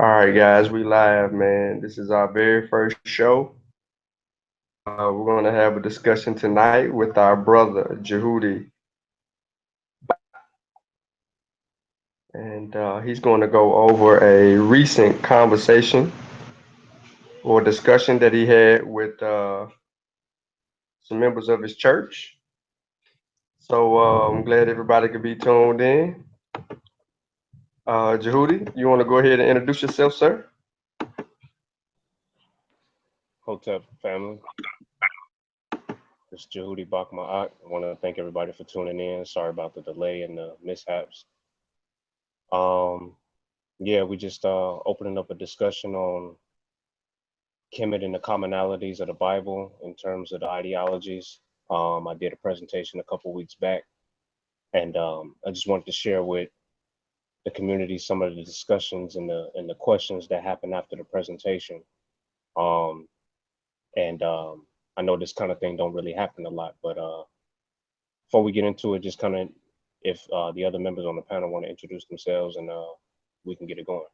All right, guys, we live, man. This is our very first show. We're going to have a discussion tonight with our brother, Djehuti, and he's going to go over a recent conversation or discussion that he had with some members of his church. So I'm glad everybody could be tuned in. Djehuti, you want to go ahead and introduce yourself, sir? Hotep family, it's Djehuti Maat. I want to thank everybody for tuning in. Sorry about the delay and the mishaps. Um, yeah, we just opening up a discussion on Kemet and the commonalities of the Bible in terms of the ideologies. I did a presentation a couple weeks back, and I just wanted to share with the community some of the discussions and the questions that happened after the presentation. Um, and I know this kind of thing don't really happen a lot, but before we get into it, just kind of if the other members on the panel want to introduce themselves and we can get it going.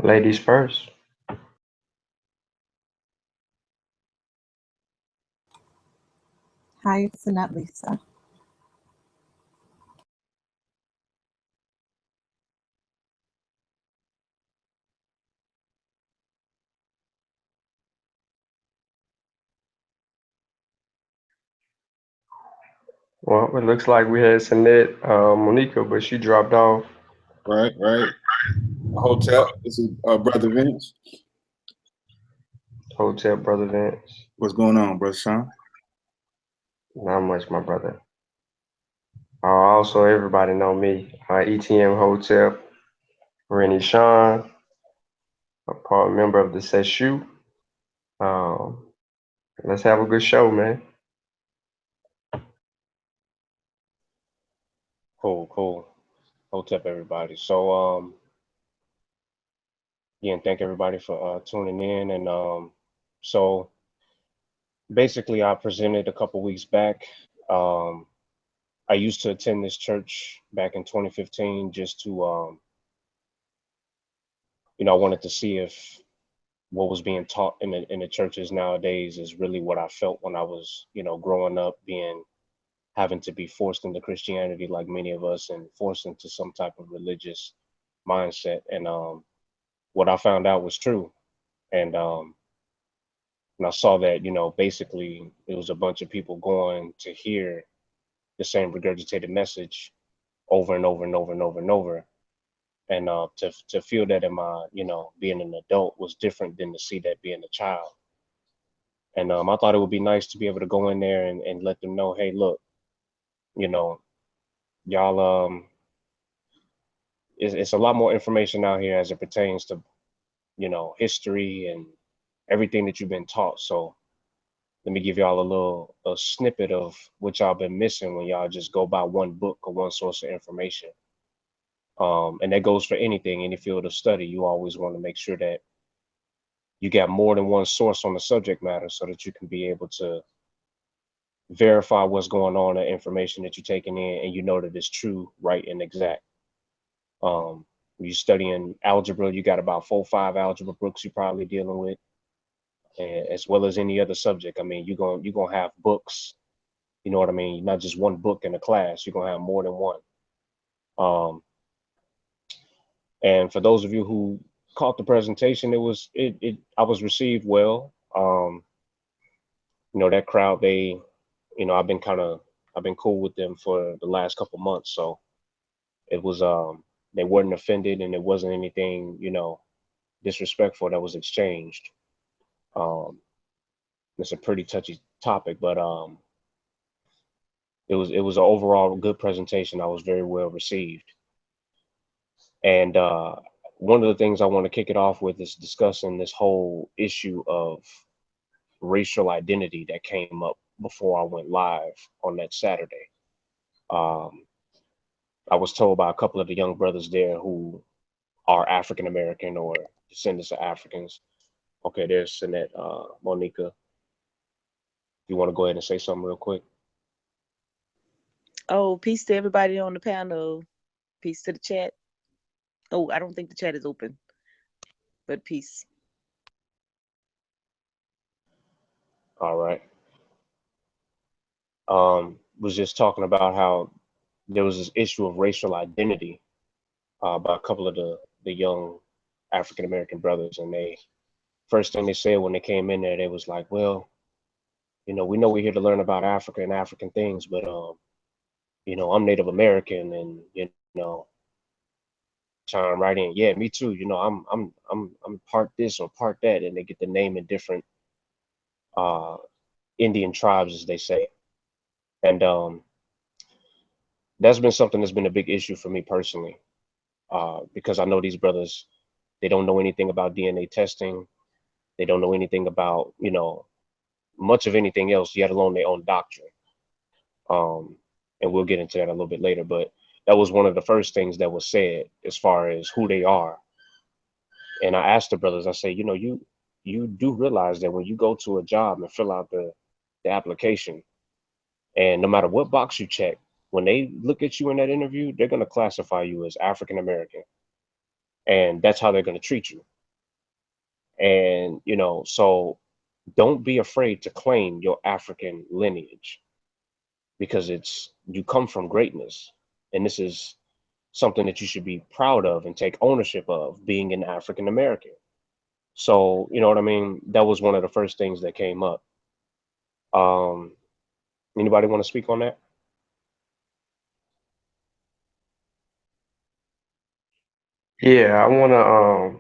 Ladies first. Hi, it's Annette Lisa. Well, it looks like we had Sanette, Monica, but she dropped off. Right. Hotel. This is Brother Vince. Hotel, brother Vince. What's going on, Brother Sean? Not much, my brother. Also, everybody know me. ETM Hotel, Rennie Sean, a part member of the SESU. Um, let's have a good show, man. Cool. Hotep everybody. So again, thank everybody for tuning in. And so basically, I presented a couple weeks back. Um, I used to attend this church back in 2015 just to I wanted to see if what was being taught in the churches nowadays is really what I felt when I was, growing up, being having to be forced into Christianity like many of us and forced into some type of religious mindset. And what I found out was true. And I saw that, basically it was a bunch of people going to hear the same regurgitated message over and over and over and over and over. And to feel that in my, being an adult was different than to see that being a child. And I thought it would be nice to be able to go in there and let them know, hey, look, you know, y'all, it's a lot more information out here as it pertains to, history and everything that you've been taught. So let me give y'all a snippet of what y'all been missing when y'all just go by one book or one source of information. And that goes for anything, any field of study. You always want to make sure that you got more than one source on the subject matter so that you can be able to verify what's going on, the information that you're taking in, and you know that it's true, right, and exact. You're studying algebra, you got about 4 or 5 algebra books you're probably dealing with, and as well as any other subject. I mean, you're gonna have books, you know what I mean? Not just one book in a class, you're gonna have more than one. Um, and for those of you who caught the presentation, I was received well. That crowd, I've been cool with them for the last couple months, so it was they weren't offended and it wasn't anything disrespectful that was exchanged. um it's a pretty touchy topic, but it was an overall good presentation. I was very well received. And one of the things I want to kick it off with is discussing this whole issue of racial identity that came up before I went live on that Saturday. um I was told by a couple of the young brothers there who are African American or descendants of Africans, Okay, there's Sinette, Monica. You want to go ahead and say something real quick? Oh, peace to everybody on the panel. Peace to the chat. Oh, I don't think the chat is open, but peace. All right. Was just talking about how there was this issue of racial identity by a couple of the young African American brothers, and they first thing they said when they came in there, they was like, "Well, we know we're here to learn about Africa and African things, but I'm Native American, and chime right in. Yeah, me too. I'm part this or part that," and they get the name in different uh, Indian tribes, as they say, and that's been something that's been a big issue for me personally, because I know these brothers, they don't know anything about DNA testing, they don't know anything about much of anything else, yet alone their own doctrine. Um, and we'll get into that a little bit later, but that was one of the first things that was said as far as who they are. And I asked the brothers, I say, you do realize that when you go to a job and fill out the application, and no matter what box you check, when they look at you in that interview, they're going to classify you as African American, and that's how they're going to treat you. And so don't be afraid to claim your African lineage, because you come from greatness, and this is something that you should be proud of and take ownership of, being an African American. So, you know what I mean? That was one of the first things that came up. Um, Anybody want to speak on that? Yeah, I want to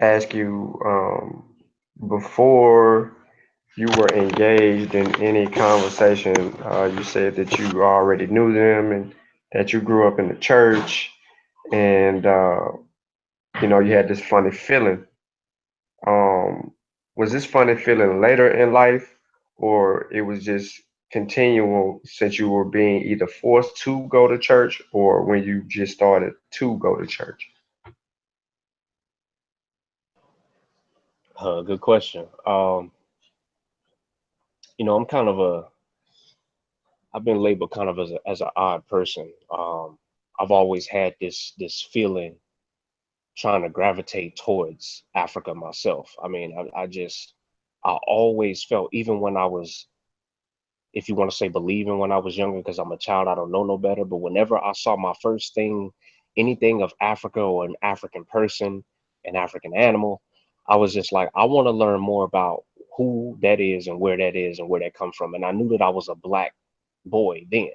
ask you before you were engaged in any conversation. You said that you already knew them and that you grew up in the church, and you had this funny feeling. Um, was this funny feeling later in life, or it was just continual since you were being either forced to go to church or when you just started to go to church? Good question. I'm kind of I've been labeled kind of as an odd person. I've always had this feeling trying to gravitate towards Africa myself. I mean, I always felt, even when I was, if you want to say believing when I was younger, because I'm a child, I don't know no better. But whenever I saw my first thing, anything of Africa or an African person, an African animal, I was just like, I want to learn more about who that is and where that comes from. And I knew that I was a black boy then.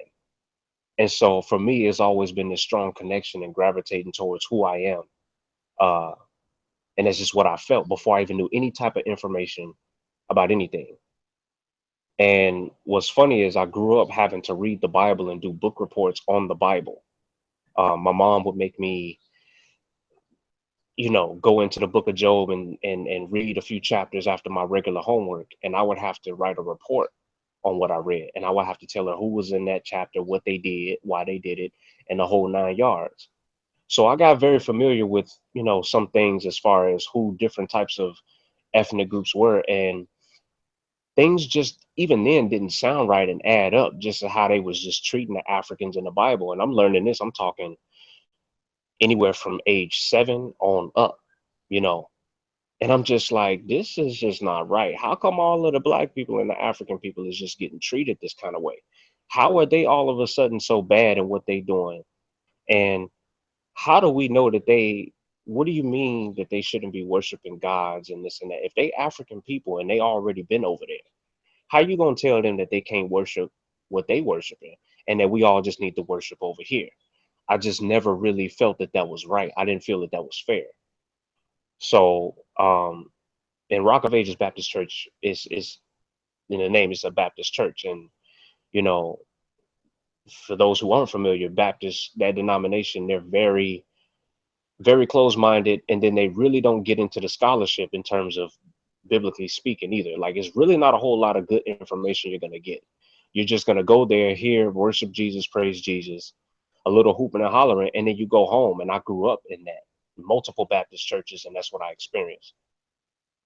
And so for me, it's always been this strong connection and gravitating towards who I am. Uh, and that's just what I felt before I even knew any type of information about anything. And what's funny is I grew up having to read the Bible and do book reports on the Bible. My mom would make me, go into the book of Job and read a few chapters after my regular homework. And I would have to write a report on what I read. And I would have to tell her who was in that chapter, what they did, why they did it, and the whole 9 yards. So I got very familiar with, some things as far as who different types of ethnic groups were. And things just even then didn't sound right and add up, just how they was just treating the Africans in the Bible. And I'm learning this, I'm talking anywhere from age 7 on up, you know. And I'm just like, this is just not right. How come all of the black people and the African people is just getting treated this kind of way? How are they all of a sudden so bad in what they doing? And how do we know that what do you mean that they shouldn't be worshiping gods and this and that? If they African people and they already been over there, how you gonna tell them that they can't worship what they worshiping and that we all just need to worship over here? I just never really felt that that was right. I didn't feel that that was fair. So, and Rock of Ages Baptist Church is in the name, it's a Baptist church, and you know, for those who aren't familiar, Baptist, that denomination, they're very very close-minded, and then they really don't get into the scholarship in terms of biblically speaking either. Like, it's really not a whole lot of good information you're going to get. You're just going to go there, hear, worship Jesus, praise Jesus, a little hooping and hollering, and then you go home. And I grew up in that multiple Baptist churches, and that's what I experienced.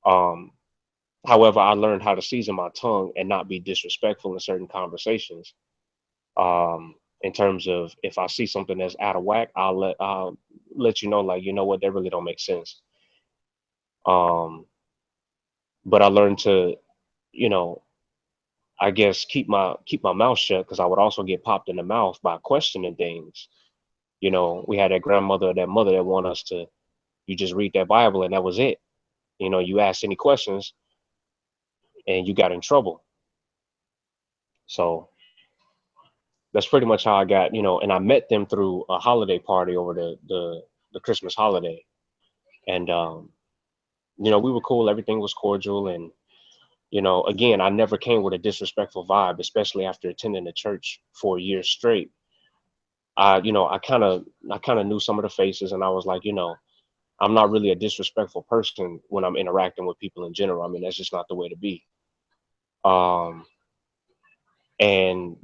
Um, However, I learned how to season my tongue and not be disrespectful in certain conversations. In terms of if I see something that's out of whack, I'll let you know, like, you know what, that really don't make sense. Um, but I learned to, you know, I guess keep my mouth shut because I would also get popped in the mouth by questioning things. You know, we had that grandmother, that mother that want us to, you just read that Bible and that was it. You know, you asked any questions and you got in trouble. So that's pretty much how I got, and I met them through a holiday party over the Christmas holiday. And we were cool, everything was cordial. And, again, I never came with a disrespectful vibe, especially after attending the church for a year straight. I kind of knew some of the faces, and I was like, I'm not really a disrespectful person when I'm interacting with people in general. I mean, that's just not the way to be. Um, and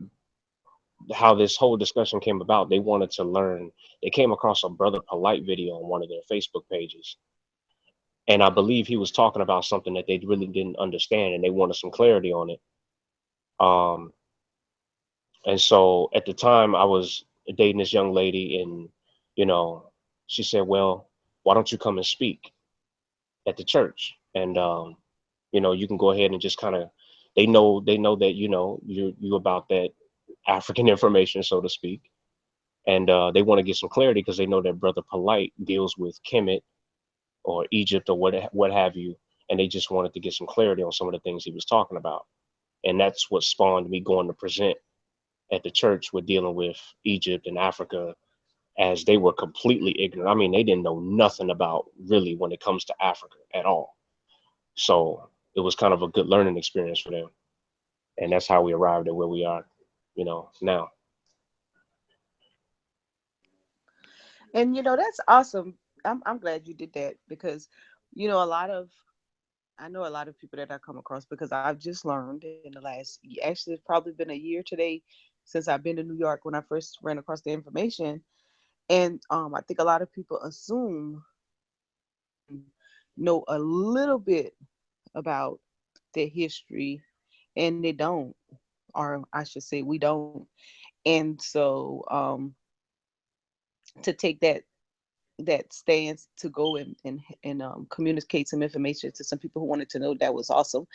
how this whole discussion came about, they wanted to learn. They came across a Brother Polite video on one of their Facebook pages. And I believe he was talking about something that they really didn't understand and they wanted some clarity on it. Um, and so at the time I was dating this young lady, and, you know, she said, well, why don't you come and speak at the church? And, you can go ahead and just kind of, they know that, you about that African information, so to speak. And they want to get some clarity because they know that Brother Polite deals with Kemet or Egypt or what have you, and they just wanted to get some clarity on some of the things he was talking about, and that's what spawned me going to present at the church with dealing with Egypt and Africa, as they were completely ignorant. I mean, they didn't know nothing about really when it comes to Africa at all. So it was kind of a good learning experience for them, and that's how we arrived at where we are, now. And that's awesome. I'm glad you did that because a lot of I know a lot of people that I come across because I've just learned in the last, actually, it's probably been a year today since I've been to New York when I first ran across the information. And I think a lot of people assume know a little bit about their history, and they don't, or I should say, we don't. And so to take that stance to go and communicate some information to some people who wanted to know, that was awesome.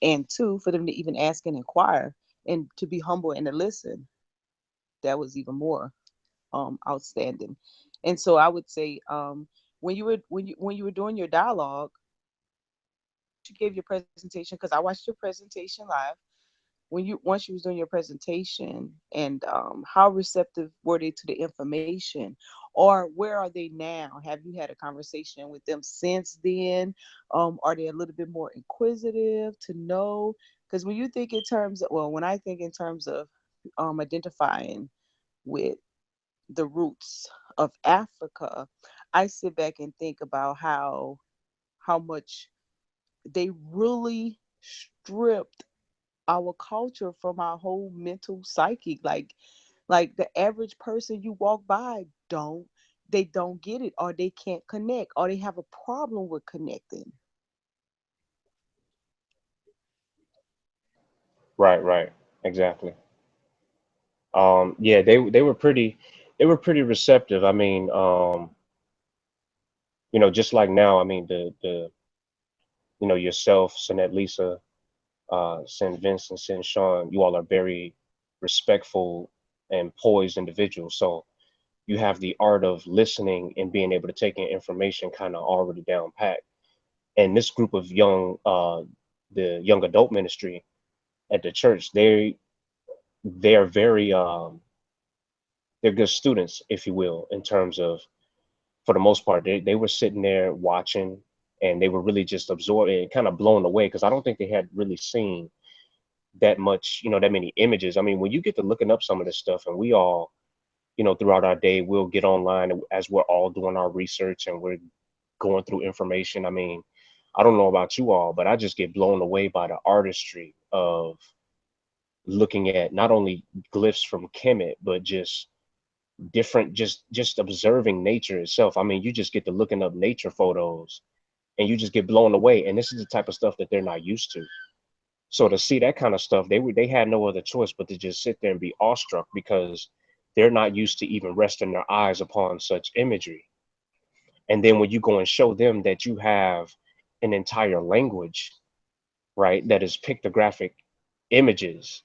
And two, for them to even ask and inquire and to be humble and to listen, that was even more outstanding. And so I would say, when you were doing your dialogue, you gave your presentation, because I watched your presentation live. Once you was doing your presentation, and how receptive were they to the information, or where are they now? Have you had a conversation with them since then? Are they a little bit more inquisitive to know? Because when you think in terms of, well, when I think in terms of identifying with the roots of Africa, I sit back and think about how much they really stripped our culture from our whole mental psyche. Like the average person you walk by don't get it, or they can't connect, or they have a problem with connecting. Right, right, exactly. Yeah, they were pretty receptive. I mean, just like now, I mean, yourself, Sinette, Lisa, Saint Vincent, Saint Sean, you all are very respectful and poised individuals. So you have the art of listening and being able to take in information kind of already down pat. And this group of the young adult ministry at the church, they are very they're good students, if you will, in terms of, for the most part, they were sitting there watching, and they were really just absorbing and kind of blown away because I don't think they had really seen that much, that many images. I mean, when you get to looking up some of this stuff, and we all, throughout our day, we'll get online as we're all doing our research and we're going through information. I mean, I don't know about you all, but I just get blown away by the artistry of looking at not only glyphs from Kemet, but just different, just observing nature itself. I mean, you just get to looking up nature photos and you just get blown away. And this is the type of stuff that they're not used to. So to see that kind of stuff, they had no other choice but to just sit there and be awestruck, because they're not used to even resting their eyes upon such imagery. And then when you go and show them that you have an entire language, right, that is pictographic images,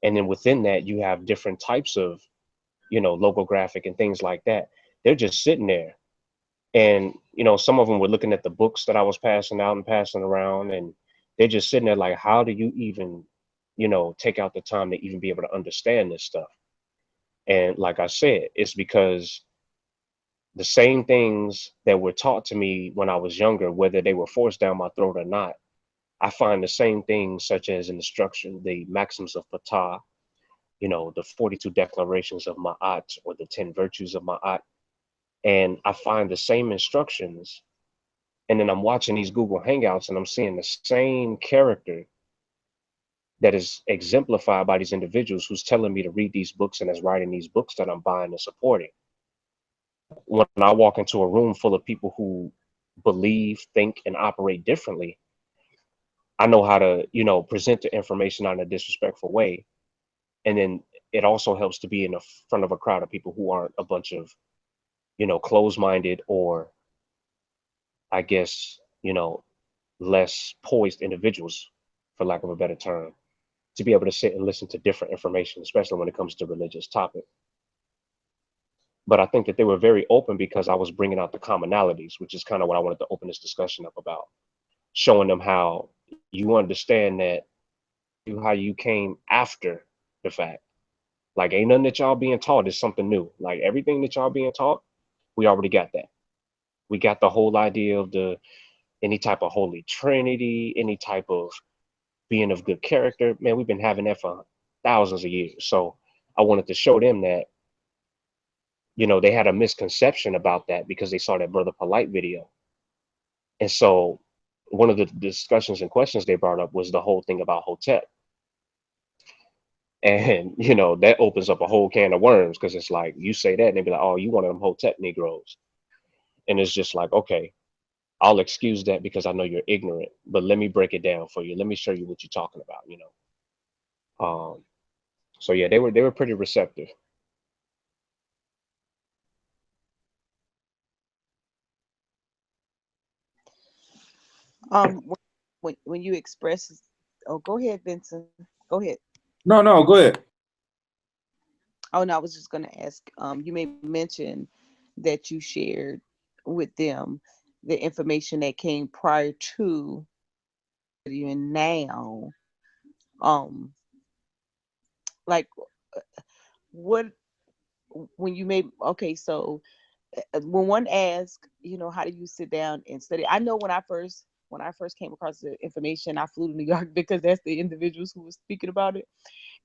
and then within that you have different types of, logographic and things like that, they're just sitting there. And some of them were looking at the books that I was passing out and passing around, and they're just sitting there like, how do you even take out the time to even be able to understand this stuff? And like I said, it's because the same things that were taught to me when I was younger, whether they were forced down my throat or not, I find the same things, such as in the structure, the maxims of Ptah, the 42 declarations of Maat, or the 10 virtues of Maat. And I find the same instructions. And then I'm watching these Google Hangouts and I'm seeing the same character that is exemplified by these individuals who's telling me to read these books and is writing these books that I'm buying and supporting. When I walk into a room full of people who believe, think, and operate differently, I know how to, present the information in a disrespectful way. And then it also helps to be in the front of a crowd of people who aren't a bunch of, closed-minded, or I guess, less poised individuals, for lack of a better term, to be able to sit and listen to different information, especially when it comes to religious topic. But I think that they were very open because I was bringing out the commonalities, which is kind of what I wanted to open this discussion up about, showing them how you understand that how you came after the fact. Like, ain't nothing that y'all being taught is something new. Like, everything that y'all being taught, we already got that. We got the whole idea of any type of holy trinity, any type of being of good character. Man, we've been having that for thousands of years. So I wanted to show them that, they had a misconception about that because they saw that Brother Polite video. And so one of the discussions and questions they brought up was the whole thing about Hotep. And, that opens up a whole can of worms, because it's like, you say that and they be like, oh, you one of them Hotep Negroes. And it's just like, okay, I'll excuse that because I know you're ignorant, but let me break it down for you. Let me show you what you're talking about. So yeah, they were pretty receptive. When you express, oh, go ahead, Vincent. Go ahead. No, go ahead. Oh no, I was just gonna ask. You may mention that you shared with them the information that came prior to you and now. Um, like what when you made okay, so when one asks, how do you sit down and study? I know when I first came across the information, I flew to New York because that's the individuals who were speaking about it,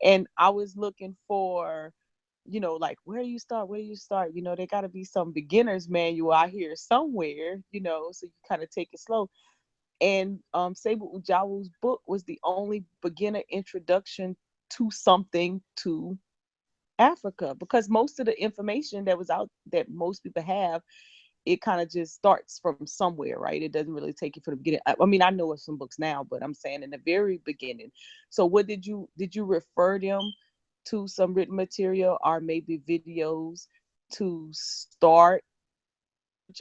and I was looking for, like where do you start? There got to be some beginner's manual out here somewhere, so you kind of take it slow. And Sabu Ujawu's book was the only beginner introduction to something to Africa, because most of the information that was out that most people have, it kind of just starts from somewhere, right? It doesn't really take you from the beginning. I mean, I know of some books now, but I'm saying in the very beginning. So what did you refer them to some written material or maybe videos to start,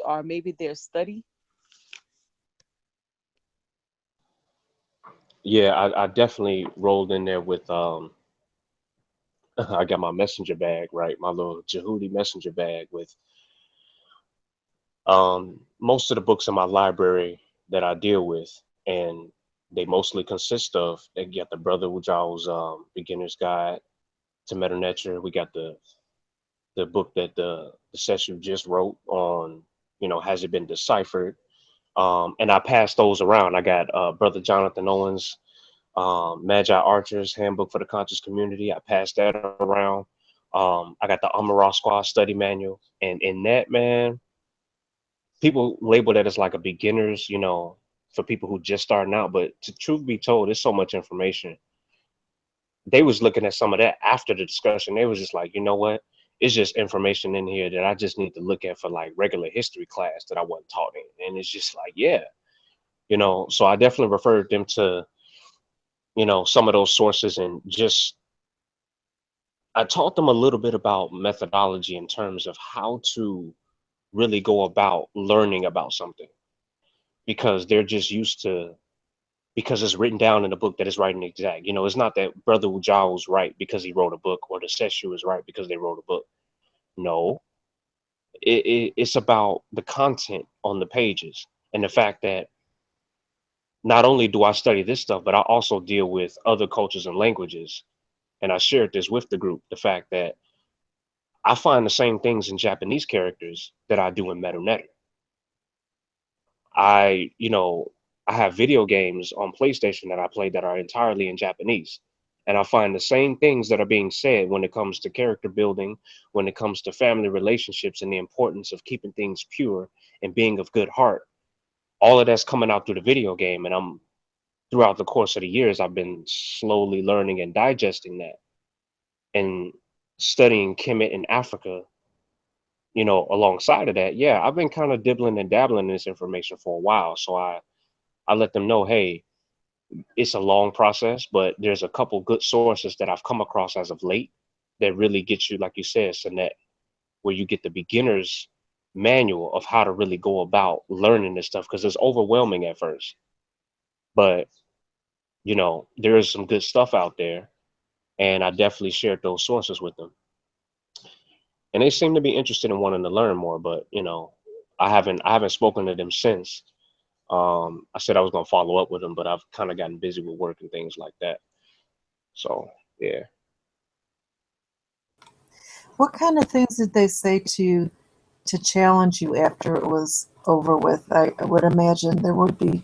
or maybe their study? Yeah, I definitely rolled in there with I got my messenger bag, right? My little Djehuti messenger bag with most of the books in my library that I deal with, and they mostly consist of, they got the Brother Wujal's Beginner's Guide to Meta Nature. We got the book that the session just wrote on, has it been deciphered? And I passed those around. I got Brother Jonathan Owens' Magi Archer's Handbook for the Conscious Community. I passed that around. I got the Amara Squad Study Manual, and in that, man, people label that as like a beginner's, for people who just starting out. But to truth be told, there's so much information. They was looking at some of that after the discussion. They was just like, you know what? It's just information in here that I just need to look at for like regular history class that I wasn't taught in. And it's just like, yeah, you know. So I definitely referred them to, you know, some of those sources, and just I taught them a little bit about methodology in terms of how to really go about learning about something, because they're just used to, because it's written down in the book that it's right and exact. You know, it's not that Brother Ujah was right because he wrote a book, or the Seshu is right because they wrote a book. No, it's about the content on the pages, and the fact that not only do I study this stuff, but I also deal with other cultures and languages. And I shared this with the group, the fact that I find the same things in Japanese characters that I do in Medu Neter. You know, I have video games on PlayStation that I play that are entirely in Japanese. And I find the same things that are being said when it comes to character building, when it comes to family relationships and the importance of keeping things pure and being of good heart. All of that's coming out through the video game. And throughout the course of the years, I've been slowly learning and digesting that and studying Kemet in Africa, you know, alongside of that. Yeah, I've been kind of dibbling and dabbling in this information for a while. So I let them know, hey, it's a long process, but there's a couple good sources that I've come across as of late that really get you, like you said, Sanet, where you get the beginner's manual of how to really go about learning this stuff, because it's overwhelming at first. But, you know, there is some good stuff out there. And I definitely shared those sources with them. And they seem to be interested in wanting to learn more, but, you know, I haven't spoken to them since. I said I was gonna follow up with them, but I've kind of gotten busy with work and things like that. So yeah. What kind of things did they say to you to challenge you after it was over with? I would imagine there would be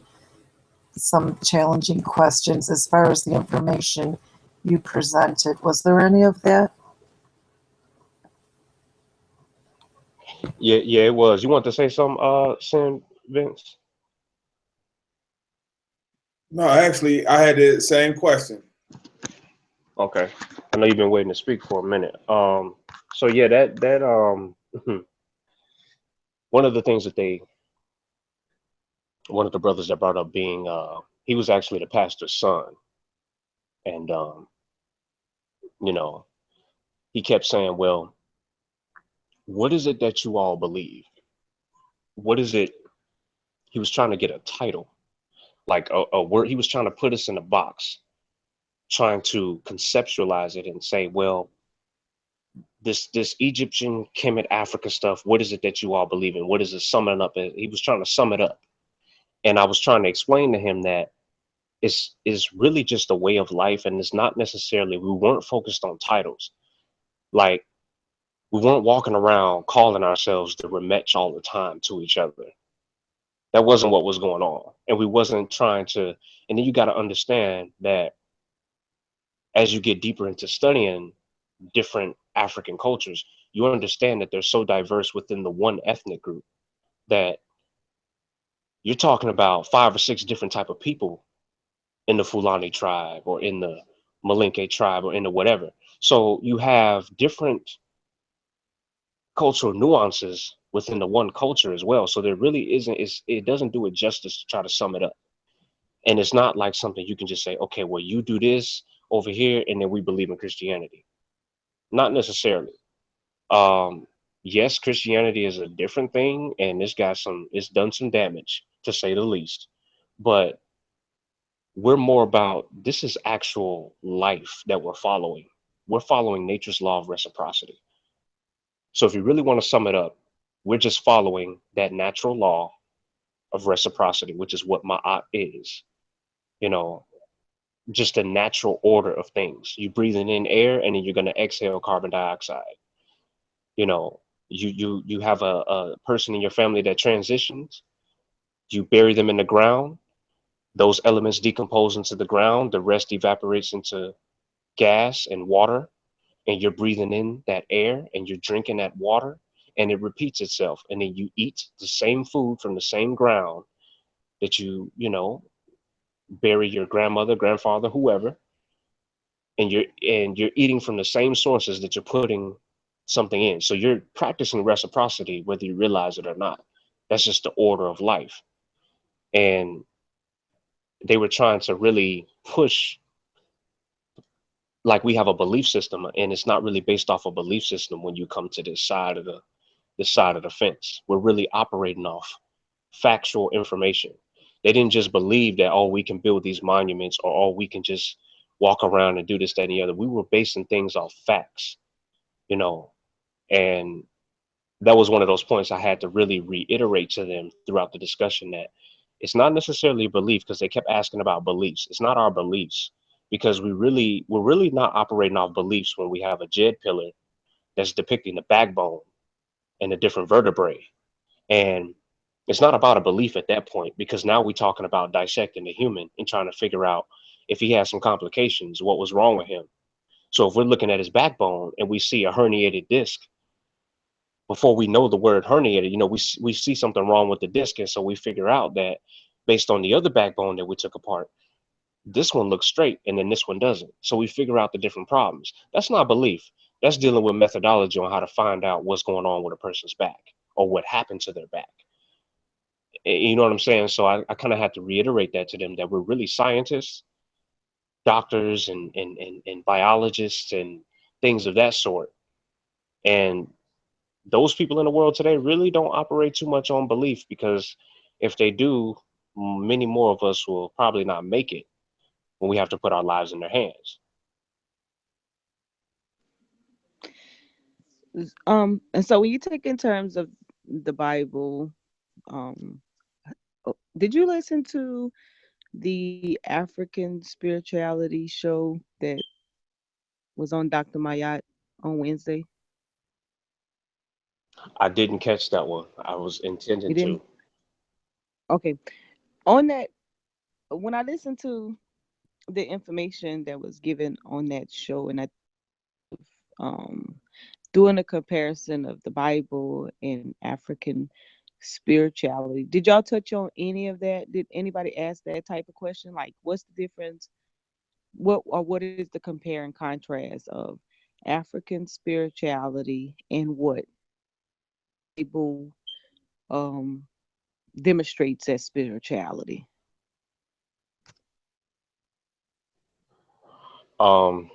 some challenging questions as far as the information you presented. Was there any of that? Yeah, it was. You want to say something, Sin Vince? No, actually, I had the same question. Okay. I know you've been waiting to speak for a minute. So yeah, that one of the things that one of the brothers that brought up being he was actually the pastor's son. And you know, he kept saying, well, what is it that you all believe? What is it? He was trying to get a title, like a word. He was trying to put us in a box, trying to conceptualize it and say, well, this Egyptian Kemet Africa stuff, what is it that you all believe in? What is it summing up? He was trying to sum it up. And I was trying to explain to him that it's really just a way of life, and it's not necessarily, we weren't focused on titles. Like, we weren't walking around calling ourselves the Remetch all the time to each other. That wasn't what was going on. And we wasn't trying to, and then you got to understand that as you get deeper into studying different African cultures, you understand that they're so diverse within the one ethnic group that you're talking about 5 or 6 different type of people in the Fulani tribe or in the Malinke tribe or in the whatever. So you have different cultural nuances within the one culture as well. So there really isn't, it doesn't do it justice to try to sum it up. And it's not like something you can just say, okay, well, you do this over here and then we believe in Christianity. Not necessarily. Um, yes, Christianity is a different thing, and it's done some damage to say the least. But we're more about, this is actual life that we're following. We're following nature's law of reciprocity. So if you really want to sum it up, we're just following that natural law of reciprocity, which is what Maat is. You know, just a natural order of things. You breathing in air and then you're going to exhale carbon dioxide. You know, you have a person in your family that transitions, you bury them in the ground, those elements decompose into the ground, the rest evaporates into gas and water, and you're breathing in that air and you're drinking that water, and it repeats itself. And then you eat the same food from the same ground that you know, bury your grandmother, grandfather, whoever, and you're eating from the same sources that you're putting something in. So you're practicing reciprocity whether you realize it or not. That's just the order of life. And they were trying to really push like we have a belief system, and it's not really based off a belief system. When you come to this side of the fence, we're really operating off factual information. They didn't just believe that, oh, we can build these monuments, or oh, we can just walk around and do this, that, and the other. We were basing things off facts, you know. And that was one of those points I had to really reiterate to them throughout the discussion, that it's not necessarily belief, because they kept asking about beliefs. It's not our beliefs, because we're really not operating off beliefs when we have a jed pillar that's depicting the backbone and the different vertebrae. And it's not about a belief at that point, because now we're talking about dissecting the human and trying to figure out if he has some complications, what was wrong with him. So if we're looking at his backbone and we see a herniated disc, before we know the word herniated, we see something wrong with the disc. And so we figure out that based on the other backbone that we took apart, this one looks straight and then this one doesn't. So we figure out the different problems. That's not belief. That's dealing with methodology on how to find out what's going on with a person's back or what happened to their back. You know what I'm saying? So I kind of had to reiterate that to them, that we're really scientists, doctors, and biologists and things of that sort. And those people in the world today really don't operate too much on belief, because if they do, many more of us will probably not make it when we have to put our lives in their hands. And so when you take in terms of the Bible, um, did you listen to the African spirituality show that was on Dr. Mayat on Wednesday? I didn't catch that one. I was intending You didn't? to. Okay. On that, when I listened to the information that was given on that show, and I um doing a comparison of the Bible and African spirituality. Did y'all touch on any of that? Did anybody ask that type of question? Like, what's the difference? What is the compare and contrast of African spirituality and what Bible um, demonstrates as spirituality? Um,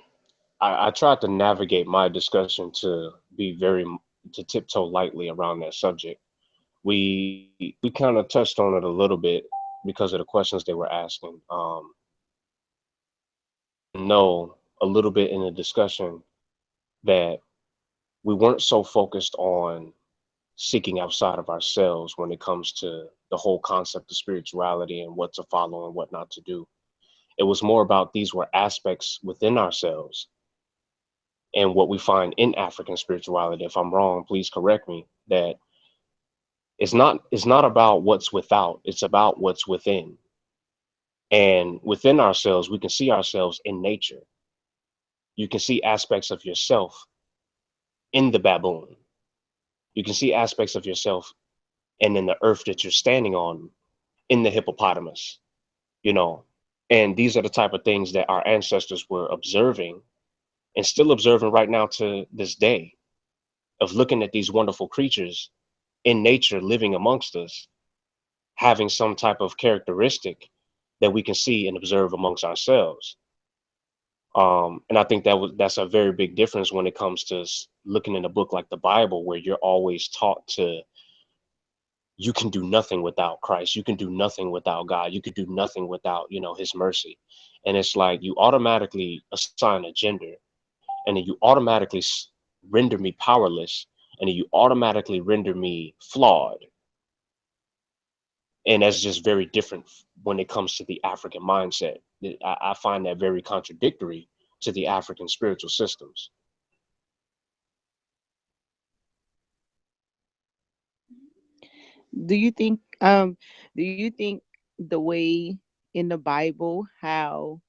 I tried to navigate my discussion to to tiptoe lightly around that subject. We kind of touched on it a little bit because of the questions they were asking. Know a little bit in the discussion that we weren't so focused on seeking outside of ourselves when it comes to the whole concept of spirituality and what to follow and what not to do. It was more about these were aspects within ourselves and what we find in African spirituality. If I'm wrong, please correct me. That it's not about what's without, it's about what's within. And within ourselves, we can see ourselves in nature. You can see aspects of yourself in the baboon. You can see aspects of yourself and in the earth that you're standing on in the hippopotamus, you know. And these are the type of things that our ancestors were observing and still observing right now to this day, of looking at these wonderful creatures in nature living amongst us, having some type of characteristic that we can see and observe amongst ourselves. And I think that's a very big difference when it comes to looking in a book like the Bible, where you're always taught to, you can do nothing without Christ. You can do nothing without God. You could do nothing without, his mercy. And it's like you automatically assign a gender, and then you automatically render me powerless, and then you automatically render me flawed. And that's just very different when it comes to the African mindset. I find that very contradictory to the African spiritual systems. Do you think do you think the way in the Bible how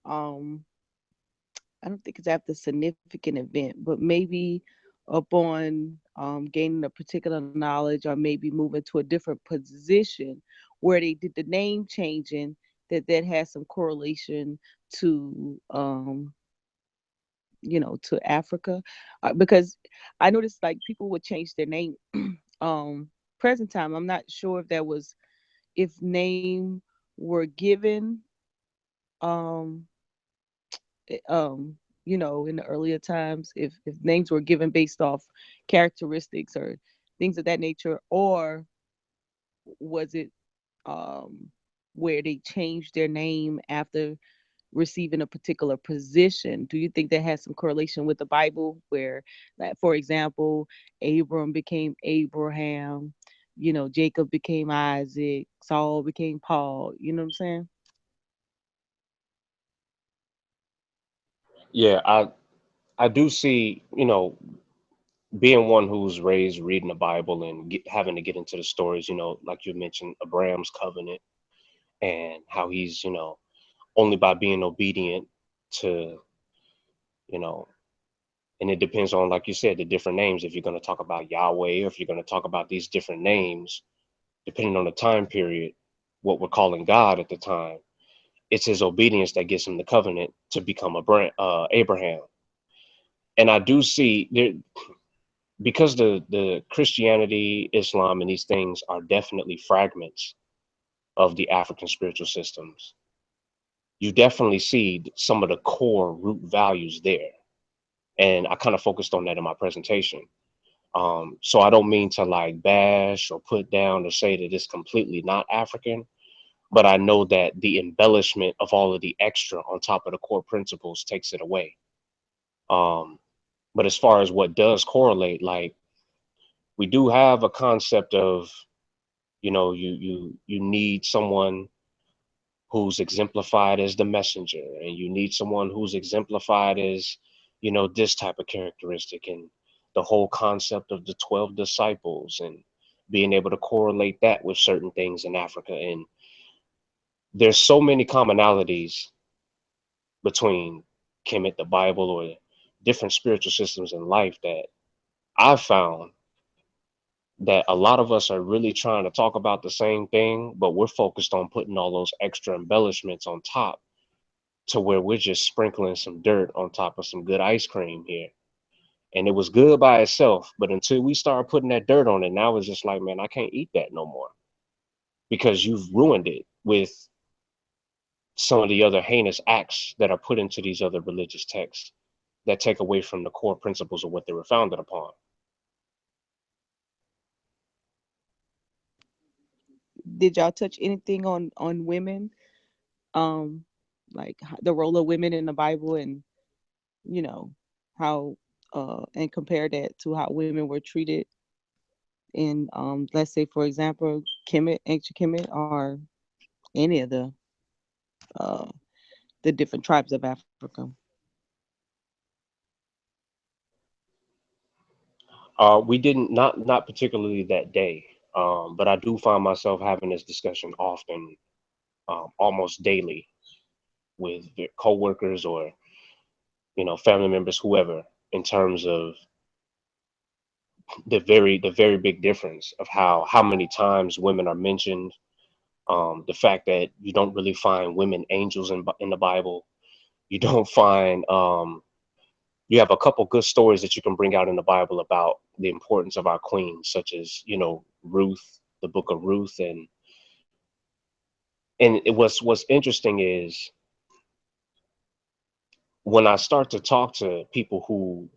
um I don't think it's after a significant event, but maybe upon gaining a particular knowledge or maybe moving to a different position where they did the name changing, that has some correlation to to Africa, because I noticed like people would change their name. um Present time, I'm not sure if that was if name were given, um, in the earlier times, if names were given based off characteristics or things of that nature, or was it um, where they changed their name after receiving a particular position? Do you think that has some correlation with the Bible, where, like, for example, Abram became Abraham, Jacob became Isaac, Saul became Paul? You know what I'm saying? Yeah, I do see, being one who's raised reading the Bible and having to get into the stories, like you mentioned, Abraham's covenant and how he's, only by being obedient to, you know, and it depends on, like you said, the different names. If you're going to talk about Yahweh, or if you're going to talk about these different names, depending on the time period, what we're calling God at the time, it's his obedience that gets him the covenant to become Abraham. And I do see there, because the Christianity, Islam, and these things are definitely fragments of the African spiritual systems. You definitely see some of the core root values there, and I kind of focused on that in my presentation. So I don't mean to like bash or put down or say that it's completely not African, but I know that the embellishment of all of the extra on top of the core principles takes it away. Um, but as far as what does correlate, like we do have a concept of, you need someone who's exemplified as the messenger, and you need someone who's exemplified as, this type of characteristic, and the whole concept of the 12 disciples, and being able to correlate that with certain things in Africa. And there's so many commonalities between Kemet, the Bible, or different spiritual systems in life that I've found that a lot of us are really trying to talk about the same thing, but we're focused on putting all those extra embellishments on top, to where we're just sprinkling some dirt on top of some good ice cream here. And it was good by itself, but until we start putting that dirt on it, now it's just like, man, I can't eat that no more, because you've ruined it with some of the other heinous acts that are put into these other religious texts that take away from the core principles of what they were founded upon. Did y'all touch anything on women, um, like the role of women in the Bible, and you know how and compare that to how women were treated in, let's say, for example, Kemet, ancient Kemet, or any of uh the different tribes of Africa? We didn't, not particularly that day, but I do find myself having this discussion often, almost daily, with coworkers or family members, whoever, in terms of the very big difference of how many times women are mentioned. The fact that you don't really find women angels in the Bible. You don't find, you have a couple good stories that you can bring out in the Bible about the importance of our queens, such as, Ruth, the book of Ruth. And what's interesting is, when I start to talk to people who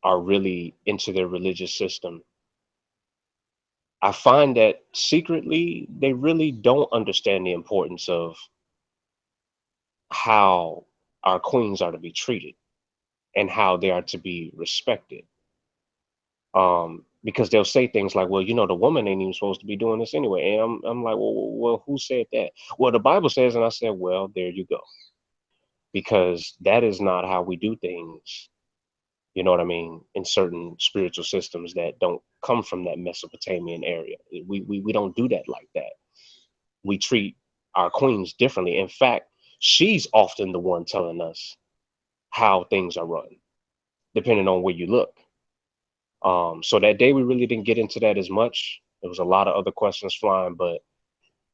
are really into their religious system, I find that secretly they really don't understand the importance of how our queens are to be treated and how they are to be respected. Because they'll say things like, well, the woman ain't even supposed to be doing this anyway. And I'm like, well, who said that? Well, the Bible says. And I said, well, there you go. Because that is not how we do things. You know what I mean? In certain spiritual systems that don't come from that Mesopotamian area. We don't do that like that. We treat our queens differently. In fact, she's often the one telling us how things are run, depending on where you look. So that day we really didn't get into that as much. There was a lot of other questions flying, but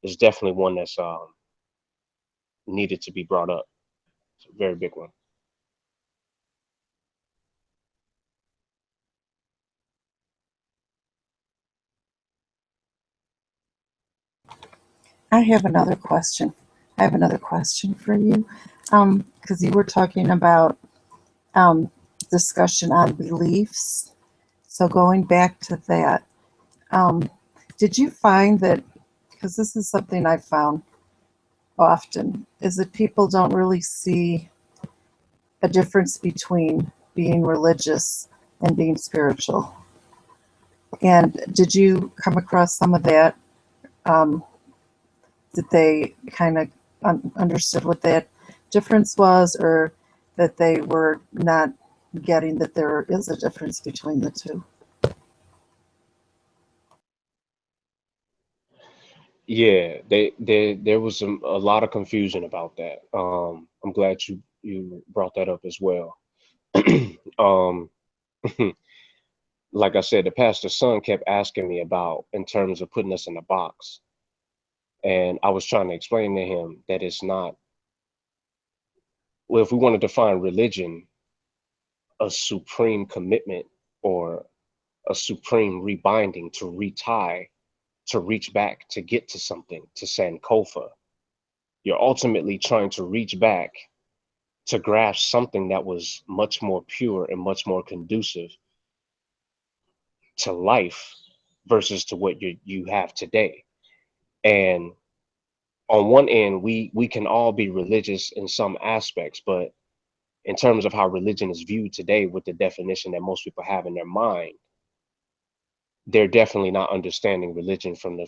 it's definitely one that's needed to be brought up. It's a very big one. I have another question. I have another question for you. Because you were talking about um, discussion on beliefs. So going back to that, um, did you find that, because this is something I found often, is that people don't really see a difference between being religious and being spiritual? And did you come across some of that? Um, that they kind of understood what that difference was, or that they were not getting that there is a difference between the two? Yeah, there was a lot of confusion about that. I'm glad you brought that up as well. um, like I said, the pastor's son kept asking me about in terms of putting us in a box, and I was trying to explain to him that it's not. Well, if we want to define religion, a supreme commitment or a supreme rebinding to retie, to reach back, to get to something, to Sankofa. You're ultimately trying to reach back to grasp something that was much more pure and much more conducive to life versus to what you have today. And on one end, we can all be religious in some aspects, but in terms of how religion is viewed today with the definition that most people have in their mind, they're definitely not understanding religion from the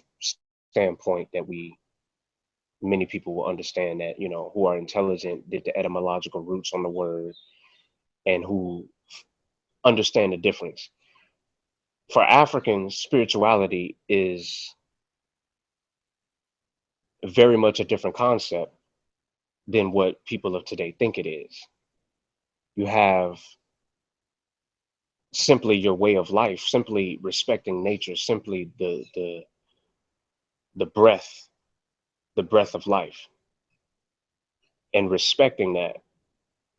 standpoint that many people will understand, that who are intelligent, did the etymological roots on the word, and who understand the difference. For Africans, spirituality is very much a different concept than what people of today think it is. You have simply your way of life, simply respecting nature, simply the breath, the breath of life, and respecting that.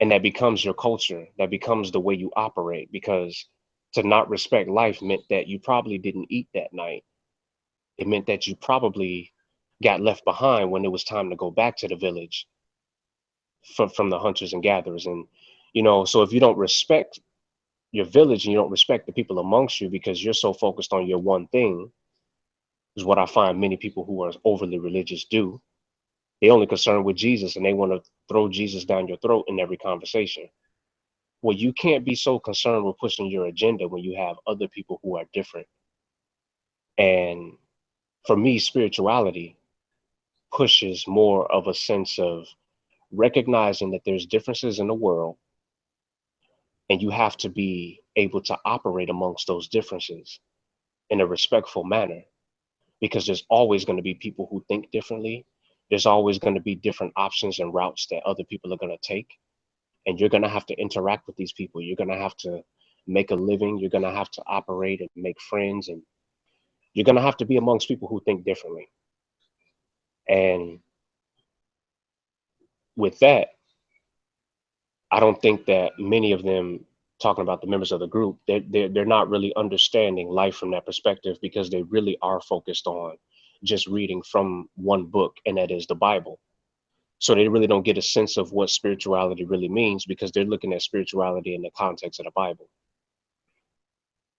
And that becomes your culture, that becomes the way you operate, because to not respect life meant that you probably didn't eat that night. It meant that you probably got left behind when it was time to go back to the village from the hunters and gatherers. And so if you don't respect your village and you don't respect the people amongst you because you're so focused on your one thing, is what I find many people who are overly religious do. They only concerned with Jesus and they want to throw Jesus down your throat in every conversation. Well, you can't be so concerned with pushing your agenda when you have other people who are different. And for me, spirituality pushes more of a sense of recognizing that there's differences in the world, and you have to be able to operate amongst those differences in a respectful manner, because there's always going to be people who think differently. There's always going to be different options and routes that other people are going to take. And you're going to have to interact with these people. You're going to have to make a living. You're going to have to operate and make friends. And you're going to have to be amongst people who think differently. And with that, I don't think that many of them, talking about the members of the group, they're not really understanding life from that perspective, because they really are focused on just reading from one book, and that is the Bible. So they really don't get a sense of what spirituality really means, because they're looking at spirituality in the context of the Bible.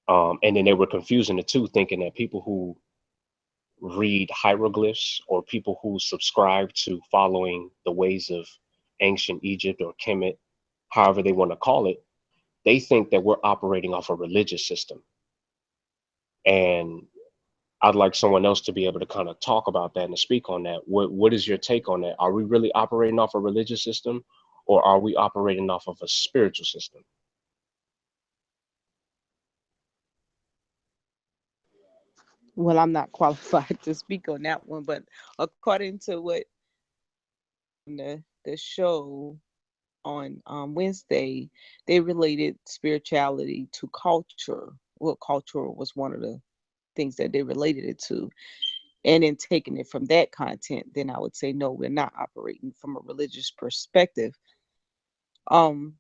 And then they were confusing the two, thinking that people who read hieroglyphs or people who subscribe to following the ways of ancient Egypt or Kemet, however they want to call it, they think that we're operating off a religious system. And I'd like someone else to be able to kind of talk about that and speak on that. What is your take on that? Are we really operating off a religious system, or are we operating off of a spiritual system? Well, I'm not qualified to speak on that one, but according to what the show on Wednesday, they related spirituality to culture. Well, culture was one of the things that they related it to. And in taking it from that content, then I would say no, we're not operating from a religious perspective. Um,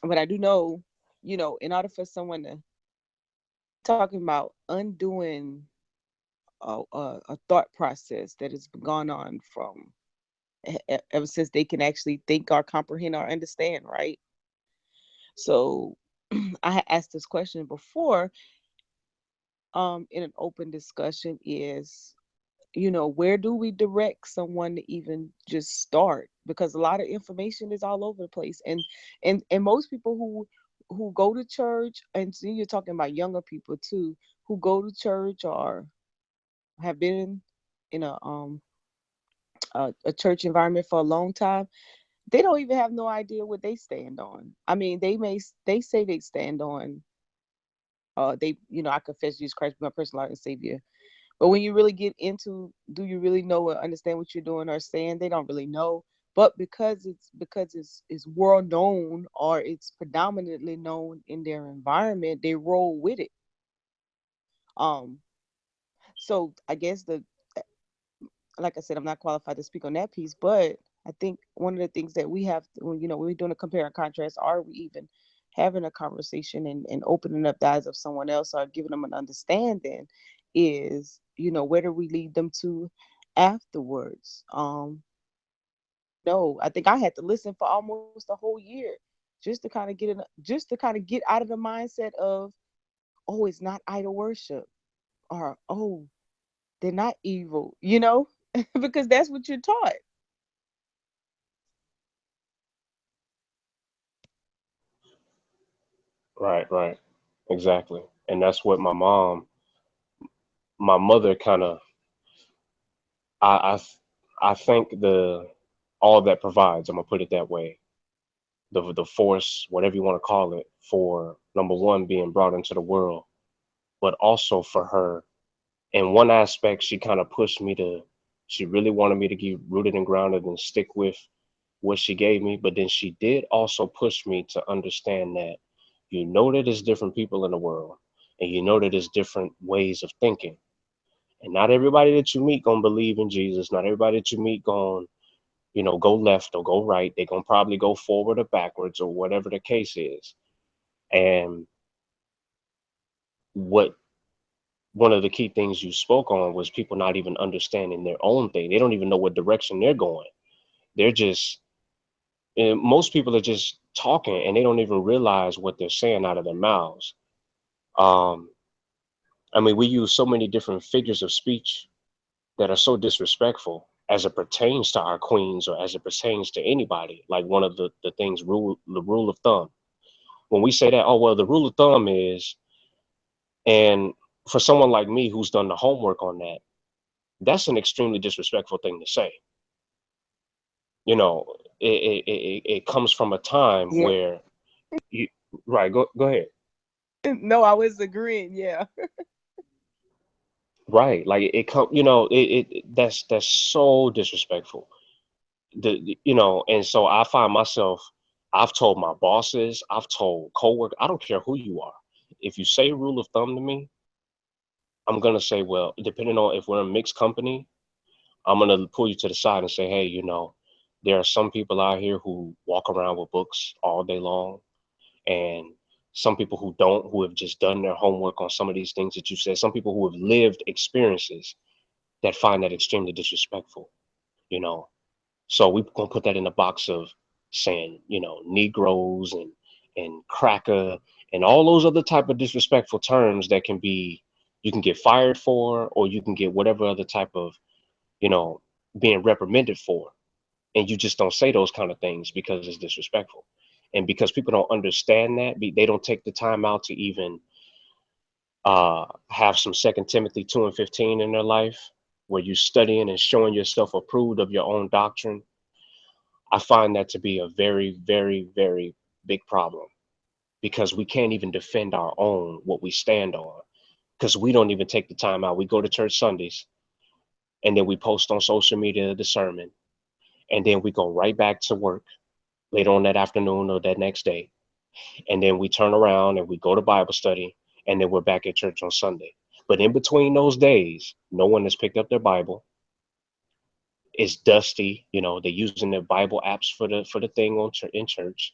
but I do know, in order for someone to talking about undoing a thought process that has gone on from ever since they can actually think or comprehend or understand, right? So I had asked this question before, in an open discussion, is, where do we direct someone to even just start? Because a lot of information is all over the place, and most people who go to church, and so you're talking about younger people too, who go to church or have been in a church environment for a long time, they don't even have no idea what they stand on. I mean, they say they stand on, I confess Jesus Christ, my personal Lord and Savior. But when you really get into, do you really know or understand what you're doing or saying? They don't really know. But because it's world known, or it's predominantly known in their environment, they roll with it. Um, so I guess like I said, I'm not qualified to speak on that piece, but I think one of the things that we have to, when we're doing a compare and contrast, are we even having a conversation and opening up the eyes of someone else, or giving them an understanding, is, where do we lead them to afterwards? No, I think I had to listen for almost a whole year just to kind of get out of the mindset of, oh, it's not idol worship, or, oh, they're not evil, because that's what you're taught. Right, right. Exactly. And that's what my mother kind of, I, I think all that provides, I'm gonna put it that way, the force, whatever you want to call it, for number one, being brought into the world, but also for her. In one aspect, she kind of pushed me to, she really wanted me to get rooted and grounded and stick with what she gave me. But then she did also push me to understand that, that there's different people in the world, and that there's different ways of thinking. And not everybody that you meet gonna believe in Jesus. Not everybody that you meet gonna, go left or go right. They're gonna probably go forward or backwards or whatever the case is. And what one of the key things you spoke on was people not even understanding their own thing. They don't even know what direction they're going. They're just, and most people are just talking and they don't even realize what they're saying out of their mouths. Um, I mean, we use so many different figures of speech that are so disrespectful as it pertains to our queens or as it pertains to anybody. Like one of the things, the rule of thumb. When we say that, oh, well, the rule of thumb is, and for someone like me who's done the homework on that, that's an extremely disrespectful thing to say. You know, it comes from a time Yeah. where you, right, go ahead. No, I was agreeing. Yeah. Right, like it come, that's so disrespectful. And so I find myself, I've told my bosses, I've told coworkers, I don't care who you are. If you say rule of thumb to me, I'm gonna say, well, depending on if we're a mixed company, I'm gonna pull you to the side and say, hey, there are some people out here who walk around with books all day long, and some people who don't, who have just done their homework on some of these things that you said, some people who have lived experiences that find that extremely disrespectful, you know. So we're gonna put that in the box of saying, Negroes and cracker and all those other type of disrespectful terms that can be, you can get fired for, or you can get whatever other type of, you know, being reprimanded for. And you just don't say those kind of things because it's disrespectful. And because people don't understand that, they don't take the time out to even have some Second Timothy 2:15 in their life, where you're studying and showing yourself approved of your own doctrine. I find that to be a very, very, very big problem, because we can't even defend our own, what we stand on, because we don't even take the time out. We go to church Sundays and then we post on social media the sermon, and then we go right back to work later on that afternoon or that next day. And then we turn around and we go to Bible study, and then we're back at church on Sunday. But in between those days, no one has picked up their Bible. It's dusty. They're using their Bible apps for the thing in church,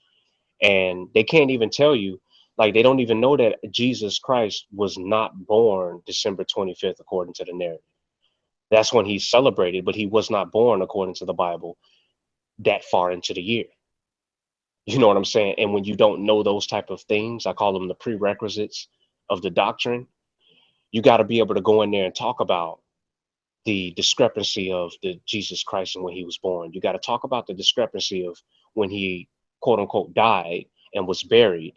and they can't even tell you, like, they don't even know that Jesus Christ was not born December 25th according to the narrative. That's when he's celebrated, but he was not born, according to the Bible, that far into the year. You know what I'm saying? And when you don't know those type of things, I call them the prerequisites of the doctrine. You got to be able to go in there and talk about the discrepancy of the Jesus Christ and when he was born. You got to talk about the discrepancy of when he quote unquote died and was buried,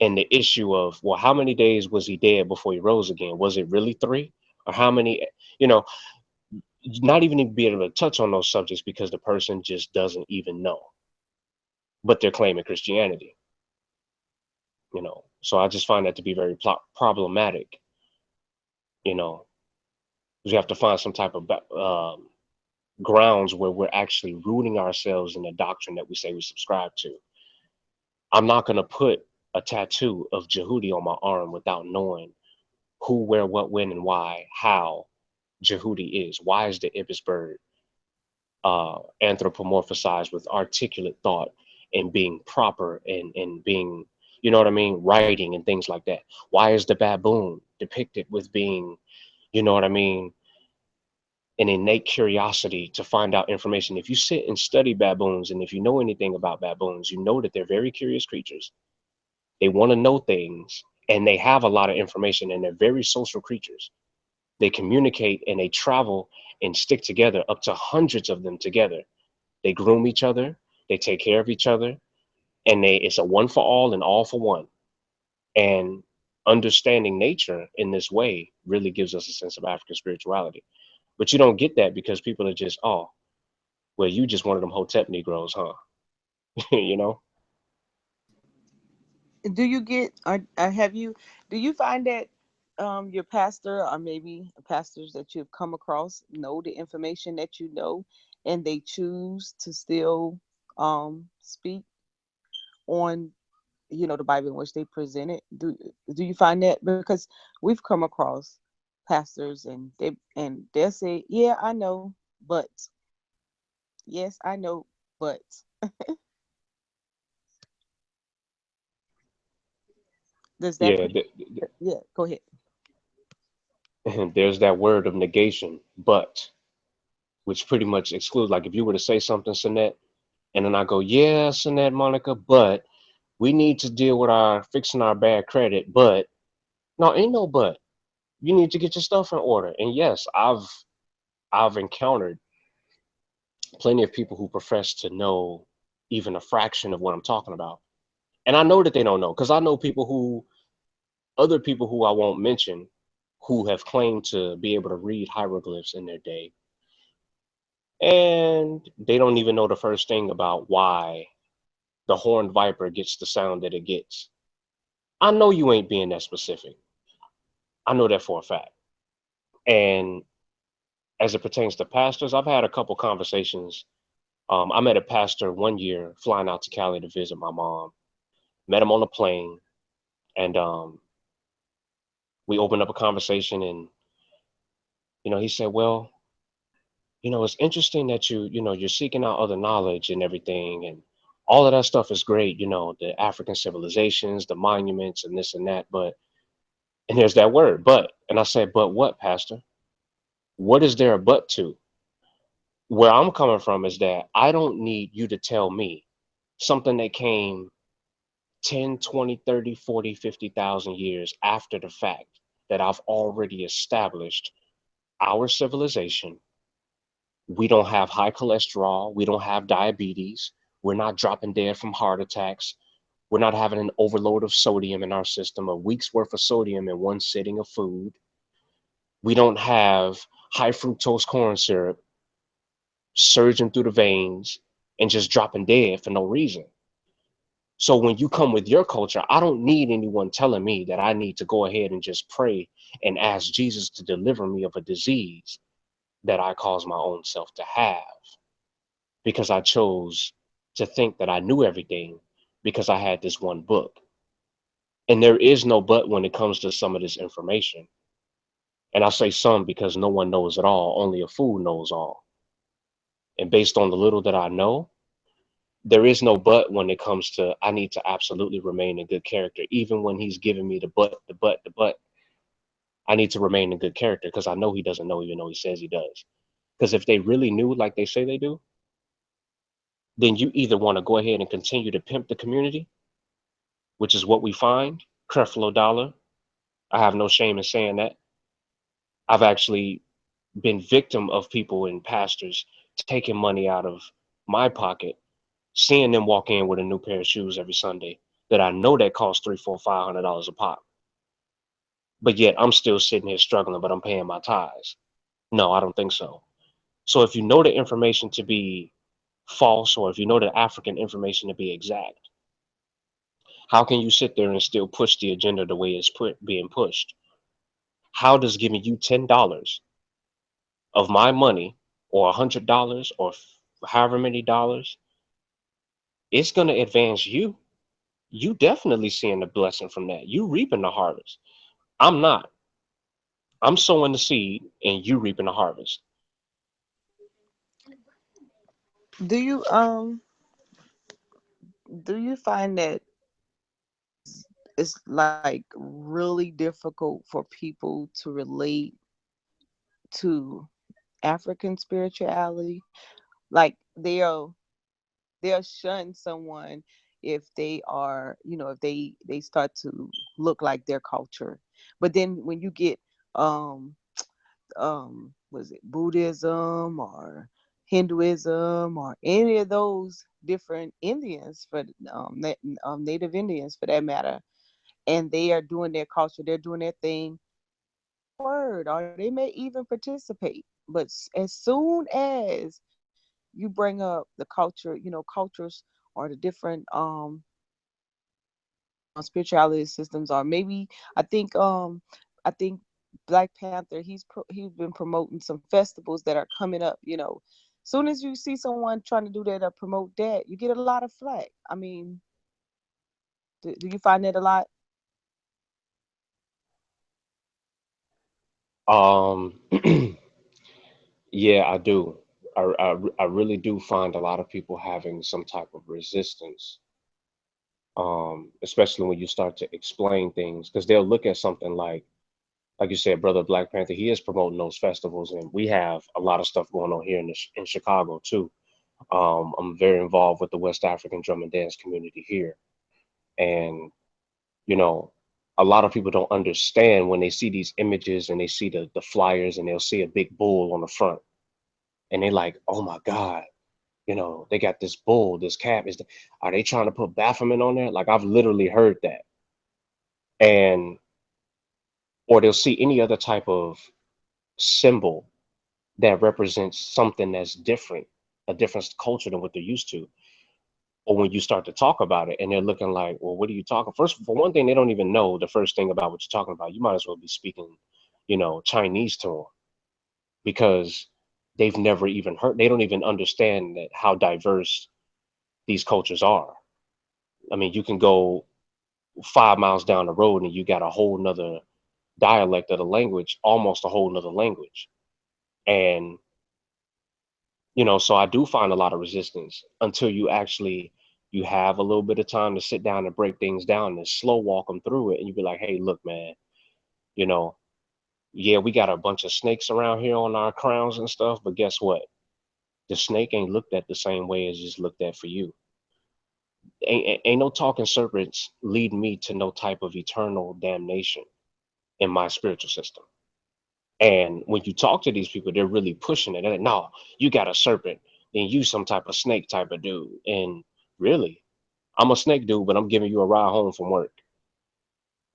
and the issue of, well, how many days was he dead before he rose again? Was it really 3? Or how many, you know, not even be able to touch on those subjects because the person just doesn't even know, but they're claiming Christianity, you know. So I just find that to be very problematic, you know, because you have to find some type of grounds where we're actually rooting ourselves in the doctrine that we say we subscribe to. I'm not going to put a tattoo of Djehuti on my arm without knowing who, where, what, when, and why, how Djehuti is. Why is the ibis bird anthropomorphized with articulate thought and being proper and being, you know what I mean, writing and things like that? Why is the baboon depicted with being, you know what I mean, an innate curiosity to find out information? If you sit and study baboons, and if you know anything about baboons, you know that they're very curious creatures. They want to know things, and they have a lot of information, and they're very social creatures. They communicate and they travel and stick together, up to hundreds of them together. They groom each other, they take care of each other, and it's a one for all and all for one. And understanding nature in this way really gives us a sense of African spirituality. But you don't get that because people are just, oh, well, you just one of them Hotep Negroes, huh? You know? Do you get, or have you, do you find that your pastor or maybe pastors that you've come across know the information that you know, and they choose to still speak on, you know, the Bible in which they present it? Do you find that? Because we've come across pastors and they'll say, yeah, I know, but yes, I know, but does that Yeah, yeah, go ahead. there's that word of negation, but, which pretty much excludes, like if you were to say something, Sinette, and then I go, yeah, Sinette, Monica, but we need to deal with our fixing our bad credit, but no, ain't no but. You need to get your stuff in order. And yes, I've encountered plenty of people who profess to know even a fraction of what I'm talking about. And I know that they don't know, because I know other people who I won't mention, who have claimed to be able to read hieroglyphs in their day, and they don't even know the first thing about why the horned viper gets the sound that it gets. I know you ain't being that specific. I know that for a fact. And as it pertains to pastors, I've had a couple conversations. I met a pastor one year flying out to Cali to visit my mom. Met him on a plane, and we opened up a conversation. And he said, "Well, it's interesting that you're seeking out other knowledge and everything, and all of that stuff is great. The African civilizations, the monuments, and this and that. But, and there's that word, but." And I said, "But what, Pastor? What is there a but to?" Where I'm coming from is that I don't need you to tell me something that came 10, 20, 30, 40, 50,000 years after the fact, that I've already established our civilization. We don't have high cholesterol. We don't have diabetes. We're not dropping dead from heart attacks. We're not having an overload of sodium in our system, a week's worth of sodium in one sitting of food. We don't have high fructose corn syrup surging through the veins and just dropping dead for no reason. So when you come with your culture, I don't need anyone telling me that I need to go ahead and just pray and ask Jesus to deliver me of a disease that I caused my own self to have, because I chose to think that I knew everything because I had this one book. And there is no but when it comes to some of this information. And I say some because no one knows it all. Only a fool knows all. And based on the little that I know, there is no but when it comes to, I need to absolutely remain a good character. Even when he's giving me the but, the but, the but, I need to remain in good character because I know he doesn't know, even though he says he does. Because if they really knew like they say they do, then you either want to go ahead and continue to pimp the community, which is what we find. Creflo Dollar. I have no shame in saying that. I've actually been victim of people and pastors taking money out of my pocket, seeing them walk in with a new pair of shoes every Sunday that I know that costs $300, $400, $500 a pop. But yet I'm still sitting here struggling, but I'm paying my tithes. No, I don't think so. So if you know the information to be false, or if you know the African information to be exact, how can you sit there and still push the agenda the way it's being pushed? How does giving you $10 of my money, or $100, or however many dollars, it's going to advance you? You definitely seeing the blessing from that. You reaping the harvest. I'm not. I'm sowing the seed and you reaping the harvest. Do you find that it's like really difficult for people to relate to African spirituality? Like they'll shun someone if they are, if they start to look like their culture. But then when you get um was it Buddhism or Hinduism or any of those different Indians, for Native Indians for that matter, and they are doing their culture, they're doing their thing, word, or they may even participate. But as soon as you bring up the culture, cultures or the different spirituality systems, or maybe I think I think Black Panther, he's been promoting some festivals that are coming up. Soon as you see someone trying to do that or promote that, you get a lot of flack. I mean, do you find that a lot? Um, yeah, I do. I really do find a lot of people having some type of resistance, especially when you start to explain things, because they'll look at something like you said, brother Black Panther. He is promoting those festivals, and we have a lot of stuff going on here in Chicago too. I'm very involved with the West African drum and dance community here, and you know, a lot of people don't understand when they see these images and they see the flyers and they'll see a big bull on the front, and they like, oh my God, they got this bull, this calf. Are they trying to put Baphomet on there? Like I've literally heard that, and or they'll see any other type of symbol that represents something that's different, a different culture than what they're used to. Or when you start to talk about it and they're looking like, well, what are you talking? First, for one thing, they don't even know the first thing about what you're talking about. You might as well be speaking, Chinese to them, because they've never even heard, they don't even understand that how diverse these cultures are. I mean, you can go 5 miles down the road and you got a whole nother dialect of the language, almost a whole nother language. And so I do find a lot of resistance until you have a little bit of time to sit down and break things down and slow walk them through it. And you be like, hey, look, man, you know, yeah, we got a bunch of snakes around here on our crowns and stuff, but guess what? The snake ain't looked at the same way as it's looked at for you. Ain't no talking serpents lead me to no type of eternal damnation in my spiritual system. And when you talk to these people, they're really pushing it. They're like, no, you got a serpent, then you some type of snake type of dude. And really, I'm a snake dude, but I'm giving you a ride home from work.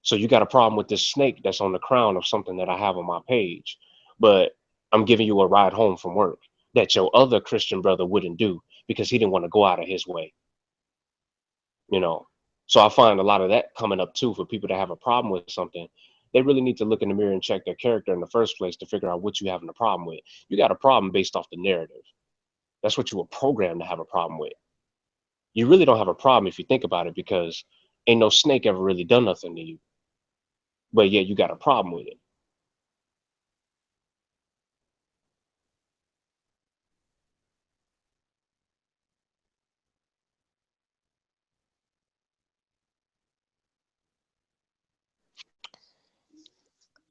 So you got a problem with this snake that's on the crown of something that I have on my page, but I'm giving you a ride home from work that your other Christian brother wouldn't do because he didn't want to go out of his way, you know. So I find a lot of that coming up too for people that have a problem with something. They really need to look in the mirror and check their character in the first place to figure out what you having a problem with. You got a problem based off the narrative. That's what you were programmed to have a problem with. You really don't have a problem if you think about it, because ain't no snake ever really done nothing to you, but yet you got a problem with it.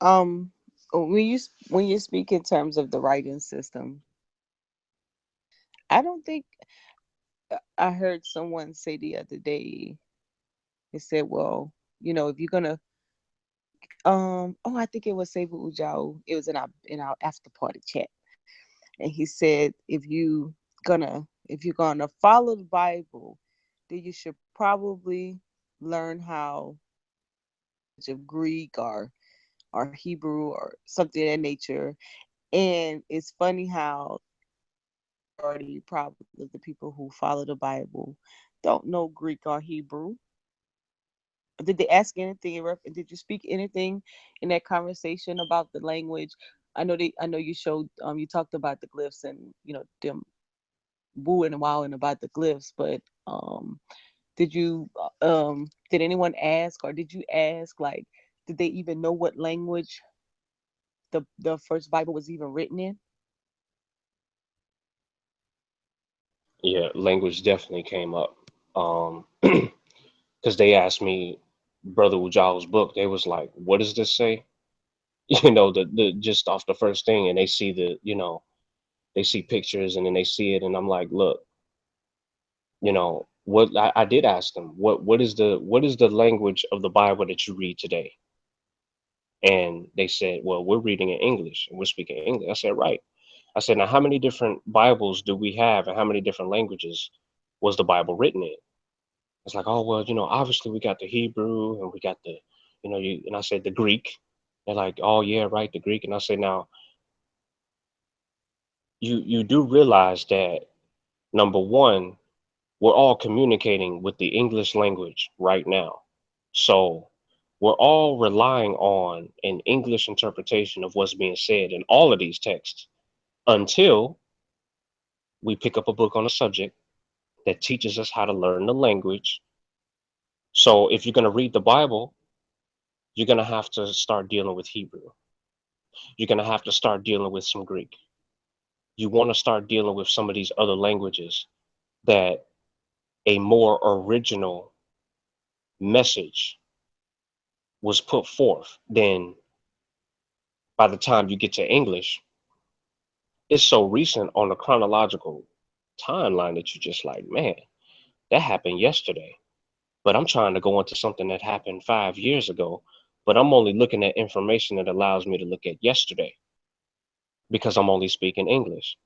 Um, when you speak in terms of the writing system, I don't think I heard someone say the other day. They said, "Well, if you're gonna, oh, I think it was Sabu Ujao. It was in our after party chat, and he said, if you're gonna follow the Bible, then you should probably learn how of Greek or Hebrew or something of that nature." And it's funny how already probably of the people who follow the Bible don't know Greek or Hebrew. Did they ask anything? Did you speak anything in that conversation about the language? I know you showed. You talked about the glyphs and them wooing and wowing about the glyphs, but did anyone ask, or did you ask, like, did they even know what language the first Bible was even written in? Yeah, language definitely came up. Because they asked me, Brother Ujal's book, they was like, what does this say? The just off the first thing, and they see they see pictures and then they see it, and I'm like, look, what I did ask them, what is the language of the Bible that you read today? And they said, well, we're reading in English and we're speaking English. I said, right. I said, now how many different Bibles do we have, and how many different languages was the Bible written in? It's like, oh well, obviously we got the Hebrew and we got and I said the Greek. They're like, oh yeah, right, the Greek. And I said, now you do realize that number one, we're all communicating with the English language right now. So we're all relying on an English interpretation of what's being said in all of these texts until we pick up a book on a subject that teaches us how to learn the language. So if you're going to read the Bible, you're going to have to start dealing with Hebrew. You're going to have to start dealing with some Greek. You want to start dealing with some of these other languages that a more original message was put forth. Then by the time you get to English, it's so recent on a chronological timeline that you just like, man, that happened yesterday. But I'm trying to go into something that happened 5 years ago, but I'm only looking at information that allows me to look at yesterday because I'm only speaking English.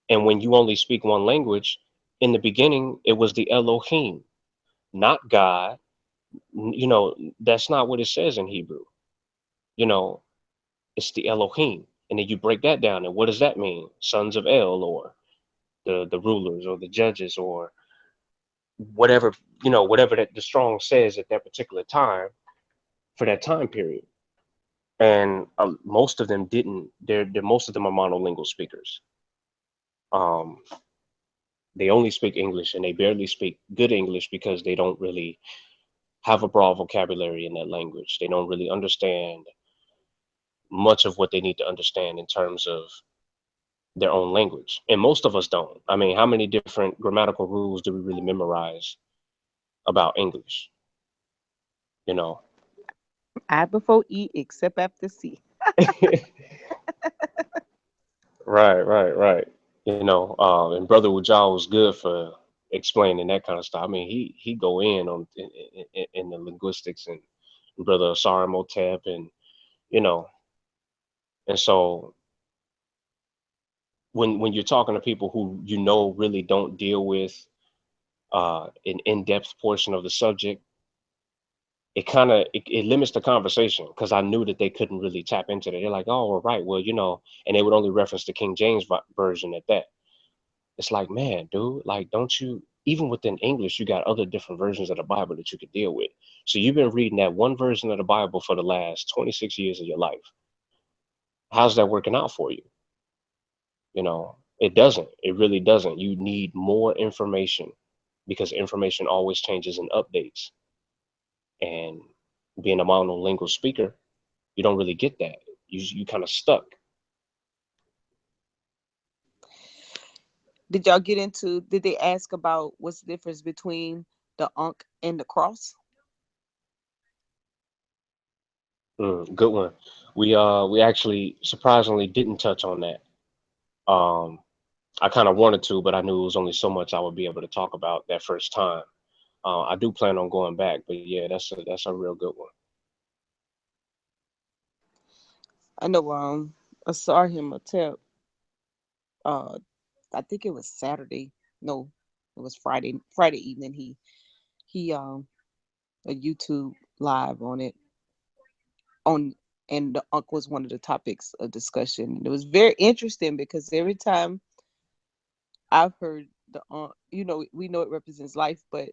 And when you only speak one language, in the beginning, it was the Elohim, not God. That's not what it says in Hebrew. You know, it's the Elohim. And then you break that down. And what does that mean? Sons of El, or the rulers, or the judges, or whatever, whatever that the strong says at that particular time for that time period. And most of them didn't, most of them are monolingual speakers. Um, they only speak English, and they barely speak good English because they don't really have a broad vocabulary in that language. They don't really understand much of what they need to understand in terms of their own language. And most of us don't. I mean, how many different grammatical rules do we really memorize about English? You know? I before E except after C. Right. And Brother Wujal was good for explaining that kind of stuff. I mean, he go in on in the linguistics, and Brother Asara Motep, and you know, and so when you're talking to people who really don't deal with an in-depth portion of the subject, it limits the conversation because I knew that they couldn't really tap into that. They're like, oh, all right, well, and they would only reference the King James version at that. It's like, man, dude, like, don't you, even within English, you got other different versions of the Bible that you could deal with. So you've been reading that one version of the Bible for the last 26 years of your life. How's that working out for you? It doesn't. It really doesn't. You need more information because information always changes and updates. And being a monolingual speaker, you don't really get that. You kind of stuck. Did y'all get into? Did they ask about what's the difference between the Ankh and the cross? Good one. We actually surprisingly didn't touch on that. Um, I kind of wanted to, but I knew it was only so much I would be able to talk about that first time. I do plan on going back, but yeah, that's a real good one. I know. I saw him attempt. Uh, I think it was Saturday. No, it was Friday. Friday evening. He a YouTube live on it on, and the unk was one of the topics of discussion. And it was very interesting because every time I've heard the we know it represents life, but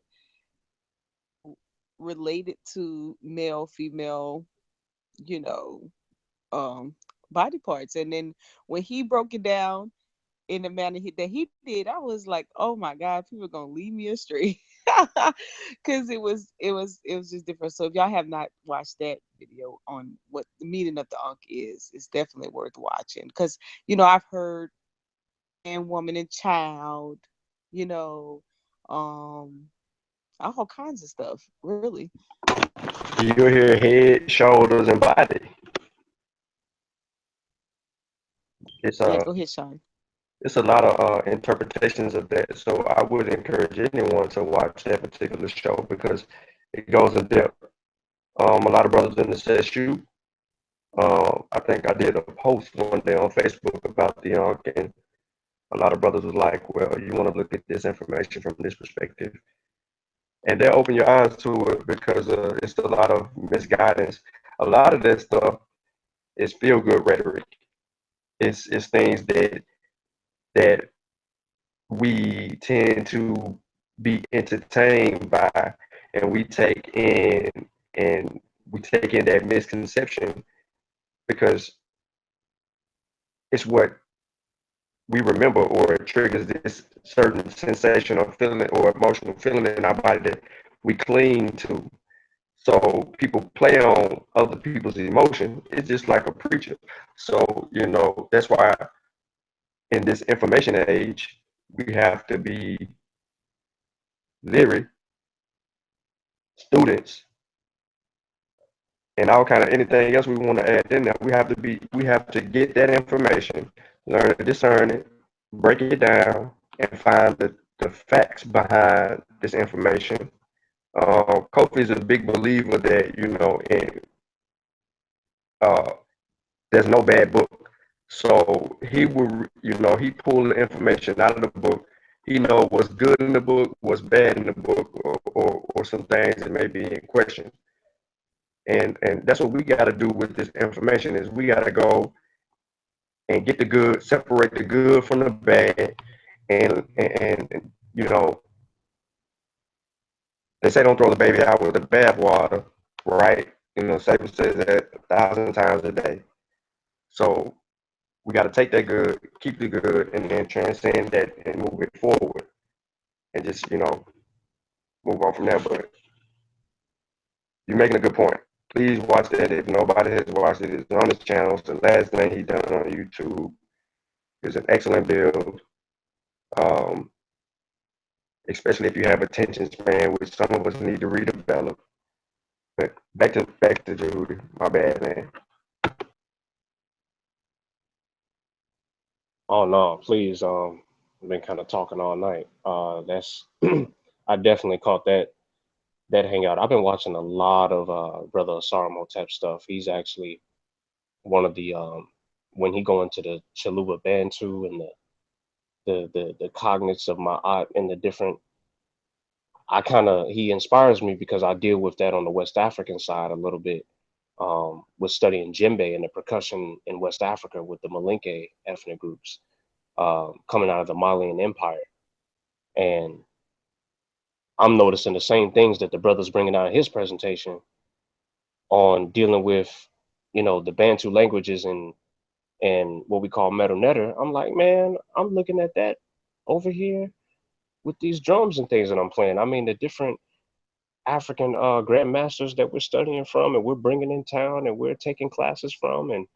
related to male, female, you know, um, body parts. And then when he broke it down in the manner that he did, I was like, oh my God, people are gonna leave me astray. Because it was just different. So if y'all have not watched that video on what the meaning of the Ankh is, it's definitely worth watching. Because I've heard man, woman, and child, you know, um, all kinds of stuff. Really, You hear head, shoulders, and body. It's yeah. a Go ahead, Sean. it's a lot of interpretations of that. So I would encourage anyone to watch that particular show because it goes in depth. A lot of brothers in the set shoot. I think I did a post one day on Facebook about the and a lot of brothers was like, "Well, you want to look at this information from this perspective," and they open your eyes to it because it's a lot of misguidance. A lot of that stuff is feel good rhetoric. It's things that we tend to be entertained by, and and we take in that misconception because it's what we remember, or it triggers this certain sensation or feeling or emotional feeling in our body that we cling to. So people play on other people's emotion. It's just like a preacher. So, that's why in this information age, we have to be literate students and all kind of anything else we want to add in there. We have to get that information, learn to discern it, break it down, and find the facts behind this information. Kofi is a big believer that uh, there's no bad book. So he will, he pull the information out of the book. He know what's good in the book, what's bad in the book, or some things that may be in question. And that's what we got to do with this information is we got to go and get the good, separate the good from the bad, and they say don't throw the baby out with the bathwater, right? Satan says that 1,000 times a day. So we got to take that good, keep the good, and then transcend that and move it forward, and just move on from there. But you're making a good point. Please watch that if nobody has watched it. It's on his channel. It's the last thing he done on YouTube. It's an excellent build, um, especially if you have attention span, which some of us need to redevelop. But back to Djehuti. My bad, man. Oh no, please. I've been kind of talking all night. That's I definitely caught that hangout. I've been watching a lot of Brother Asar Motep stuff. He's actually one of the when he go into the Chaluba Bantu and the cognates of Maat and the different. He inspires me because I deal with that on the West African side a little bit. With studying djembe and the percussion in West Africa with the Malinke ethnic groups coming out of the Malian Empire. And I'm noticing the same things that the brother's bringing out in his presentation on dealing with, the Bantu languages and what we call Medu Neter. I'm like, man, I'm looking at that over here with these drums and things that I'm playing. I mean, the different African grandmasters that we're studying from and we're bringing in town and we're taking classes from and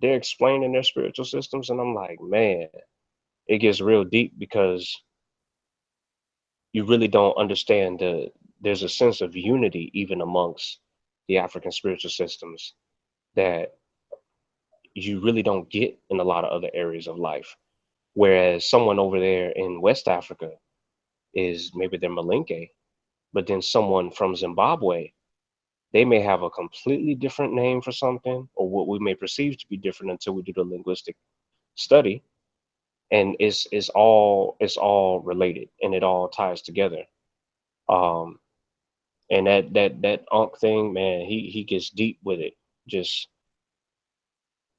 they're explaining their spiritual systems. And I'm like, man, it gets real deep because you really don't understand there's a sense of unity even amongst the African spiritual systems. that you really don't get in a lot of other areas of life. Whereas someone over there in West Africa is maybe they're Malinke, but then someone from Zimbabwe, they may have a completely different name for something, or what we may perceive to be different until we do the linguistic study. And it's all related and it all ties together. Um, and that Unc thing, man, he gets deep with it, just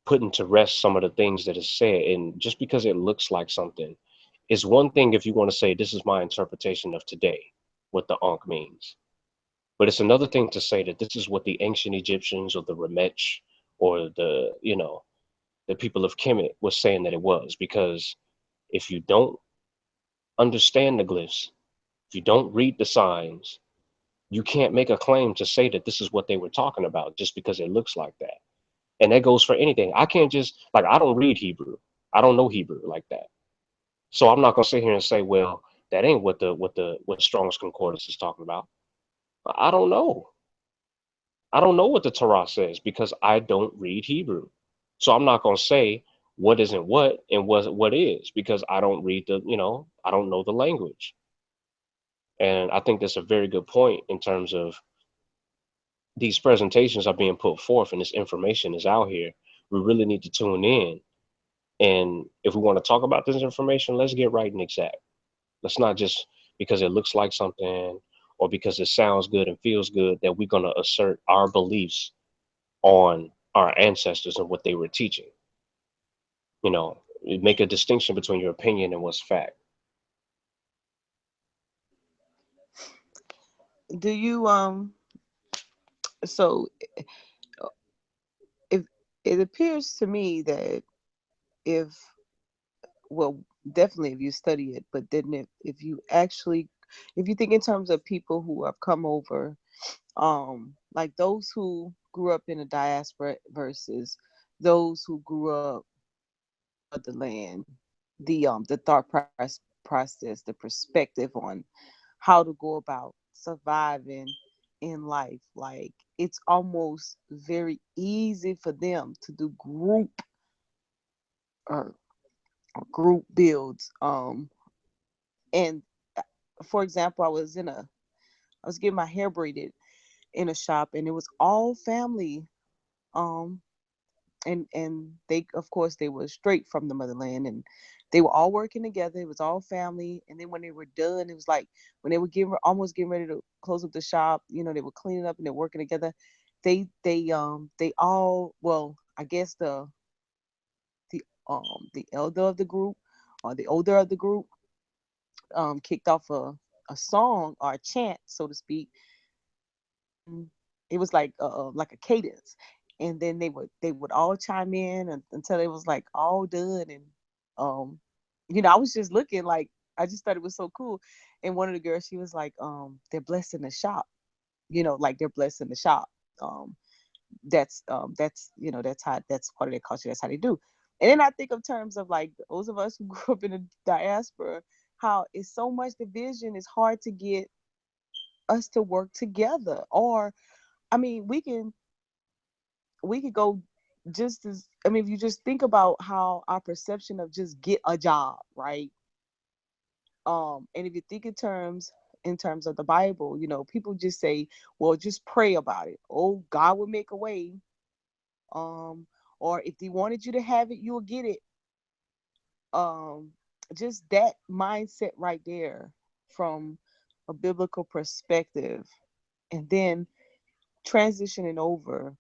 putting to rest some of the things that is said. And just because it looks like something is one thing if you want to say this is my interpretation of today, what the Ankh means. But it's another thing to say that this is what the ancient Egyptians or the Remech or the people of Kemet was saying that it was. Because if you don't understand the glyphs, if you don't read the signs, you can't make a claim to say that this is what they were talking about just because it looks like that. And that goes for anything. I can't just like I don't read Hebrew. I don't know Hebrew like that. So I'm not gonna sit here and say, well, that ain't what Strong's Concordance is talking about. I don't know. I don't know what the Torah says because I don't read Hebrew. So I'm not gonna say what isn't what and what is because I don't read I don't know the language. And I think that's a very good point in terms of these presentations are being put forth and this information is out here. We really need to tune in. And if we want to talk about this information, let's get right and exact. Let's not just because it looks like something or because it sounds good and feels good that we're going to assert our beliefs on our ancestors and what they were teaching. Make a distinction between your opinion and what's fact. Do you so if it appears to me that if well definitely if you study it, but then if you actually if you think in terms of people who have come over, like those who grew up in a diaspora versus those who grew up of the land, the thought process, the perspective on how to go about surviving in life, like it's almost very easy for them to do or, or group builds. And for example, I was getting my hair braided in a shop, and it was all family. Um, and they, of course, they were straight from the motherland, and they were all working together. It was all family. And then when they were done, it was like when they were almost getting ready to close up the shop. They were cleaning up and they're working together. They all, well, I guess the elder of the group or the older of the group kicked off a song or a chant, so to speak. It was like a cadence, and then they would all chime in until it was like all done. And um I was just looking, like, I just thought it was so cool. And one of the girls, she was like, they're blessing the shop, like they're blessing the shop. um that's part of their culture. That's how they do. And then I think of terms of like those of us who grew up in the diaspora, how it's so much division. It's hard to get us to work together. Or I mean, we could go just as, I mean, if you just think about how our perception of just get a job, right? And if you think in terms of the Bible, people just say, well, just pray about it. Oh, God will make a way. Um, or if He wanted you to have it, you'll get it. Um, just that mindset right there from a biblical perspective, and then transitioning over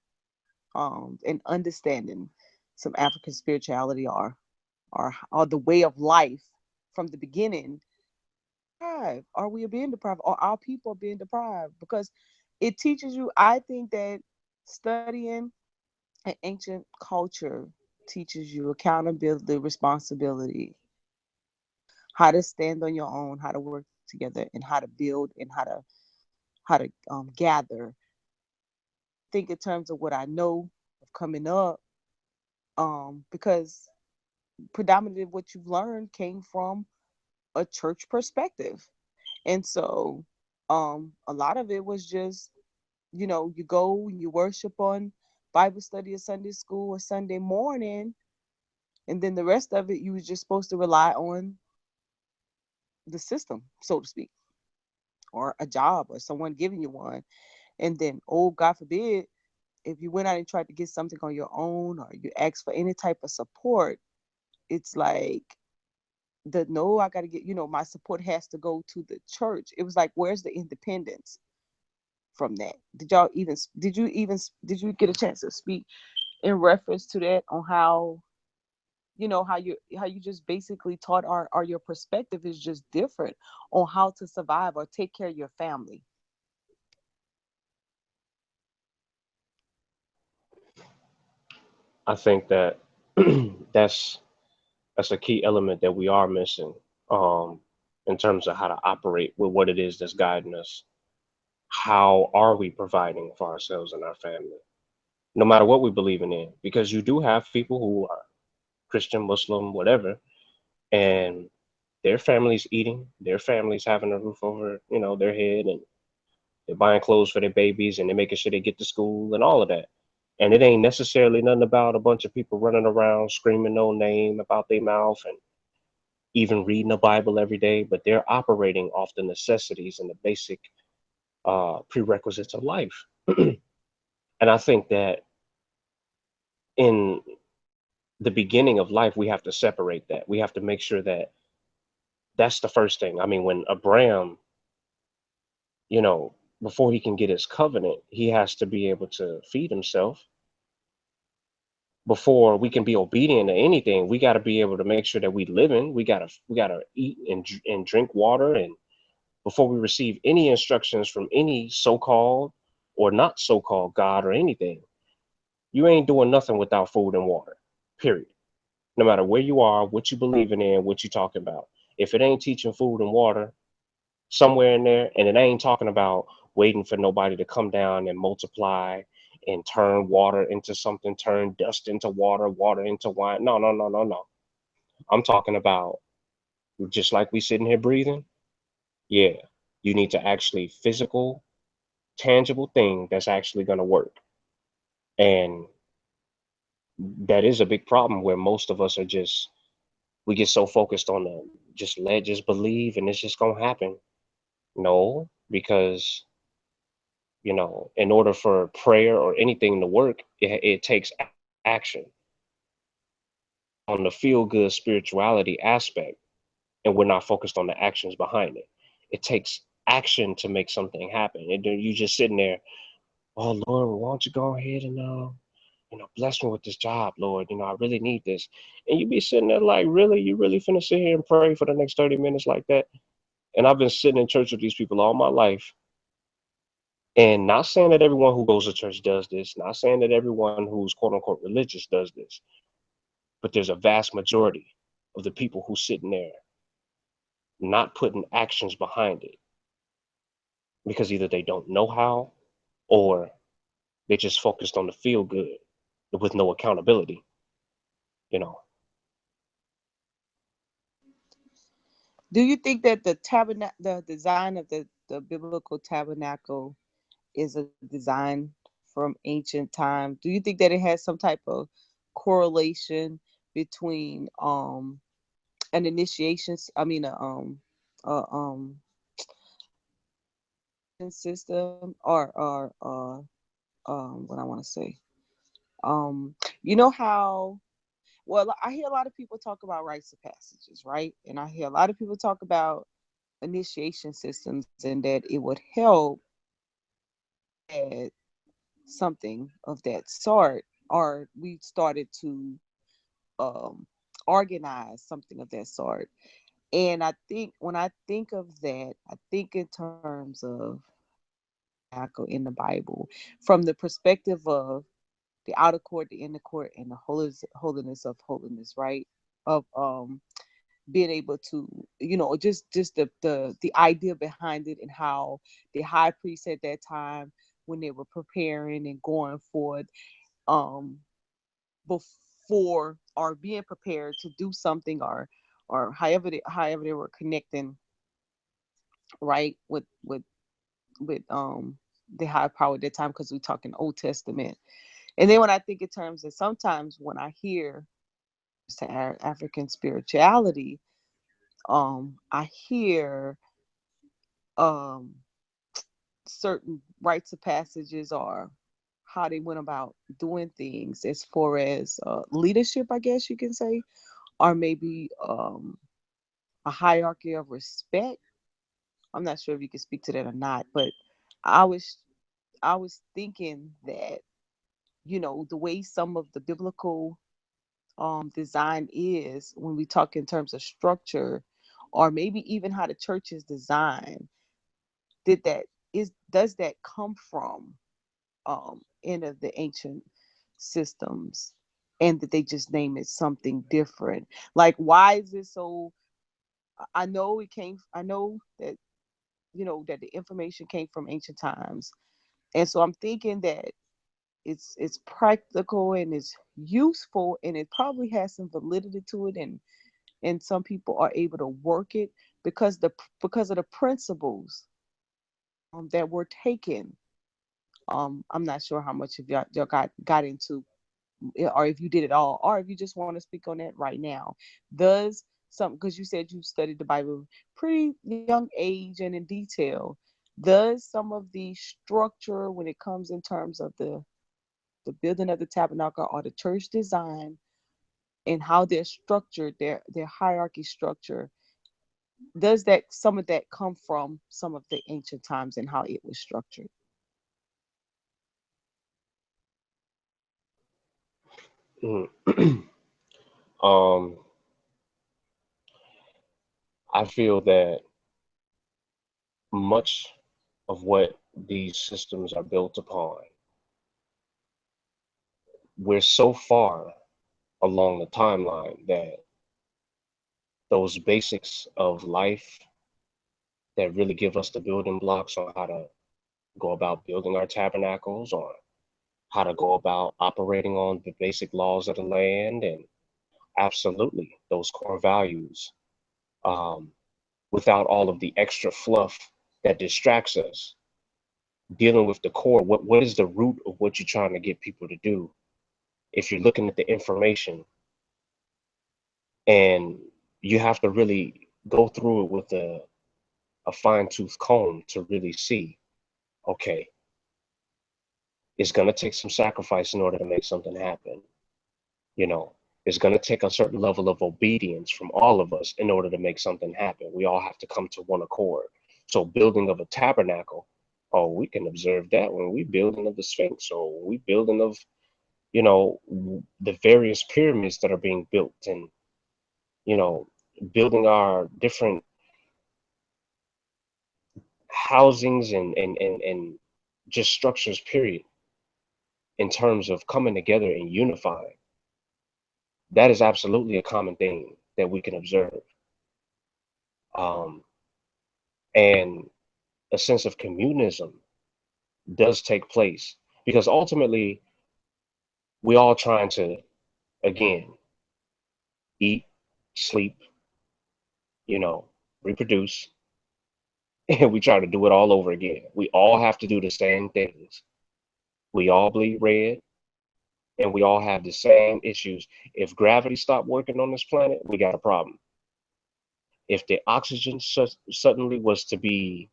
and understanding some African spirituality, or the way of life from the beginning. Are we being deprived? Or our people being deprived? Because it teaches you, I think that studying an ancient culture teaches you accountability, responsibility, how to stand on your own, how to work together, and how to build, and how to gather. Think in terms of what I know of coming up, because predominantly what you've learned came from a church perspective. And so a lot of it was just, you go and you worship on Bible study or Sunday school or Sunday morning, and then the rest of it you was just supposed to rely on the system, so to speak, or a job or someone giving you one. And then, oh God forbid, if you went out and tried to get something on your own or you asked for any type of support, it's like the no, I got to get, my support has to go to the church. It was like, where's the independence from that? Did you get a chance to speak in reference to that, on how how you just basically taught, or your perspective is just different on how to survive or take care of your family? I think that that's that's a key element that we are missing, um, in terms of how to operate with what it is that's guiding us. How are we providing for ourselves and our family, no matter what we believe in? Because you do have people who are Christian, Muslim, whatever, and their families eating, their families having a roof over, their head, and they're buying clothes for their babies, and they're making sure they get to school and all of that. And it ain't necessarily nothing about a bunch of people running around screaming no name about their mouth and even reading the Bible every day, but they're operating off the necessities and the basic prerequisites of life. And I think that in the beginning of life, we have to separate that. We have to make sure that that's the first thing. I mean, when Abraham, you know, before he can get his covenant, he has to be able to feed himself. Before we can be obedient to anything, we got to be able to make sure that we living. We gotta eat and drink water. And before we receive any instructions from any so-called or not so-called God or anything, you ain't doing nothing without food and water. Period. No matter where you are, what you believing in, what you talking about. If it ain't teaching food and water somewhere in there, and it ain't talking about waiting for nobody to come down and multiply and turn water into something, turn dust into water, water into wine. No, no, no, no, no. I'm talking about just like we sitting here breathing. Yeah, you need to actually physical, tangible thing that's actually going to work. And that is a big problem where most of us are just, we get so focused on the just believe and it's just going to happen. No, because in order for prayer or anything to work, it takes action on the feel good spirituality aspect, and we're not focused on the actions behind it. It takes action to make something happen. And then you just sitting there, oh Lord, well, why don't you go ahead and bless me with this job, Lord. I really need this. And you be sitting there like, really, you really finna sit here and pray for the next 30 minutes like that? And I've been sitting in church with these people all my life. And not saying that everyone who goes to church does this, not saying that everyone who's quote unquote religious does this, but there's a vast majority of the people who sit in there not putting actions behind it because either they don't know how or they just focused on the feel good with no accountability, you know. Do you think that the design of the biblical tabernacle is a design from ancient time? Do you think that it has some type of correlation between an initiation, I mean a system, or what I want to say? You know how, well, I hear a lot of people talk about rites of passages, right? And I hear a lot of people talk about initiation systems, and that it would help at something of that sort, or we started to um, organize something of that sort. And I think when I think of that, I think in terms of tabernacle in the Bible, from the perspective of the outer court, the inner court, and the holiness of holiness, right? Of being able to, just the idea behind it, and how the high priest at that time, when they were preparing and going forth, um before, or being prepared to do something, or however they were connecting, right, with the high power at that time, because we're talking Old Testament. And then when I think in terms of sometimes when I hear African spirituality, I hear um certain rites of passages or how they went about doing things as far as leadership, I guess you can say, or maybe a hierarchy of respect. I'm not sure if you can speak to that or not, but I was I was thinking that, you know, the way some of the biblical design is when we talk in terms of structure, or maybe even how the church is designed, did that is does that come from any of the ancient systems, and that they just name it something different? Like, why is it so? I know it came. I know that, you know, that the information came from ancient times, and so I'm thinking that it's practical and it's useful, and it probably has some validity to it, and some people are able to work it because of the principles that were taken. I'm not sure how much of y'all got into, or if you did it all, or if you just want to speak on that right now. Does some, because you said you studied the Bible pretty young age and in detail, does some of the structure when it comes in terms of the building of the tabernacle or the church design and how they're structured, their hierarchy structure, does that some of that come from some of the ancient times and how it was structured? um, I feel that much of what these systems are built upon, we're so far along the timeline that those basics of life that really give us the building blocks on how to go about building our tabernacles, or how to go about operating on the basic laws of the land, and absolutely those core values, um, without all of the extra fluff that distracts us, dealing with the core. What is the root of what you're trying to get people to do? If you're looking at the information, and you have to really go through it with a fine-tooth comb to really see, okay, it's going to take some sacrifice in order to make something happen. You know, it's going to take a certain level of obedience from all of us in order to make something happen. We all have to come to one accord. So building of a tabernacle, oh, we can observe that when we building of the Sphinx, or we building of, you know, the various pyramids that are being built, and, you know, building our different housings and just structures, period, in terms of coming together and unifying. That is absolutely a common thing that we can observe. Um, and a sense of communism does take place, because ultimately we all trying to, again, eat, sleep, you know, reproduce, and we try to do it all over again. We all have to do the same things. We all bleed red, and we all have the same issues. If gravity stopped working on this planet, we got a problem. If the oxygen suddenly was to be,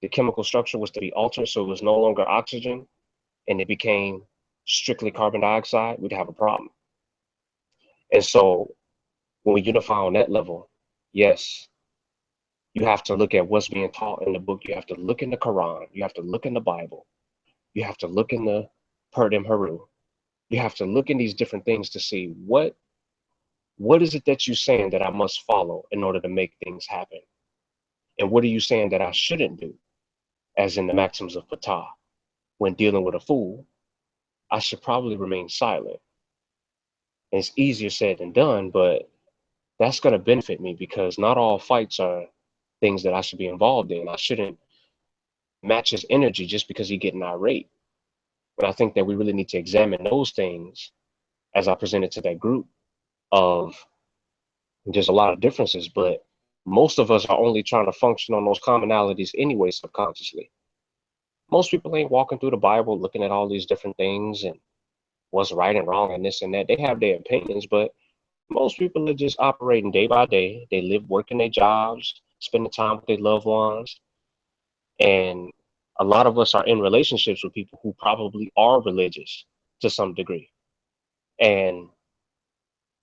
the chemical structure was to be altered, so it was no longer oxygen and it became strictly carbon dioxide, we'd have a problem. And so when we unify on that level, yes, you have to look at what's being taught in the book. You have to look in the Quran. You have to look in the Bible. You have to look in the Purdam Haru. You have to look in these different things to see what is it that you're saying that I must follow in order to make things happen? And what are you saying that I shouldn't do? As in the maxims of Ptah. When dealing with a fool, I should probably remain silent. And it's easier said than done, but that's going to benefit me, because not all fights are things that I should be involved in. I shouldn't match his energy just because he's getting irate. But I think that we really need to examine those things, as I presented to that group, of there's a lot of differences, but most of us are only trying to function on those commonalities anyway, subconsciously. Most people ain't walking through the Bible looking at all these different things and what's right and wrong and this and that. They have their opinions, but most people are just operating day by day. They live working their jobs, spending time with their loved ones, and a lot of us are in relationships with people who probably are religious to some degree. And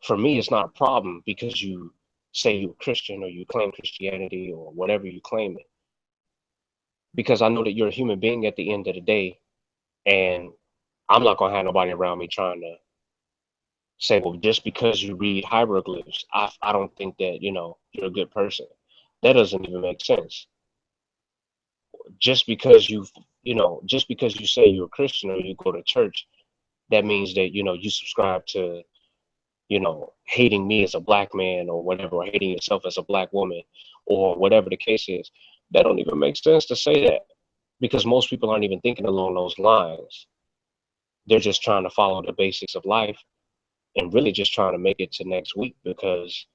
for me, it's not a problem because you say you're a Christian or you claim Christianity or whatever you claim it. Because I know that you're a human being at the end of the day, and I'm not gonna have nobody around me trying to say, well, just because you read hieroglyphs, I don't think that, you're a good person. That doesn't even make sense. Just because just because you say you're a Christian or you go to church, that means that, you subscribe to, hating me as a black man or whatever, or hating yourself as a black woman or whatever the case is. That don't even make sense to say that because most people aren't even thinking along those lines. They're just trying to follow the basics of life and really just trying to make it to next week because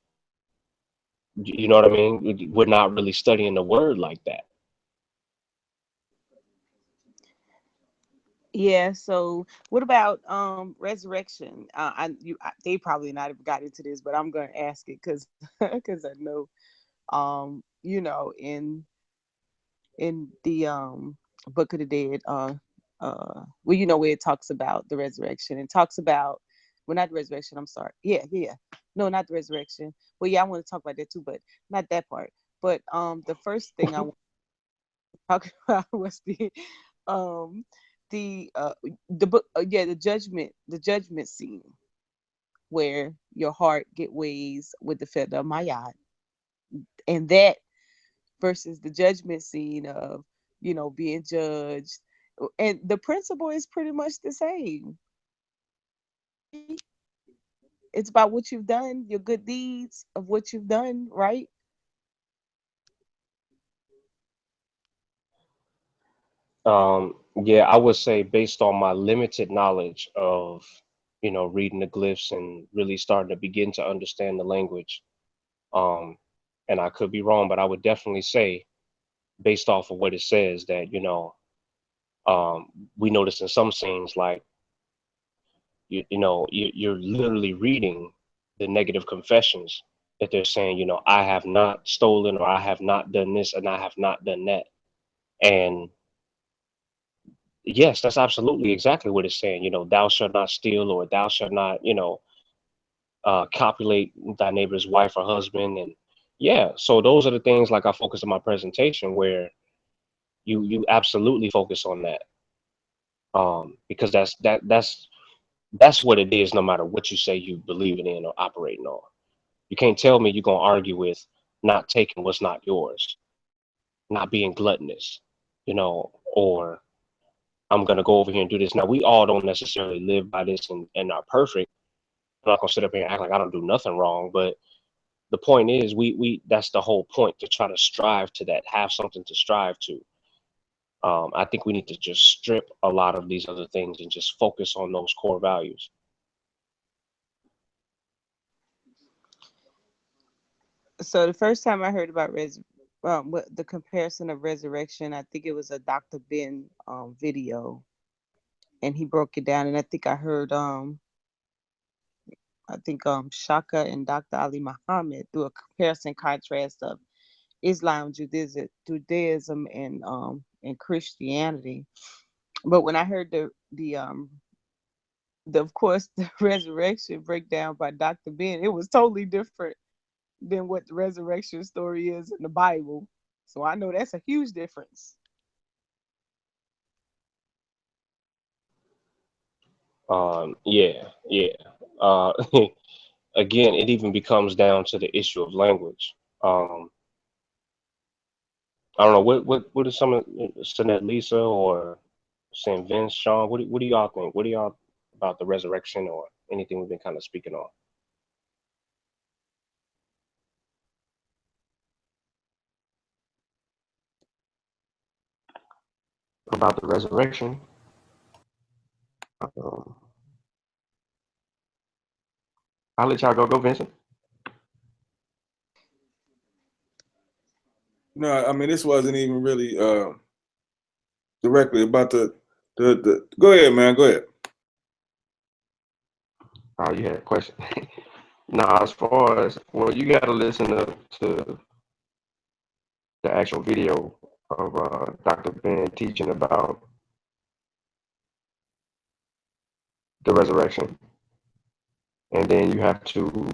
you know what I mean? We're not really studying the word like that. Yeah. So, what about resurrection? They probably not have got into this, but I'm gonna ask it because because I know in the Book of the Dead, well, where it talks about the resurrection and talks about, well, not the resurrection. I'm sorry. Yeah. No, not the resurrection. Well, yeah, I want to talk about that too, but not that part. But the first thing I want to talk about was um the book, the judgment scene where your heart get ways with the feather of Maat, and that versus the judgment scene of being judged, and the principle is pretty much the same. It's about what you've done, your good deeds of what you've done, right? Yeah, I would say based on my limited knowledge of, reading the glyphs and really starting to begin to understand the language. Um, and I could be wrong, but I would definitely say, based off of what it says, that, um, we notice in some scenes like you're literally reading the negative confessions that they're saying, I have not stolen or I have not done this and I have not done that. And yes, that's absolutely exactly what it's saying. Thou shalt not steal or thou shalt not, copulate thy neighbor's wife or husband. And yeah, so those are the things like I focus in my presentation where you absolutely focus on that. Because that's what it is, no matter what you say you believe in or operating on. You can't tell me you're gonna argue with not taking what's not yours, not being gluttonous, or I'm gonna go over here and do this. Now we all don't necessarily live by this and are perfect. I'm not gonna sit up here and act like I don't do nothing wrong, but the point is we that's the whole point, to try to strive to that, have something to strive to. I think we need to just strip a lot of these other things and just focus on those core values. So the first time I heard about the comparison of resurrection, I think it was a Dr. Ben video, and he broke it down. And I think Shaka and Dr. Ali Muhammad do a comparison contrast of Islam, Judaism, and Christianity. But when I heard the of course the resurrection breakdown by Dr. Ben, it was totally different than what the resurrection story is in the Bible. So I know that's a huge difference. Yeah. Uh, again, it even becomes down to the issue of language. I don't know what is some of Sinet Lisa or Saint Vince, Sean. What do y'all think? What do y'all about the resurrection or anything we've been kind of speaking on? About the resurrection. Um, I'll let y'all go, Vincent. No, I mean this wasn't even really directly about the. Go ahead, man. Go ahead. Oh, you had a question. Now, as far as, well, you got to listen to the actual video of Dr. Ben teaching about the resurrection, and then you have to,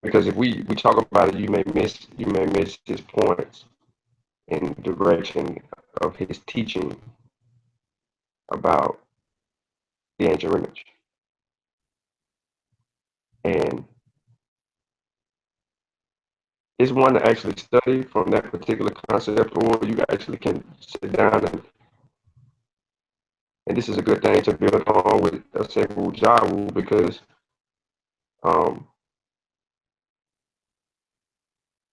because if we talk about it, you may miss his points in the direction of his teaching about the ancient image, and it's one to actually study from that particular concept, or you actually can sit down and this is a good thing to build on with a Sekou Jawu because um,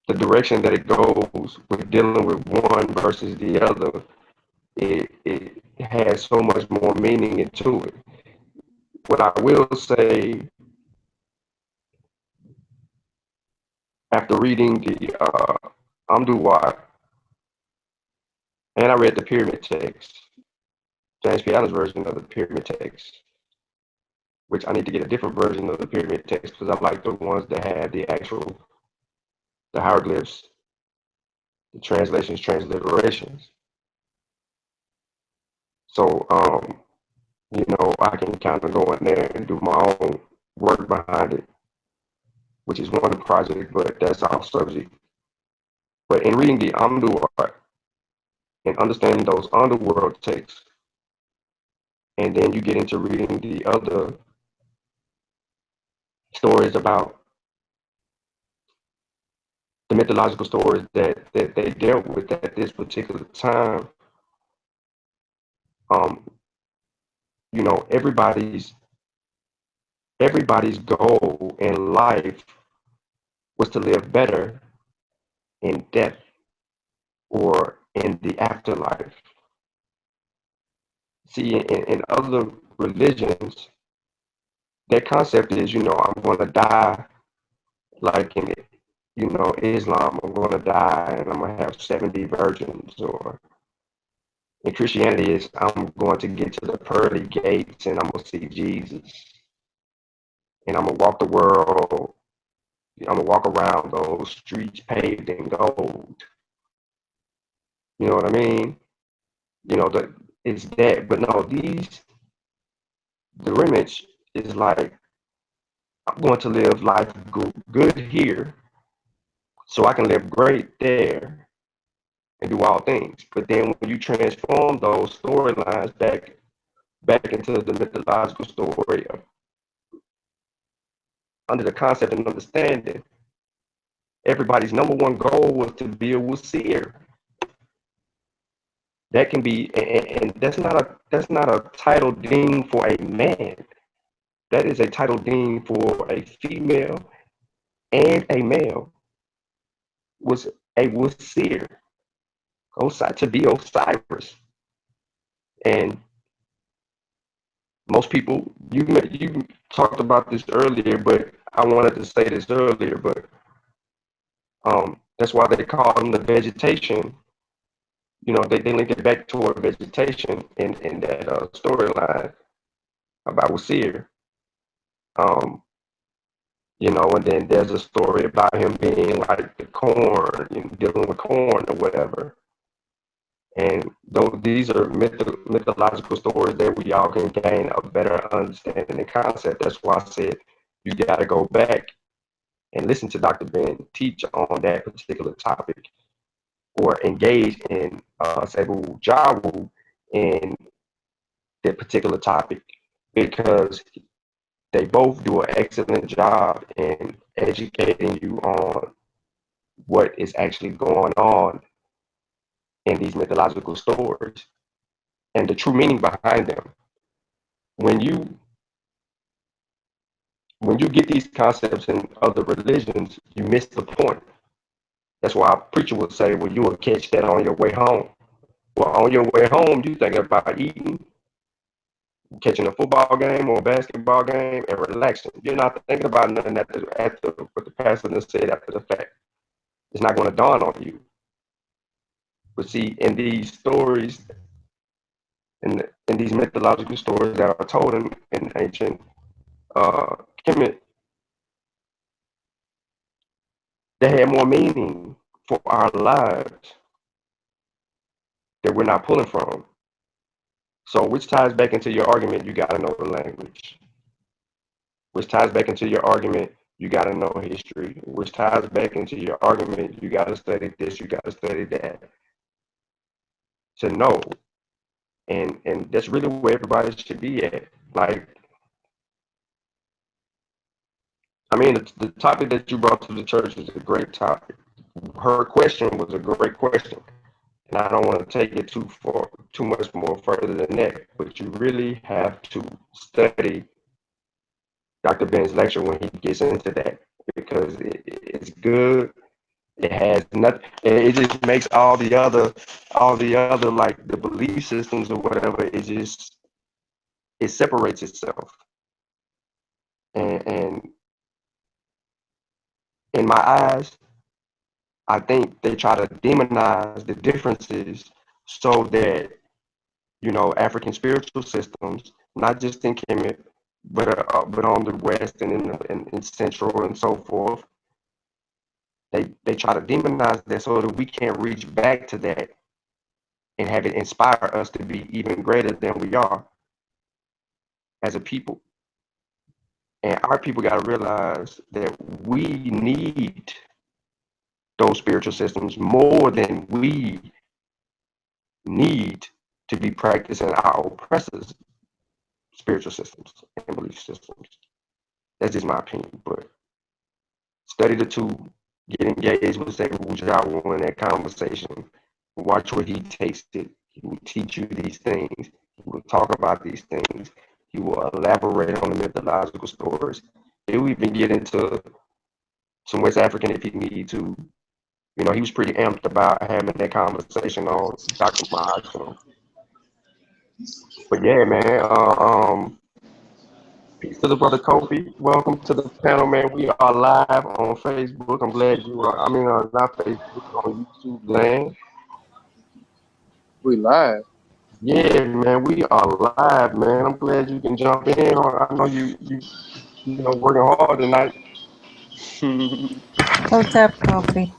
the direction that it goes with dealing with one versus the other, it has so much more meaning into it. What I will say after reading the Amduwat, and I read the pyramid text, James P. Allen's version of the pyramid text, which I need to get a different version of the pyramid text because I like the ones that have the hieroglyphs, the translations, transliterations. So, I can kind of go in there and do my own work behind it, which is one project, but that's off subject. But in reading the Amduat and understanding those underworld texts, and then you get into reading the other stories about the mythological stories that they dealt with at this particular time, um, everybody's goal in life was to live better in death or in the afterlife. See, in other religions, that concept is, I'm going to die like in, Islam, I'm going to die and I'm going to have 70 virgins. Or in Christianity, is I'm going to get to the pearly gates and I'm going to see Jesus. And I'm going to walk the world. I'm going to walk around those streets paved in gold. You know what I mean? It's that. But no, the image is like, I'm going to live life good here so I can live great there and do all things. But then when you transform those storylines back into the mythological story under the concept and understanding, everybody's number one goal was to be a wazir. That can be, and that's not a title deemed for a man. That is a title deemed for a female and a male. Was a wazir, to be Osiris, and most people, you talked about this earlier, but I wanted to say this earlier, but that's why they call them the vegetation. They link it back toward vegetation in that storyline about Wasir. Um, and then there's a story about him being like the corn, dealing with corn or whatever. And though these are mythological stories that we all can gain a better understanding and concept, that's why I said you got to go back and listen to Dr. Ben teach on that particular topic or engage in Sebu Jawu in that particular topic because they both do an excellent job in educating you on what is actually going on in these mythological stories and the true meaning behind them. When you get these concepts in other religions, you miss the point. That's why a preacher would say, well, you will catch that on your way home. Well, on your way home, you think about eating, catching a football game or a basketball game, and relaxing. You're not thinking about nothing after what the pastor just said after the fact. It's not going to dawn on you. But see, in these stories, in these mythological stories that are told in ancient Kemet, they had more meaning for our lives that we're not pulling from. So, which ties back into your argument, you got to know the language. Which ties back into your argument, you got to know history. Which ties back into your argument, you got to study this, you got to study that to know. And that's really where everybody should be at. Like, I mean, the topic that you brought to the church is a great topic. Her question was a great question, and I don't want to take it too far, too much more further than that. But you really have to study Dr. Ben's lecture when he gets into that because it's good. It has nothing. It just makes all the other like the belief systems or whatever. It separates itself. And in my eyes, I think they try to demonize the differences so that African spiritual systems, not just in Kemet, but on the West and in Central and so forth, they try to demonize that so that we can't reach back to that and have it inspire us to be even greater than we are as a people. And our people got to realize that we need those spiritual systems more than we need to be practicing our oppressors' spiritual systems and belief systems. That's just my opinion. But study the two, get engaged with Sacred Wujawa in that conversation. Watch where he takes it. He will teach you these things. He will talk about these things. He will elaborate on the mythological stories. He will even get into some West African if he need to. He was pretty amped about having that conversation on Dr. Maat. But yeah, man. Peace to the brother Kofi. Welcome to the panel, man. We are live on Facebook. I'm glad you are. I mean, not Facebook, on YouTube land. We live. Yeah, man, we are live, man. I'm glad you can jump in. I know you working hard tonight. Hotep coffee.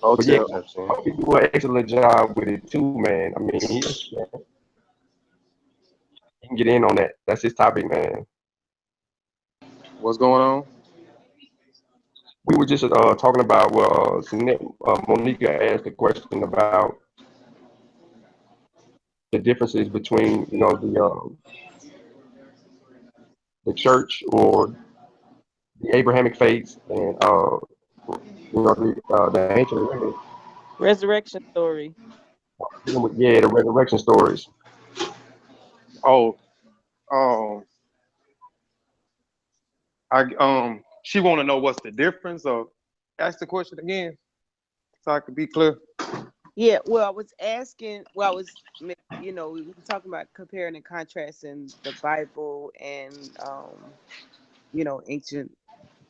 But yeah, Hotel. What's up, Kofi do an excellent job with it too, man. I mean, he can get in on that. That's his topic, man. What's going on? We were just talking about Monica asked a question about the differences between the church or the Abrahamic faiths and the ancient women Resurrection story. dealing with the resurrection stories. Oh, um, she want to know what's the difference. Or ask the question again so I can be clear. Yeah, well, I was asking, well, I was, we were talking about comparing and contrasting the Bible and, ancient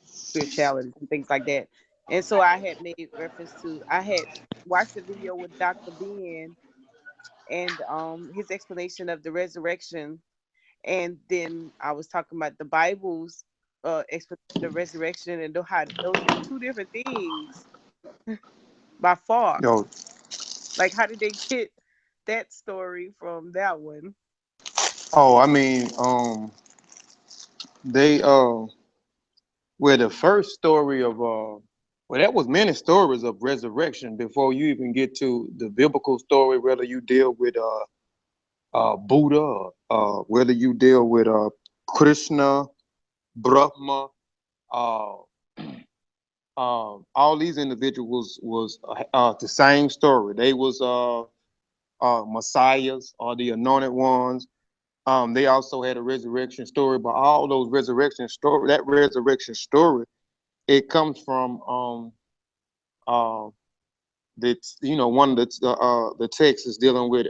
spiritualities and things like that. And so I had made reference to, I had watched a video with Dr. Ben and his explanation of the resurrection. And then I was talking about the Bible's explanation of resurrection and how those are two different things by far. Yo, Like, how did they get that story from that one? I mean, they well, the first story of well, that was many stories of resurrection before you even get to the biblical story. Whether you deal with Buddha, whether you deal with Krishna, Brahma, uh, all these individuals was the same story. They was messiahs or the anointed ones. They also had a resurrection story, but all those that resurrection story, it comes from one of the texts is dealing with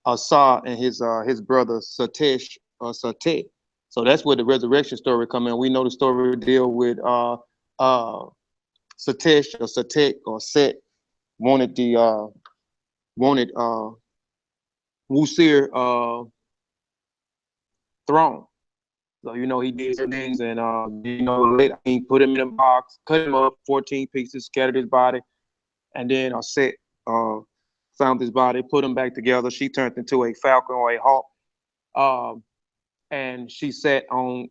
Asa and his brother Satesh or Sateh. So that's where the resurrection story come in. We know the story deal with Satesh or Satek or Set wanted the wanted Wusir throne. So he did certain things, and put him in a box, cut him up 14 pieces, scattered his body, and then Set found his body, put him back together. She turned into a falcon or a hawk, um, and she sat on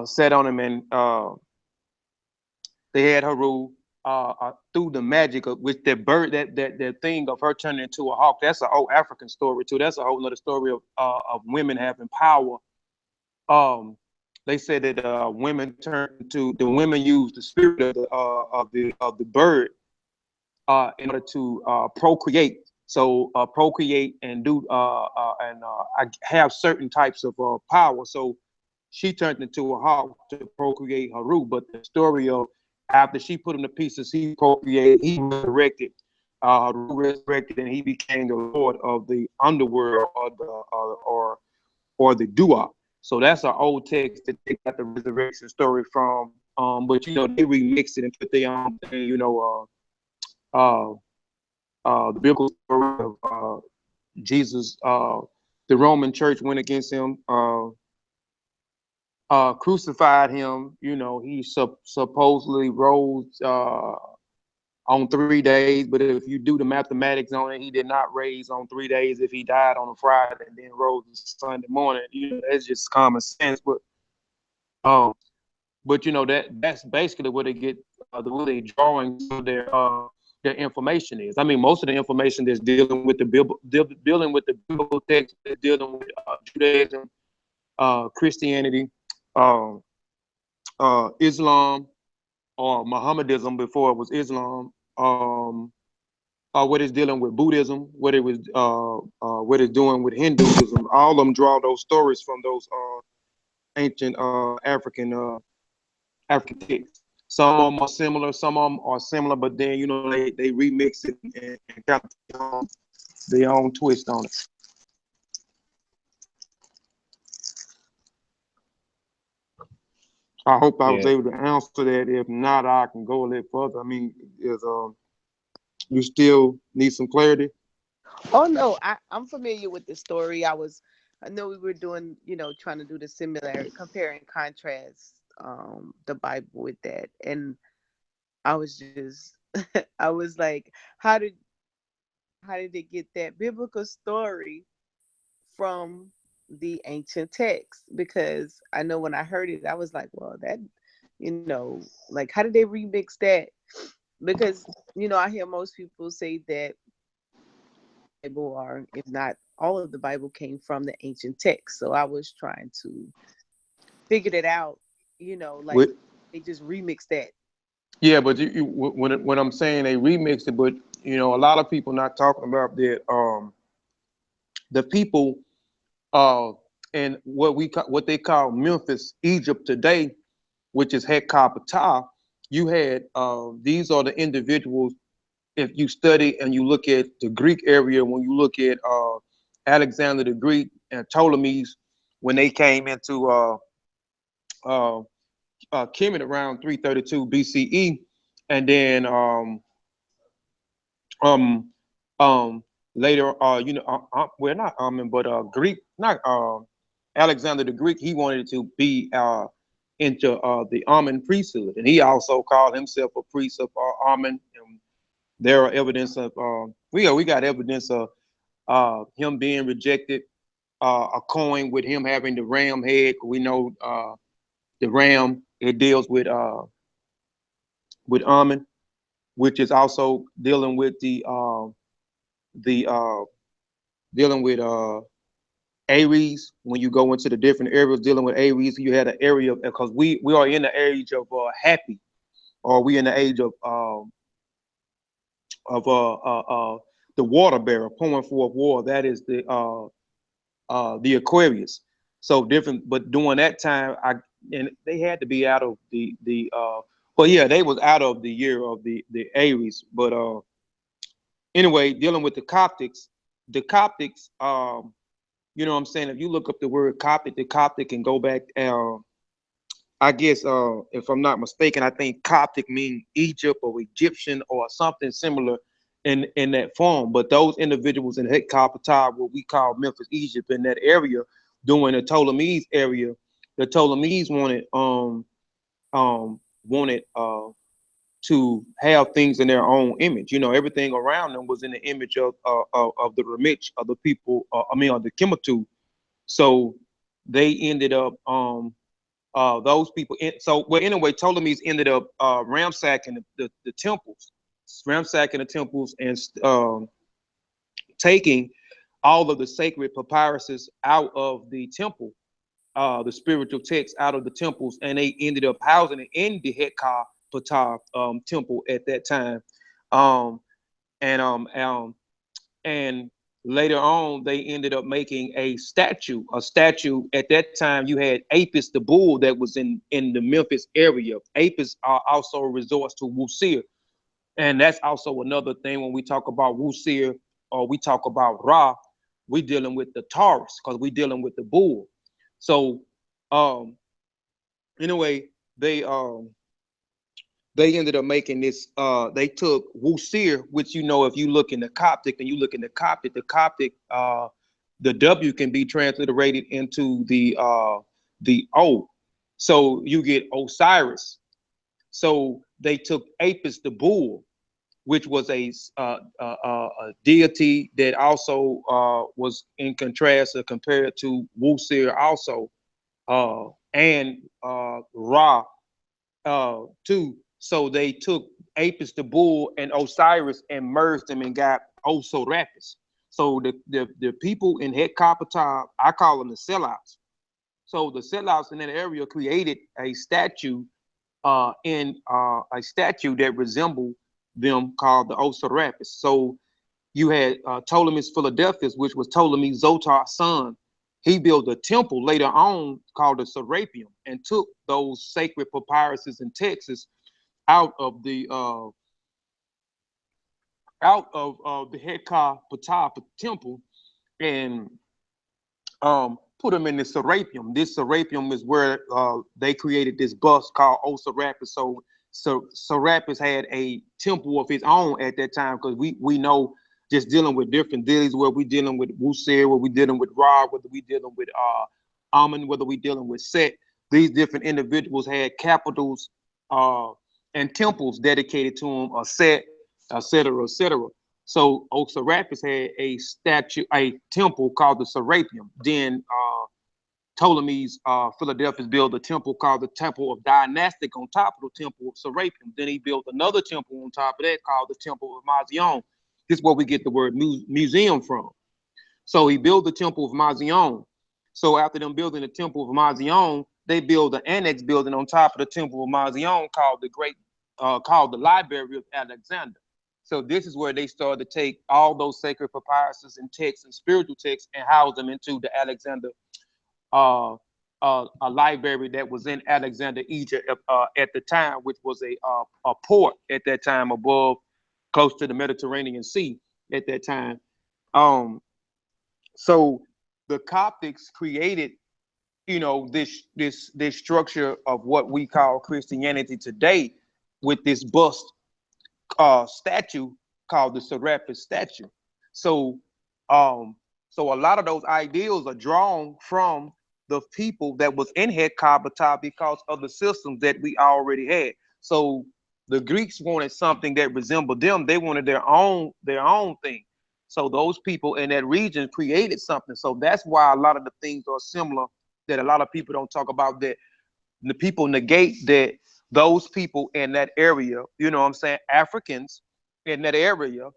sat on him, and they had her rule through the magic of which that bird, that thing of her turning into a hawk. That's an old African story too. That's a whole other story of women having power. Um, they said that the women used the spirit of the bird in order to procreate. So procreate and do have certain types of power. So she turned into a hawk to procreate Haru. But the story of after she put him to pieces, he procreated, he resurrected, Haru resurrected, and he became the lord of the underworld or the Dua. So that's an old text that they got the resurrection story from. But they remixed it and put their own thing. The biblical story of Jesus. The Roman Church went against him, crucified him. He supposedly rose on 3 days, but if you do the mathematics on it, he did not raise on 3 days. If he died on a Friday and then rose Sunday morning, that's just common sense. But that's basically what they get, the way they drawing to their information is. I mean, most of the information that's dealing with the biblical text, dealing with Judaism, Christianity, Islam, or Mohammedanism before it was Islam. What it's dealing with Buddhism, what it's doing with Hinduism. All of them draw those stories from those ancient African texts. Some of them are similar, but then they remix it and kind of their own twist on it. I hope I was able to answer that. If not, I can go a little further. I mean, you still need some clarity? Oh no, I'm familiar with the story. I know we were doing, trying to do the similarity, compare and contrast the Bible with that. And I was just I was like, how did they get that biblical story from the ancient text? Because I know when I heard it, I was like, well, that, like, how did they remix that? Because, I hear most people say that Bible, or if not all of the Bible, came from the ancient text. So I was trying to figure it out, like they just remixed that. Yeah, but when I'm saying they remixed it, but a lot of people not talking about that. The people in what they call Memphis, Egypt today, which is Hekapatah, you had these are the individuals. If you study and you look at the Greek area, when you look at Alexander the Greek and Ptolemies, when they came into Kemet around 332 BCE, and then um, later, well, not but Greek, not Alexander the Greek. He wanted to be into the Amen priesthood, and he also called himself a priest of Amen. And there are evidence of we got evidence of him being rejected, a coin with him having the ram head. We know the ram, it deals with Amen, which is also dealing with the dealing with Aries. When you go into the different areas dealing with Aries, you had an area because we are in the age of happy, or we in the age of the water bearer pouring forth war. That is the Aquarius. So different, but during that time, and they had to be out of the well, yeah, they was out of the year of the Aries. But anyway, dealing with the Coptics, you know what I'm saying? If you look up the word Coptic, the Coptic can go back. I guess if I'm not mistaken, I think Coptic means Egypt or Egyptian or something similar in that form. But those individuals in Hekapatah, what we call Memphis, Egypt, in that area, during the Ptolemies area. The Ptolemies wanted to have things in their own image. You know, everything around them was in the image of the Remich, of the people. Of the Kemetu. So they ended up those people. So well, anyway, Ptolemies ended up ransacking the temples, ransacking the temples, and taking all of the sacred papyruses out of the temple, the spiritual texts out of the temples, and they ended up housing it in the Hetkar Ptah temple at that time. Um, and and later on, they ended up making a statue. A statue at that time, you had Apis the bull that was in the Memphis area. Apis also resorts to Wusir, and that's also another thing when we talk about Wusir or we talk about Ra, we dealing with the Taurus because we dealing with the bull. So anyway, they ended up making this. They took Wusir, which you know, if you look in the Coptic and you look in the Coptic, the W can be transliterated into the O, so you get Osiris. So they took Apis the bull, which was a deity that also was in contrast or compared to Wusir also, and Ra too. So they took Apis the bull and Osiris and merged them and got Osorapis. So the people in Hetkapata, I call them the sellouts. So the sellouts in that area created a statue a statue that resembled them called the Osorapis. So you had Ptolemy's Philadelphus, which was Ptolemy Zotar's son. He built a temple later on called the Serapeum and took those sacred papyruses and texts out of the Hetkar Ptah temple and put them in the Serapeum. This Serapeum is where they created this bust called Osorapis. So Serapis had a temple of his own at that time because we know just dealing with different deities, where we dealing with Wusir, where we dealing with Ra, whether we dealing with Amun, whether we dealing with Set. These different individuals had capitals and temples dedicated to them, a Set, etc., etc. So Serapis had a statue, a temple called the Serapeum. Then Ptolemy's Philadelphus built a temple called the Temple of Dynastic on top of the Temple of Serapeum. Then he built another temple on top of that called the Temple of Mazion. This is where we get the word museum from. So he built the Temple of Mazion. So after them building the Temple of Mazion, they build an annex building on top of the Temple of Mazion called the Library of Alexander. So this is where they started to take all those sacred papyruses and texts and spiritual texts and house them into the Alexander a library that was in Alexander, Egypt at the time, which was a port at that time above, close to the Mediterranean Sea at that time. So the Coptics created, you know, this structure of what we call Christianity today with this bust statue called the Serapis statue. So so a lot of those ideals are drawn from the people that was in Hetkabata because of the systems that we already had. So the Greeks wanted something that resembled them. They wanted their own thing. So those people in that region created something. So that's why a lot of the things are similar that a lot of people don't talk about, that the people negate that those people in that area, you know what I'm saying, Africans in that area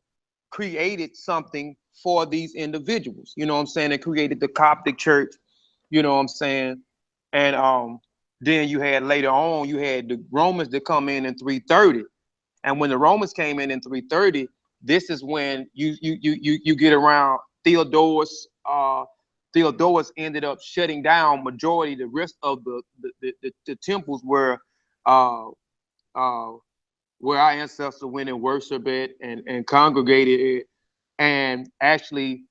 created something for these individuals. You know what I'm saying? They created the Coptic church, you know what I'm saying? And then you had later on, you had the Romans that come in 330. And when the Romans came in 330, this is when you get around Theodorus. Theodorus ended up shutting down majority the rest of the temples uh, uh, where our ancestors went and worshiped it and congregated it. And actually,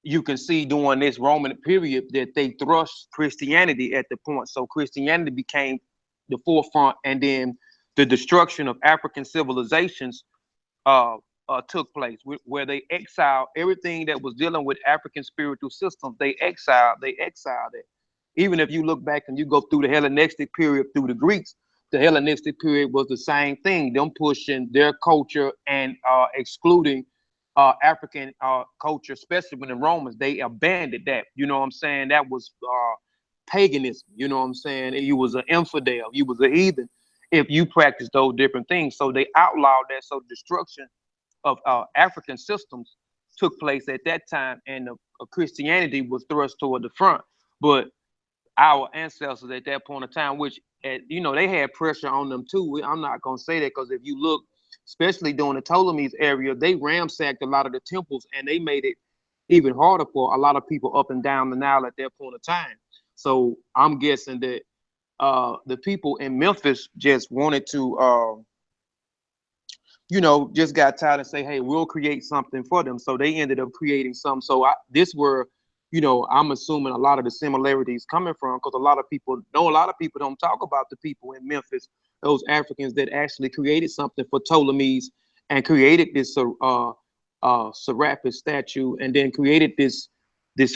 you can see during this Roman period that they thrust Christianity at the point. So Christianity became the forefront, and then the destruction of African civilizations took place, where they exiled everything that was dealing with African spiritual systems. They exiled it. Even if you look back and you go through the Hellenistic period through the Greeks, the Hellenistic period was the same thing, them pushing their culture and excluding African culture, especially when the Romans, they abandoned that. You know what I'm saying? That was paganism. You know what I'm saying? You was an infidel, you was a heathen if you practice those different things. So they outlawed that. So destruction of African systems took place at that time, and Christianity was thrust toward the front. But our ancestors at that point in time, which they had pressure on them too. I'm not gonna say that, because if you look, especially during the Ptolemies area, they ransacked a lot of the temples, and they made it even harder for a lot of people up and down the Nile at that point in time. So I'm guessing that the people in Memphis just wanted to just got tired and say, hey, we'll create something for them. So they ended up creating some. So this where, I'm assuming a lot of the similarities coming from, because a lot of people don't talk about the people in Memphis, those Africans that actually created something for Ptolemies and created this Serapis statue, and then created this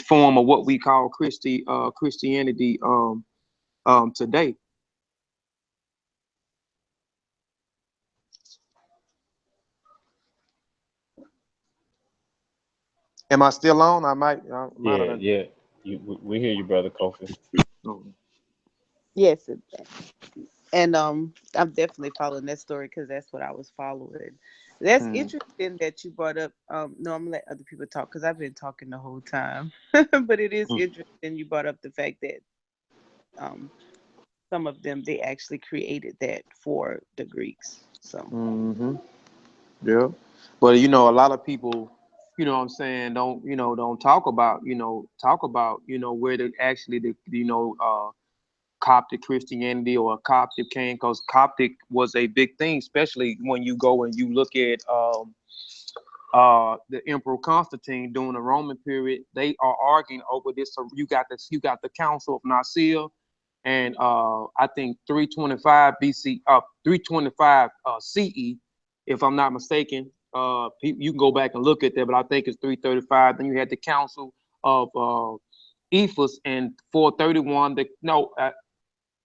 form of what we call Christianity today. Am I still on? I might Yeah, have. yeah. We hear you, brother Kofi. Oh. Yes, and I'm definitely following that story because that's what I was following. That's interesting that you brought up. No, I'm gonna let other people talk because I've been talking the whole time. But it is interesting you brought up the fact that some of them they actually created that for the Greeks. So Yeah, but a lot of people, what I'm saying, don't talk about, where the actually Coptic Christianity or Coptic came, because Coptic was a big thing, especially when you go and you look at the Emperor Constantine during the Roman period. They are arguing over this. So you got the Council of Nicaea, and I think 325 BC, 325 CE, if I'm not mistaken. You can go back and look at that, but I think it's 335. Then you had the Council of Ephesus in 431.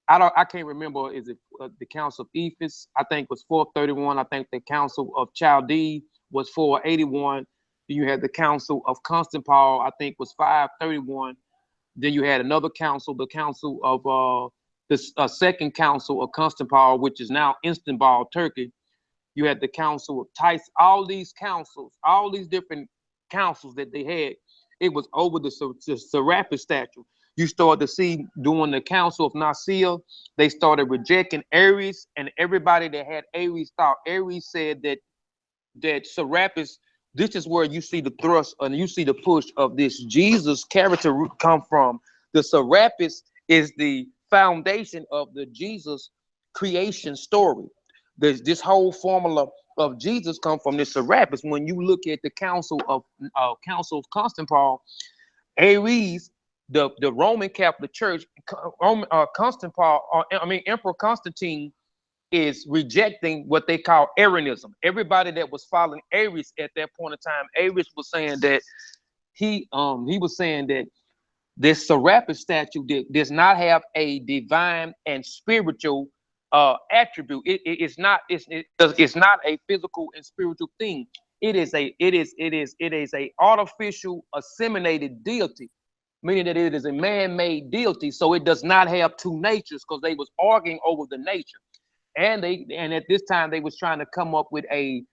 I can't remember. Is it the Council of Ephesus? I think it was 431. I think the Council of Chaldee was 481. Then you had the Council of Constantinople, I think was 531. Then you had another council, the Council of the Second Council of Constantinople, which is now Istanbul, Turkey. You had the Council of Tis. All these councils, all these different councils that they had, it was over the Serapis statue. You started to see during the Council of Nicaea, they started rejecting Aries, and everybody that had Aries thought Aries said that Serapis, this is where you see the thrust and you see the push of this Jesus character come from. The Serapis is the foundation of the Jesus creation story. This whole formula of Jesus come from this Serapis. When you look at the Council of Constantinople, Aries, the Roman Catholic Church, Emperor Constantine is rejecting what they call Arianism. Everybody that was following Aries at that point in time, Aries was saying that he was saying that this Serapis statue does not have a divine and spiritual attribute. It's not a physical and spiritual thing. It is a artificial assimilated deity, meaning that it is a man-made deity. So it does not have two natures, because they was arguing over the nature. And at this time they was trying to come up with a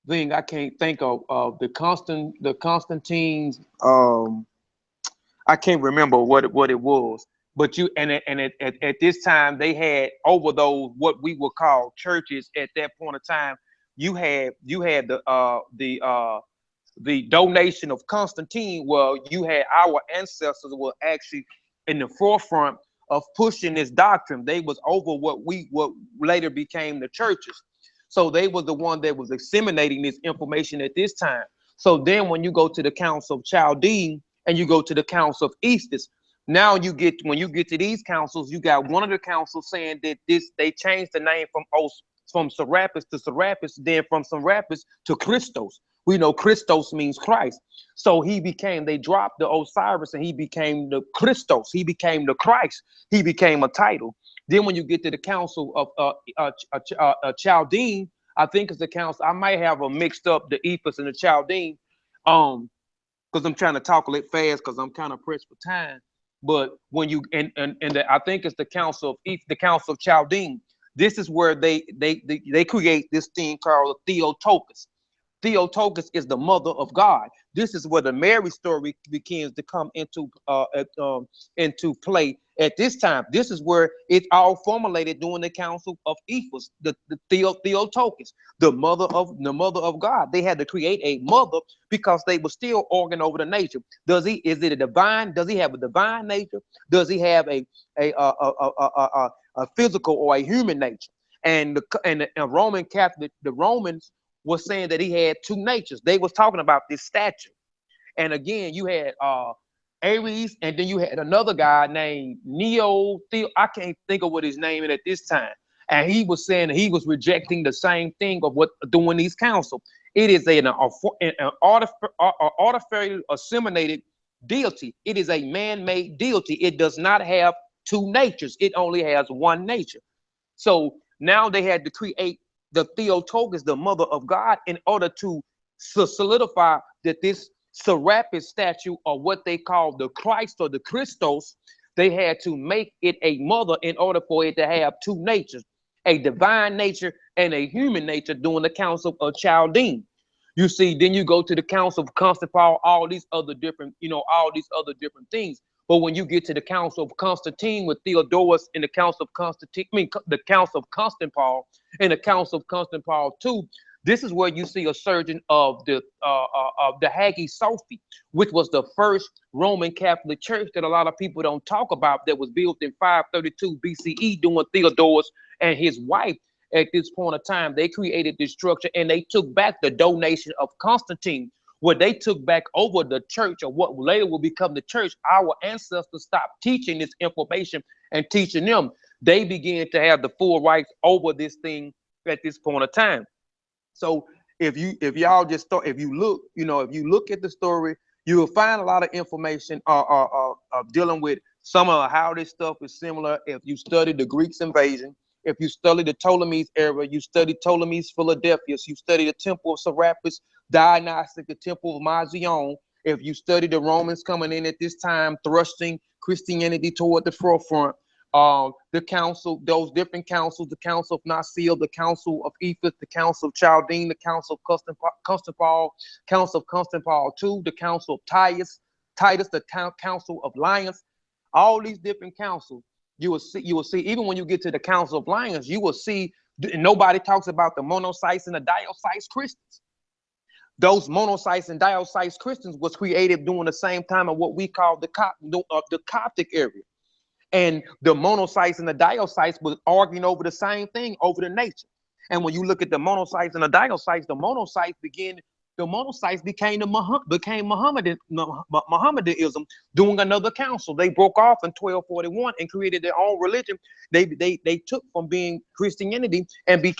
thing I can't think of the Constantine's I can't remember what it was, but at this time they had over those what we would call churches at that point of time. You had the donation of Constantine. Well, you had our ancestors were actually in the forefront of pushing this doctrine. They was over what later became the churches. So they was the one that was disseminating this information at this time. So then when you go to the Council of Chaldee and you go to the Council of Ephesus, now when you get to these councils, you got one of the councils saying that they changed the name from to Serapis, then from Serapis to Christos. We know Christos means Christ. So they dropped the Osiris and he became the Christos. He became the Christ. He became a title. Then when you get to the Council of Chaldean, I think it's the council. I might have a mixed up the Ephes and the Chaldean, because I'm trying to talk a little fast because I'm kind of pressed for time. But when you I think it's the Council of Chaldean. This is where they create this thing called Theotokos. Theotokos is the mother of God. This is where the Mary story begins to come into play at this time. This is where it all formulated during the Council of Ephes, the Theotokos, the mother of God. They had to create a mother because they were still arguing over the nature. Is it a divine? Does he have a divine nature? Does he have a physical or a human nature? And the Roman Catholic, the Romans was saying that he had two natures. They was talking about this statue. And again, you had Aries, and then you had another guy named I can't think of what his name is at this time. And he was saying that he was rejecting the same thing of what doing these council. It is an artificially assimilated deity. It is a man-made deity. It does not have two natures. It only has one nature. So now they had to create the Theotokos, the mother of God, in order to solidify that this Serapis statue, or what they call the Christ or the Christos, they had to make it a mother in order for it to have two natures, a divine nature and a human nature during the Council of Chaldean. You see, then you go to the Council of Constantine, all these other different things. But when you get to the Council of Constantine with Theodorus and the Council of Constantine, the Council of Constantine and the Council of Constantine too, this is where you see a surgeon of the Hagia Sophia, which was the first Roman Catholic church that a lot of people don't talk about, that was built in 532 BCE during Theodorus and his wife. At this point of time, they created this structure and they took back the donation of Constantine, where they took back over the church, or what later will become the church. Our ancestors stopped teaching this information and teaching them. They began to have the full rights over this thing at this point of time. So if you look at the story, you will find a lot of information dealing with some of how this stuff is similar. If you study the Greeks invasion, if you study the Ptolemies era, you study Ptolemies Philadelphus, you study the Temple of Serapis, Diagnostic, the Temple of Mazion. If you study the Romans coming in at this time, thrusting Christianity toward the forefront, the council, those different councils, the Council of Nicaea, the Council of Ephes, the Council of Chaldean, the Council of Constantine, Council of Constantine II, the Council of Titus, the Council of Lyons, all these different councils. You will see, even when you get to the Council of Lyons, you will see nobody talks about the monocytes and the diocytes Christians. Those monocytes and diocytes Christians was created during the same time of what we call the Coptic area. And the monocytes and the diocytes was arguing over the same thing, over the nature. And when you look at the monocytes and the monocytes became Mohammedanism during another council. They broke off in 1241 and created their own religion. They took from being Christianity and they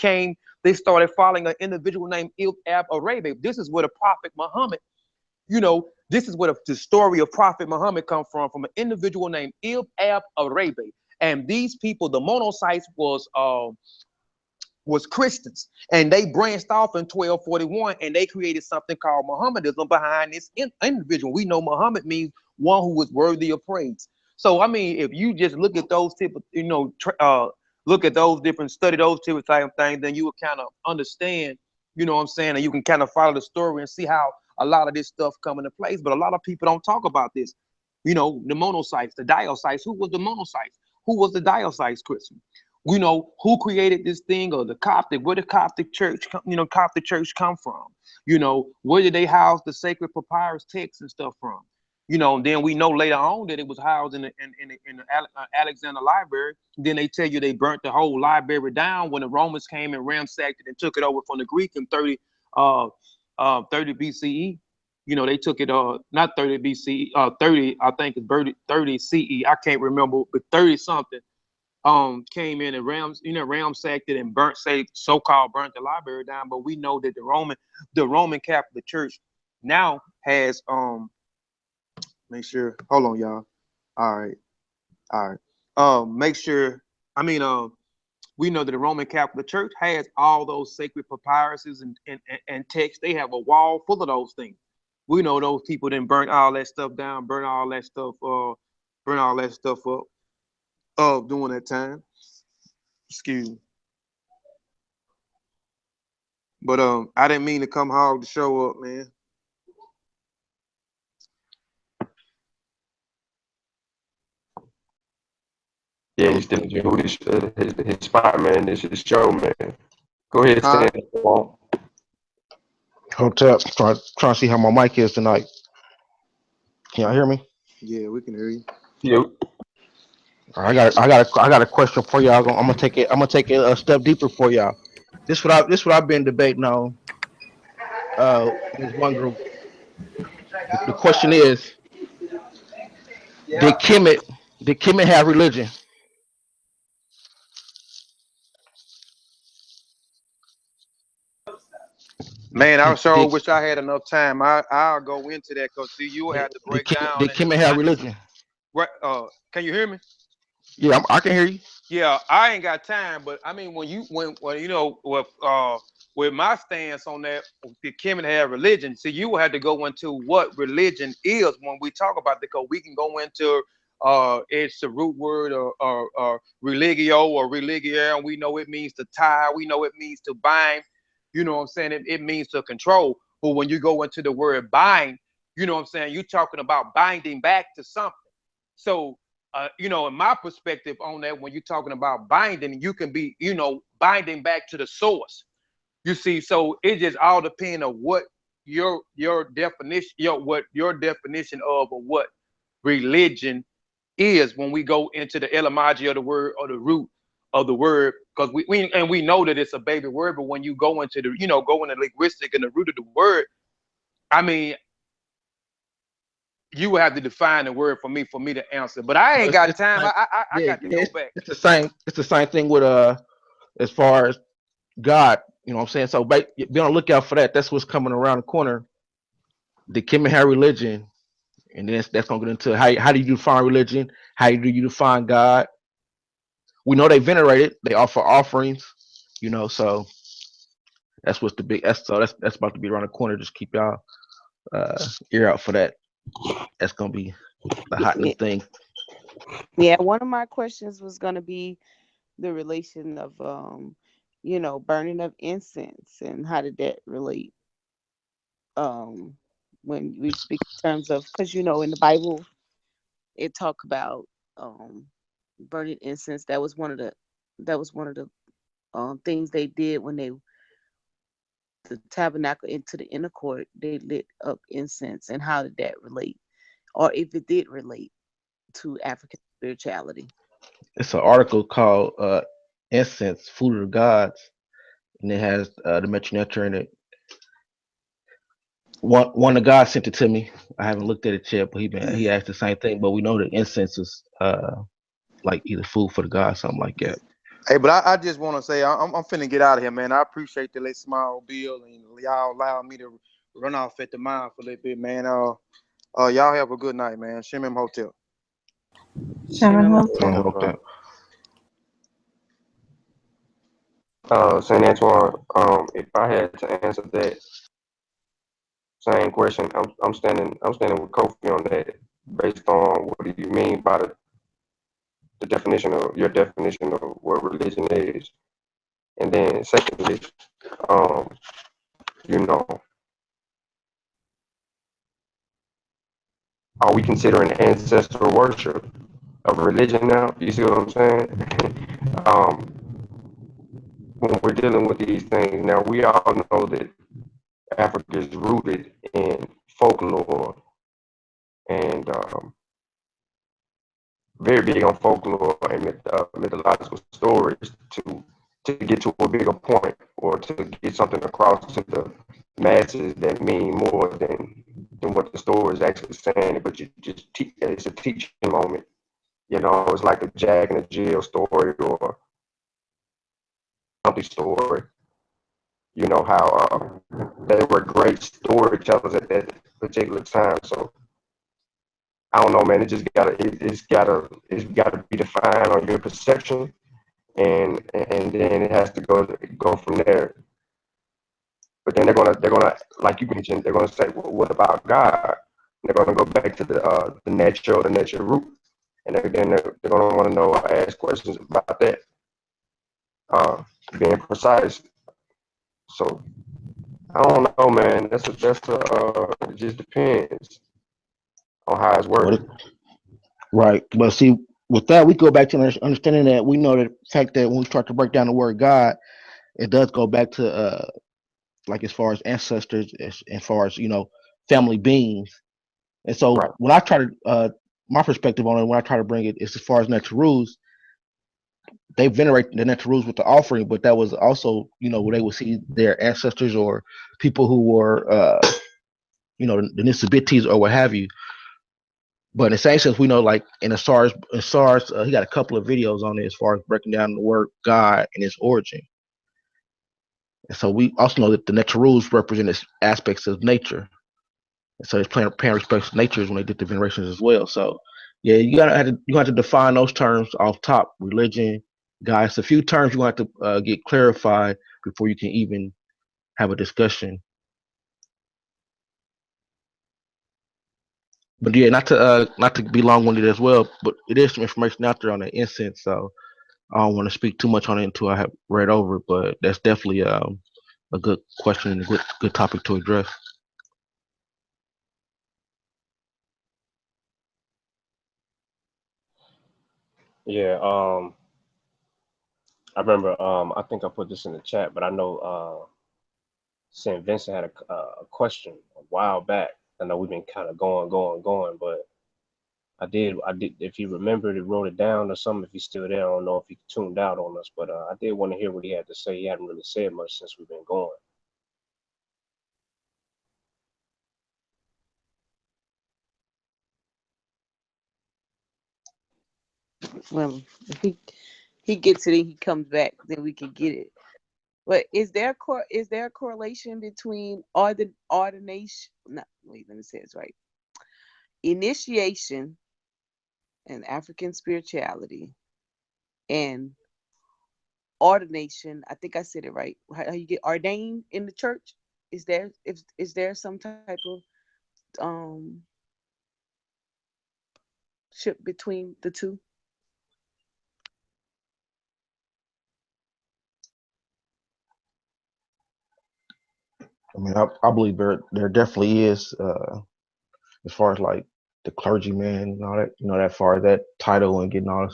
started following an individual named Ibn Arabi. This is where the Prophet Muhammad, this is where the story of Prophet Muhammad come from an individual named Ibn Arabi. And these people, the monocytes, was Christians, and they branched off in 1241 and they created something called Mohammedanism behind this individual. We know Muhammad means one who is worthy of praise. So I mean, if you just look at those type of, look at those different, study those type of things, then you will kind of understand, what I'm saying, and you can kind of follow the story and see how a lot of this stuff come into place. But a lot of people don't talk about this. The monocytes, the diocytes. Who was the monocytes? Who was the diocytes Christian? Who created this thing, or the Coptic, where the Coptic church come from? Where did they house the sacred papyrus texts and stuff from? And then we know later on that it was housed in the Alexander Library. Then they tell you they burnt the whole library down when the Romans came and ransacked it and took it over from the Greek in 30 BCE. They took it, not 30 BCE, 30, I think it's 30 CE. I can't remember, but 30 something. came in and ransacked it and so-called burnt the library down. But we know that the Roman Catholic Church now has make sure. Hold on, y'all. All right, all right. Make sure. I mean, we know that the Roman Catholic Church has all those sacred papyruses and texts. They have a wall full of those things. We know those people didn't burn all that stuff down, burn all that stuff up during that time. Excuse me. But I didn't mean to come hog to show up, man. Yeah, he's still Djehuti, his spot, man. This is his show, man. Go ahead, Huh? stand up. Hotel. Trying to see how my mic is tonight. Can y'all hear me? Yeah, we can hear you. Yeah. All right, I got a question for y'all. I'm gonna take it a step deeper for y'all. This what I've been debating on. In this one group. The question is, did Kemet have religion? Man, I sure Did wish I had enough time. I'll go into that because see, you will have to break down did and Kemet have religion? what can you hear me? Yeah, I can hear you. Yeah, I ain't got time, but I mean when you know with my stance on that, the Kemet have religion. See, you will have to go into what religion is when we talk about it, because we can go into it's the root word or religio or religia, and we know it means to tie, we know it means to bind, you know what I'm saying? It means to control. But when you go into the word bind, you know what I'm saying, you're talking about binding back to something. So you know, in my perspective on that, when you're talking about binding, you can be, you know, binding back to the source. You see, so it just all depends on what your definition, what your definition of or what religion is when we go into the etymology of the word or the root of the word, because we know that it's a baby word, but when you go into the, you know, go into linguistic and the root of the word, I mean, you would have to define the word for me to answer. But I ain't got It's time. I yeah, got to go back. it's the same. It's the same thing with as far as God. You know what I'm saying? So be on the lookout for that. That's what's coming around the corner. The Kemet have religion, and then that's gonna get into how do you define religion? How do you define God? We know they venerate it. They offer offerings. You know, so that's what's the big. That's about to be around the corner. Just keep y'all ear out for that. That's gonna be the hot new Yeah, thing. yeah. One of my questions was going to be the relation of, burning of incense and how did that relate? Um, when we speak in terms of, because in the Bible it talk about burning incense. That was one of the things they did when they the tabernacle into the inner court. They lit up incense, and how did that relate, or if it did relate to African spirituality? It's an article called "Incense, Food of the Gods," and it has the Metronectar in it. One of the guys sent it to me. I haven't looked at it yet, but he asked the same thing. But we know that incense is like either food for the gods, something like that. Hey, but I just want to say I'm finna get out of here, man. I appreciate the late small bill and y'all allow me to run off at the mile for a little bit, man. Y'all have a good night, man. Shimim Hotel. Sherman Shimon Hotel. Something like that. Saint Antoine, if I had to answer that same question, I'm standing with Kofi on that, based on what do you mean by the definition of your definition of what religion is, and then secondly, um, you know, are we considering ancestral worship of religion now? You see what I'm saying? When we're dealing with these things now, we all know that Africa is rooted in folklore and very big on folklore and mythological stories to get to a bigger point or to get something across to the masses that mean more than what the story is actually saying. But you just it's a teaching moment. You know, it's like a Jack and a Jill story or something story. You know how they were great storytellers at that particular time. So I don't know, man. It's gotta be defined on your perception, and then it has to go from there. But then they're gonna like you mentioned, they're gonna say, well, what about God? They're gonna go back to the nature root, and they're gonna want to know, ask questions about that, uh, being precise. So I don't know, man. It just depends on how it's But worded. right, but see, with that, we go back to understanding that we know the fact that when we start to break down the word God, it does go back to like as far as ancestors, as far as family beings. And so Right. when I try to my perspective on it, when I try to bring it, is as far as natural rules, they venerate the natural rules with the offering, but that was also where they would see their ancestors or people who were the Nisabites or what have you. But in the same sense, we know, like in SARS, he got a couple of videos on it as far as breaking down the word God and its origin. And so we also know that the natural rules represent aspects of nature. And so it's paying respect to nature when they did the venerations as well. So yeah, you have to define those terms off top. Religion, guys, a few terms you have to get clarified before you can even have a discussion. But yeah, not to be long winded as well, but it is some information out there on the incense. So I don't want to speak too much on it until I have read over. But that's definitely a good question and a good topic to address. Yeah, I remember. I think I put this in the chat, but I know Saint Vincent had a question a while back. I know we've been kind of going, but I did. If he remembered it, wrote it down or something. If he's still there, I don't know if he tuned out on us, but I did want to hear what he had to say. He hadn't really said much since we've been going. Well, if he gets it and he comes back, then we can get it. But is there a correlation between ordination? Not wait, let me say this right. Initiation and African spirituality and ordination. I think I said it right. How you get ordained in the church? Is there some type of um ship between the two? I mean, I believe there definitely is, as far as like the clergyman and all that, that far as that title and getting all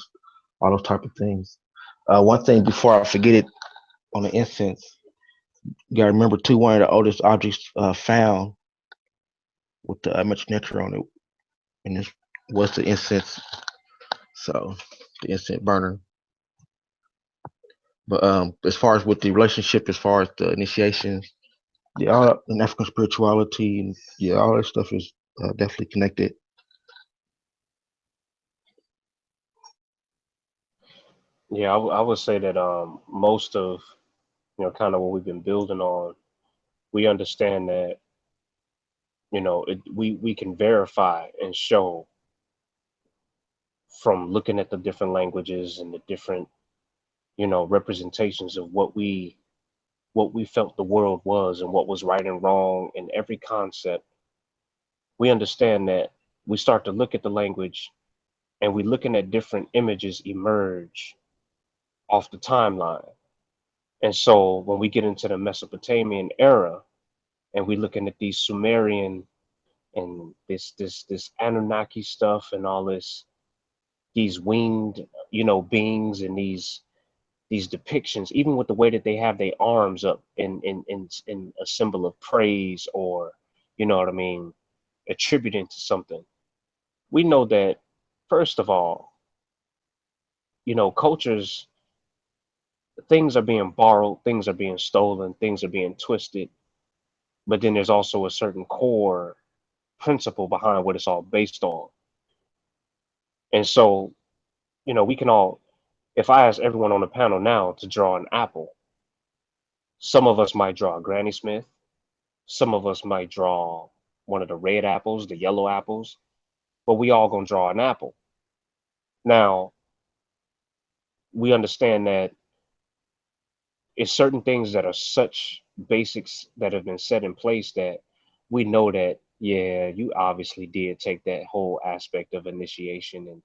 those type of things. One thing before I forget it on the incense, you gotta remember too, one of the oldest objects found with the much nectar on it, and this was the incense. So the incense burner. But as far as with the relationship, as far as the initiation, yeah, all that, and African spirituality, and yeah, all that stuff is definitely connected. Yeah, I would say that most of kind of what we've been building on, we understand that we can verify and show from looking at the different languages and the different representations of what we felt the world was and what was right and wrong in every concept. We understand that we start to look at the language and we're looking at different images emerge off the timeline. And so when we get into the Mesopotamian era and we're looking at these Sumerian and this Anunnaki stuff and all this, these winged beings and these depictions, even with the way that they have their arms up in a symbol of praise, or what I mean, attributing to something. We know that first of all, cultures, things are being borrowed, things are being stolen, things are being twisted, but then there's also a certain core principle behind what it's all based on. And so we can all, if I ask everyone on the panel now to draw an apple, some of us might draw Granny Smith, some of us might draw one of the red apples, the yellow apples, but we all gonna draw an apple. Now, we understand that it's certain things that are such basics that have been set in place that we know that, yeah, you obviously did take that whole aspect of initiation and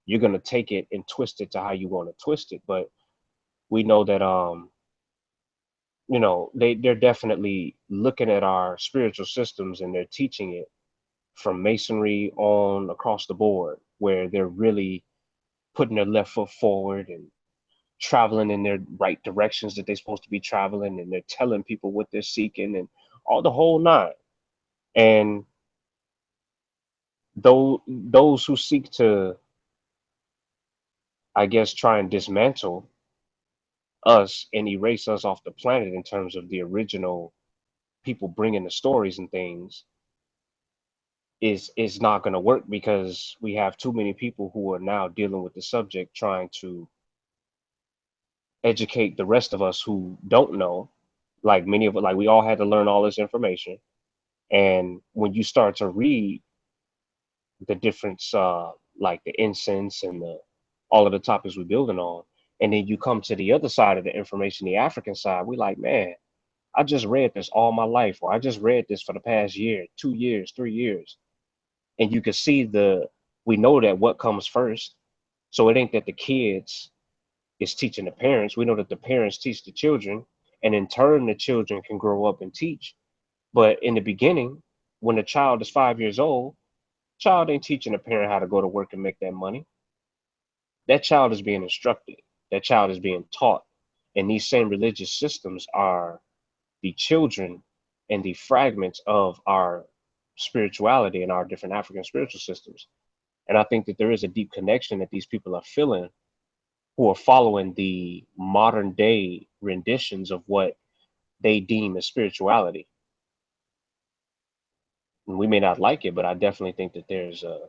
you're gonna take it and twist it to how you want to twist it. But we know that they're definitely looking at our spiritual systems and they're teaching it from masonry on across the board, where they're really putting their left foot forward and traveling in their right directions that they're supposed to be traveling, and they're telling people what they're seeking and all the whole nine. And those who seek to, I guess, try and dismantle us and erase us off the planet in terms of the original people bringing the stories and things is not going to work, because we have too many people who are now dealing with the subject, trying to educate the rest of us who don't know. Like many of it, like we all had to learn all this information. And when you start to read the difference, like the incense and the all of the topics we're building on, and then you come to the other side of the information, the African side, we like, man, I just read this all my life, or I just read this for the past year, 2 years, 3 years. And you can see we know that what comes first. So it ain't that the kids is teaching the parents. We know that the parents teach the children, and in turn, the children can grow up and teach. But in the beginning, when the child is 5 years old, child ain't teaching a parent how to go to work and make that money. That child is being instructed. That child is being taught. And these same religious systems are the children and the fragments of our spirituality and our different African spiritual systems. And I think that there is a deep connection that these people are feeling, who are following the modern day renditions of what they deem as spirituality. And we may not like it, but I definitely think that there's a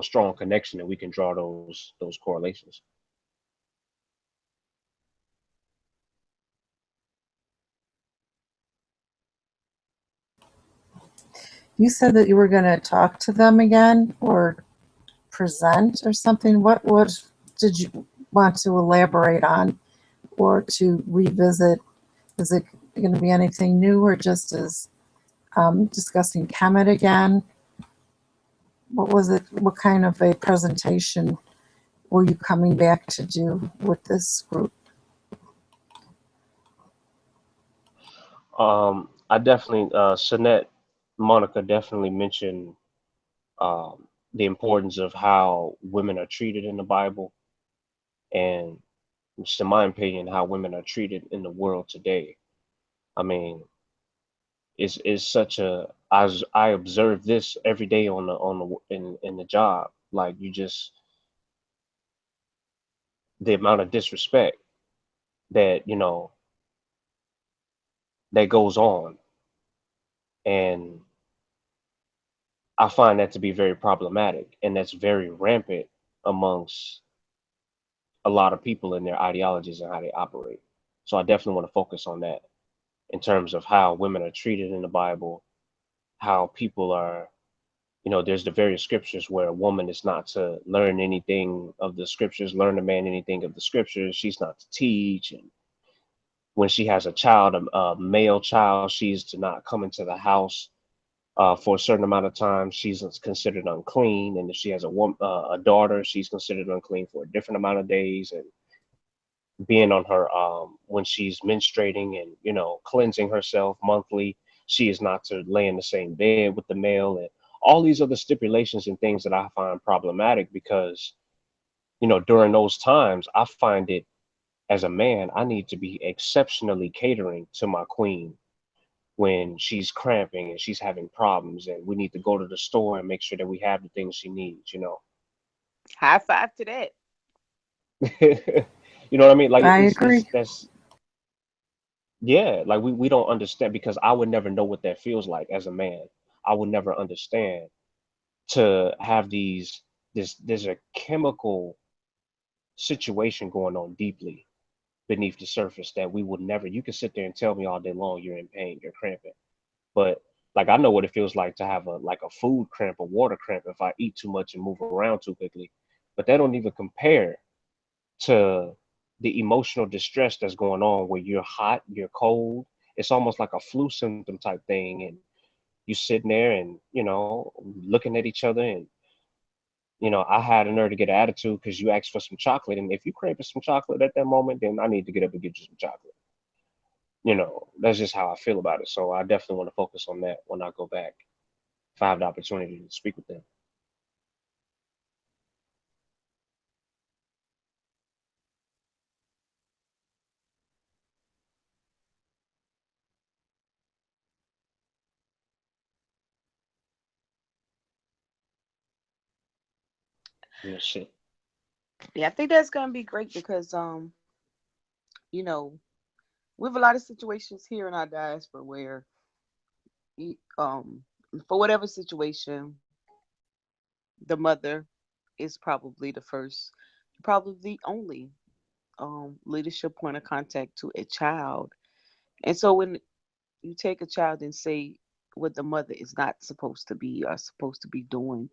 strong connection that we can draw those correlations. You said that you were going to talk to them again or present or something. What did you want to elaborate on or to revisit? Is it going to be anything new or just as discussing Kemet again? What was it? What kind of a presentation were you coming back to do with this group? I definitely, Sinette, Monica definitely mentioned the importance of how women are treated in the Bible, and just in my opinion, how women are treated in the world today. I mean, is such a I observe this every day in the job. Like, you just, the amount of disrespect that that goes on, and I find that to be very problematic, and that's very rampant amongst a lot of people in their ideologies and how they operate. So I definitely want to focus on that in terms of how women are treated in the Bible, how people are, there's the various scriptures where a woman is not to learn anything of the scriptures, learn a man anything of the scriptures. She's not to teach. And when she has a child, a male child, she's to not come into the house for a certain amount of time. She's considered unclean. And if she has a daughter, she's considered unclean for a different amount of days. And being on her when she's menstruating and cleansing herself monthly, she is not to lay in the same bed with the male, and all these other stipulations and things that I find problematic, because during those times I find it, as a man, I need to be exceptionally catering to my queen when she's cramping and she's having problems, and we need to go to the store and make sure that we have the things she needs. High five to that. You know what I mean? Like, I it's agree. that's yeah, like we don't understand, because I would never know what that feels like as a man. I would never understand to have there's a chemical situation going on deeply beneath the surface that we would never. You can sit there and tell me all day long you're in pain, you're cramping, but like I know what it feels like to have a food cramp, a water cramp if I eat too much and move around too quickly. But that don't even compare to the emotional distress that's going on where you're hot, you're cold. It's almost like a flu symptom type thing, and you sitting there and looking at each other, and I had a nerve to get an attitude because you asked for some chocolate, and if you craving some chocolate at that moment, then I need to get up and get you some chocolate. That's just how I feel about it. So I definitely want to focus on that when I go back if I have the opportunity to speak with them. Yeah, shit. Yeah, I think that's gonna be great because you know, we have a lot of situations here in our diaspora where for whatever situation, the mother is probably the first, probably the only leadership point of contact to a child. And so when you take a child and say what the mother is not supposed to be or supposed to be doing,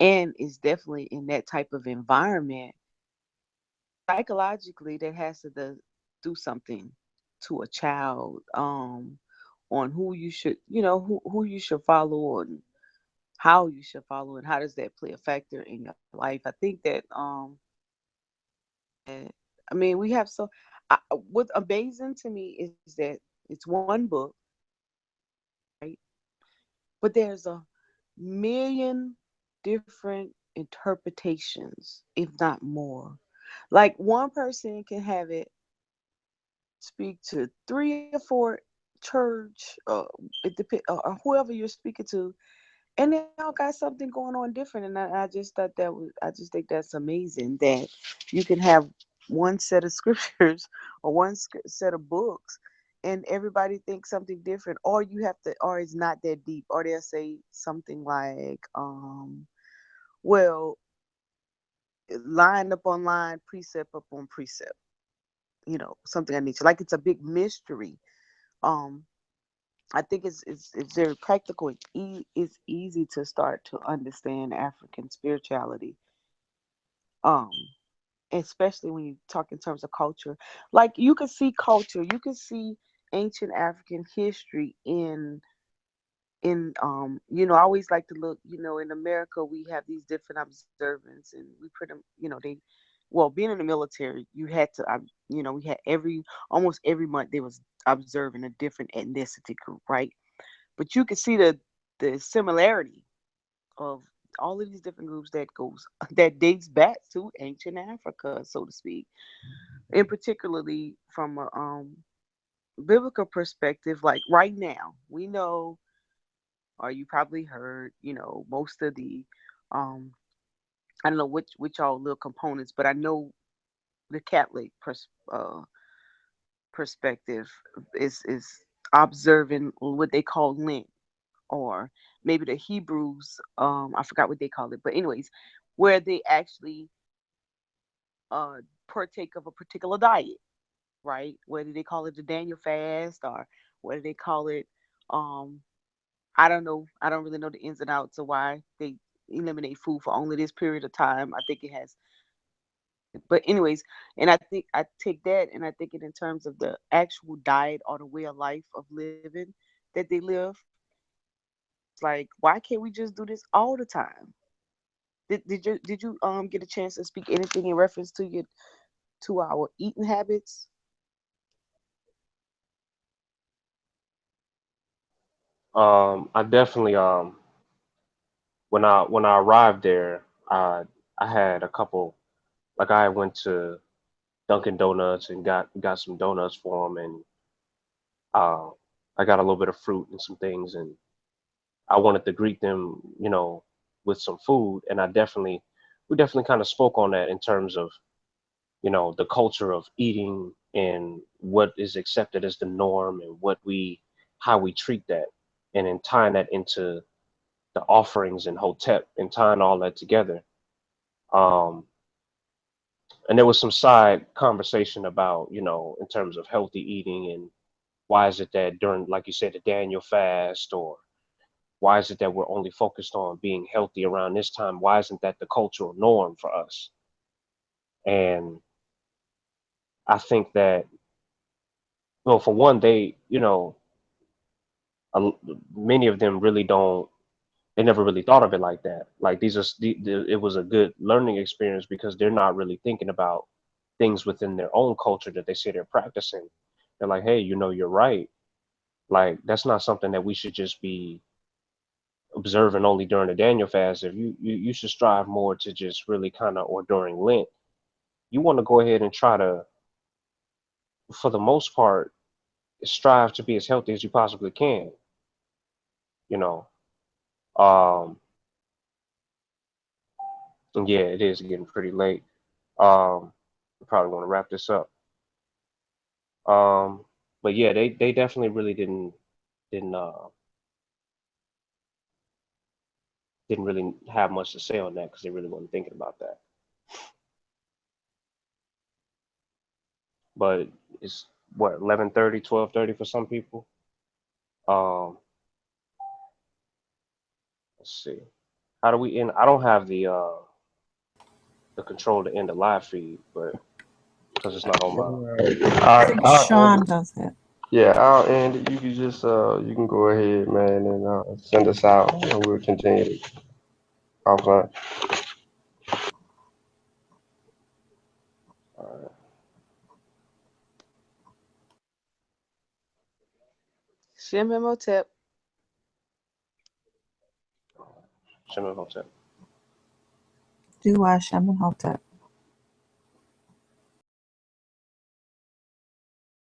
and is definitely in that type of environment, psychologically that has to do something to a child on who you should, who you should follow and how you should follow and how does that play a factor in your life. I think that and, I mean, we have so what's amazing to me is that it's one book, right? But there's a million different interpretations, if not more. Like one person can have it speak to three or four church, it depend, or whoever you're speaking to, and they all got something going on different. And I just thought I just think that's amazing that you can have one set of scriptures or one set of books, and everybody thinks something different, or you have to, or it's not that deep, or they'll say something like, well, line up on line, precept up on precept, something I need to like. It's a big mystery. Um, I think it's very practical. It's easy to start to understand African spirituality. Um, especially when you talk in terms of culture. Like you can see culture, you can see ancient African history I always like to look, in America we have these different observance and we put them, they well, being in the military, you had to, we had almost every month they was observing a different ethnicity group, right? But you can see the similarity of all of these different groups that goes that dates back to ancient Africa, so to speak, and particularly from a biblical perspective. Like right now, we know, or you probably heard, most of the um I don't know which all little components, but I know the Catholic perspective is observing what they call Lent, or maybe the Hebrews, I forgot what they call it, but anyways, where they actually uh partake of a particular diet, right? Whether they call it the Daniel fast or whether they call it, um I don't know, I don't really know the ins and outs of why they eliminate food for only this period of time. I think it has, but anyways, and I think I take that and I think it in terms of the actual diet or the way of life of living that they live. It's like, why can't we just do this all the time? Did you get a chance to speak anything in reference to your to our eating habits? I definitely when I arrived there, I had a couple, like I went to Dunkin' Donuts and got some donuts for them, and uh, I got a little bit of fruit and some things, and I wanted to greet them, with some food, and we definitely kind of spoke on that in terms of, the culture of eating and what is accepted as the norm and how we treat that, and then tying that into the offerings and Hotep and tying all that together. Um, And there was some side conversation about, in terms of healthy eating, and why is it that during, like you said, the Daniel fast, or why is it that we're only focused on being healthy around this time? Why isn't that the cultural norm for us? And I think that, well, for one, uh, many of them really don't, they never really thought of it like that. Like it was a good learning experience because they're not really thinking about things within their own culture that they say they're practicing. They're like, hey, you're right. Like, that's not something that we should just be observing only during the Daniel fast. If you should strive more to just really kind of, or during Lent, you want to go ahead and try to, for the most part, strive to be as healthy as you possibly can. You know, um, and yeah, it is getting pretty late. I'm probably going to wrap this up. Um, but yeah, they definitely really didn't didn't really have much to say on that because they really weren't thinking about that. But it's what, 11:30, 12:30 for some people. Um, let's see. How do we end? I don't have the control to end the live feed, but because it's not on my. I think Sean does that. Yeah, I'll end it. You can just you can go ahead, man, and send us out, and we'll continue offline. Shem Imhotep. Shimon Hotel. Do I Shaman Hotep?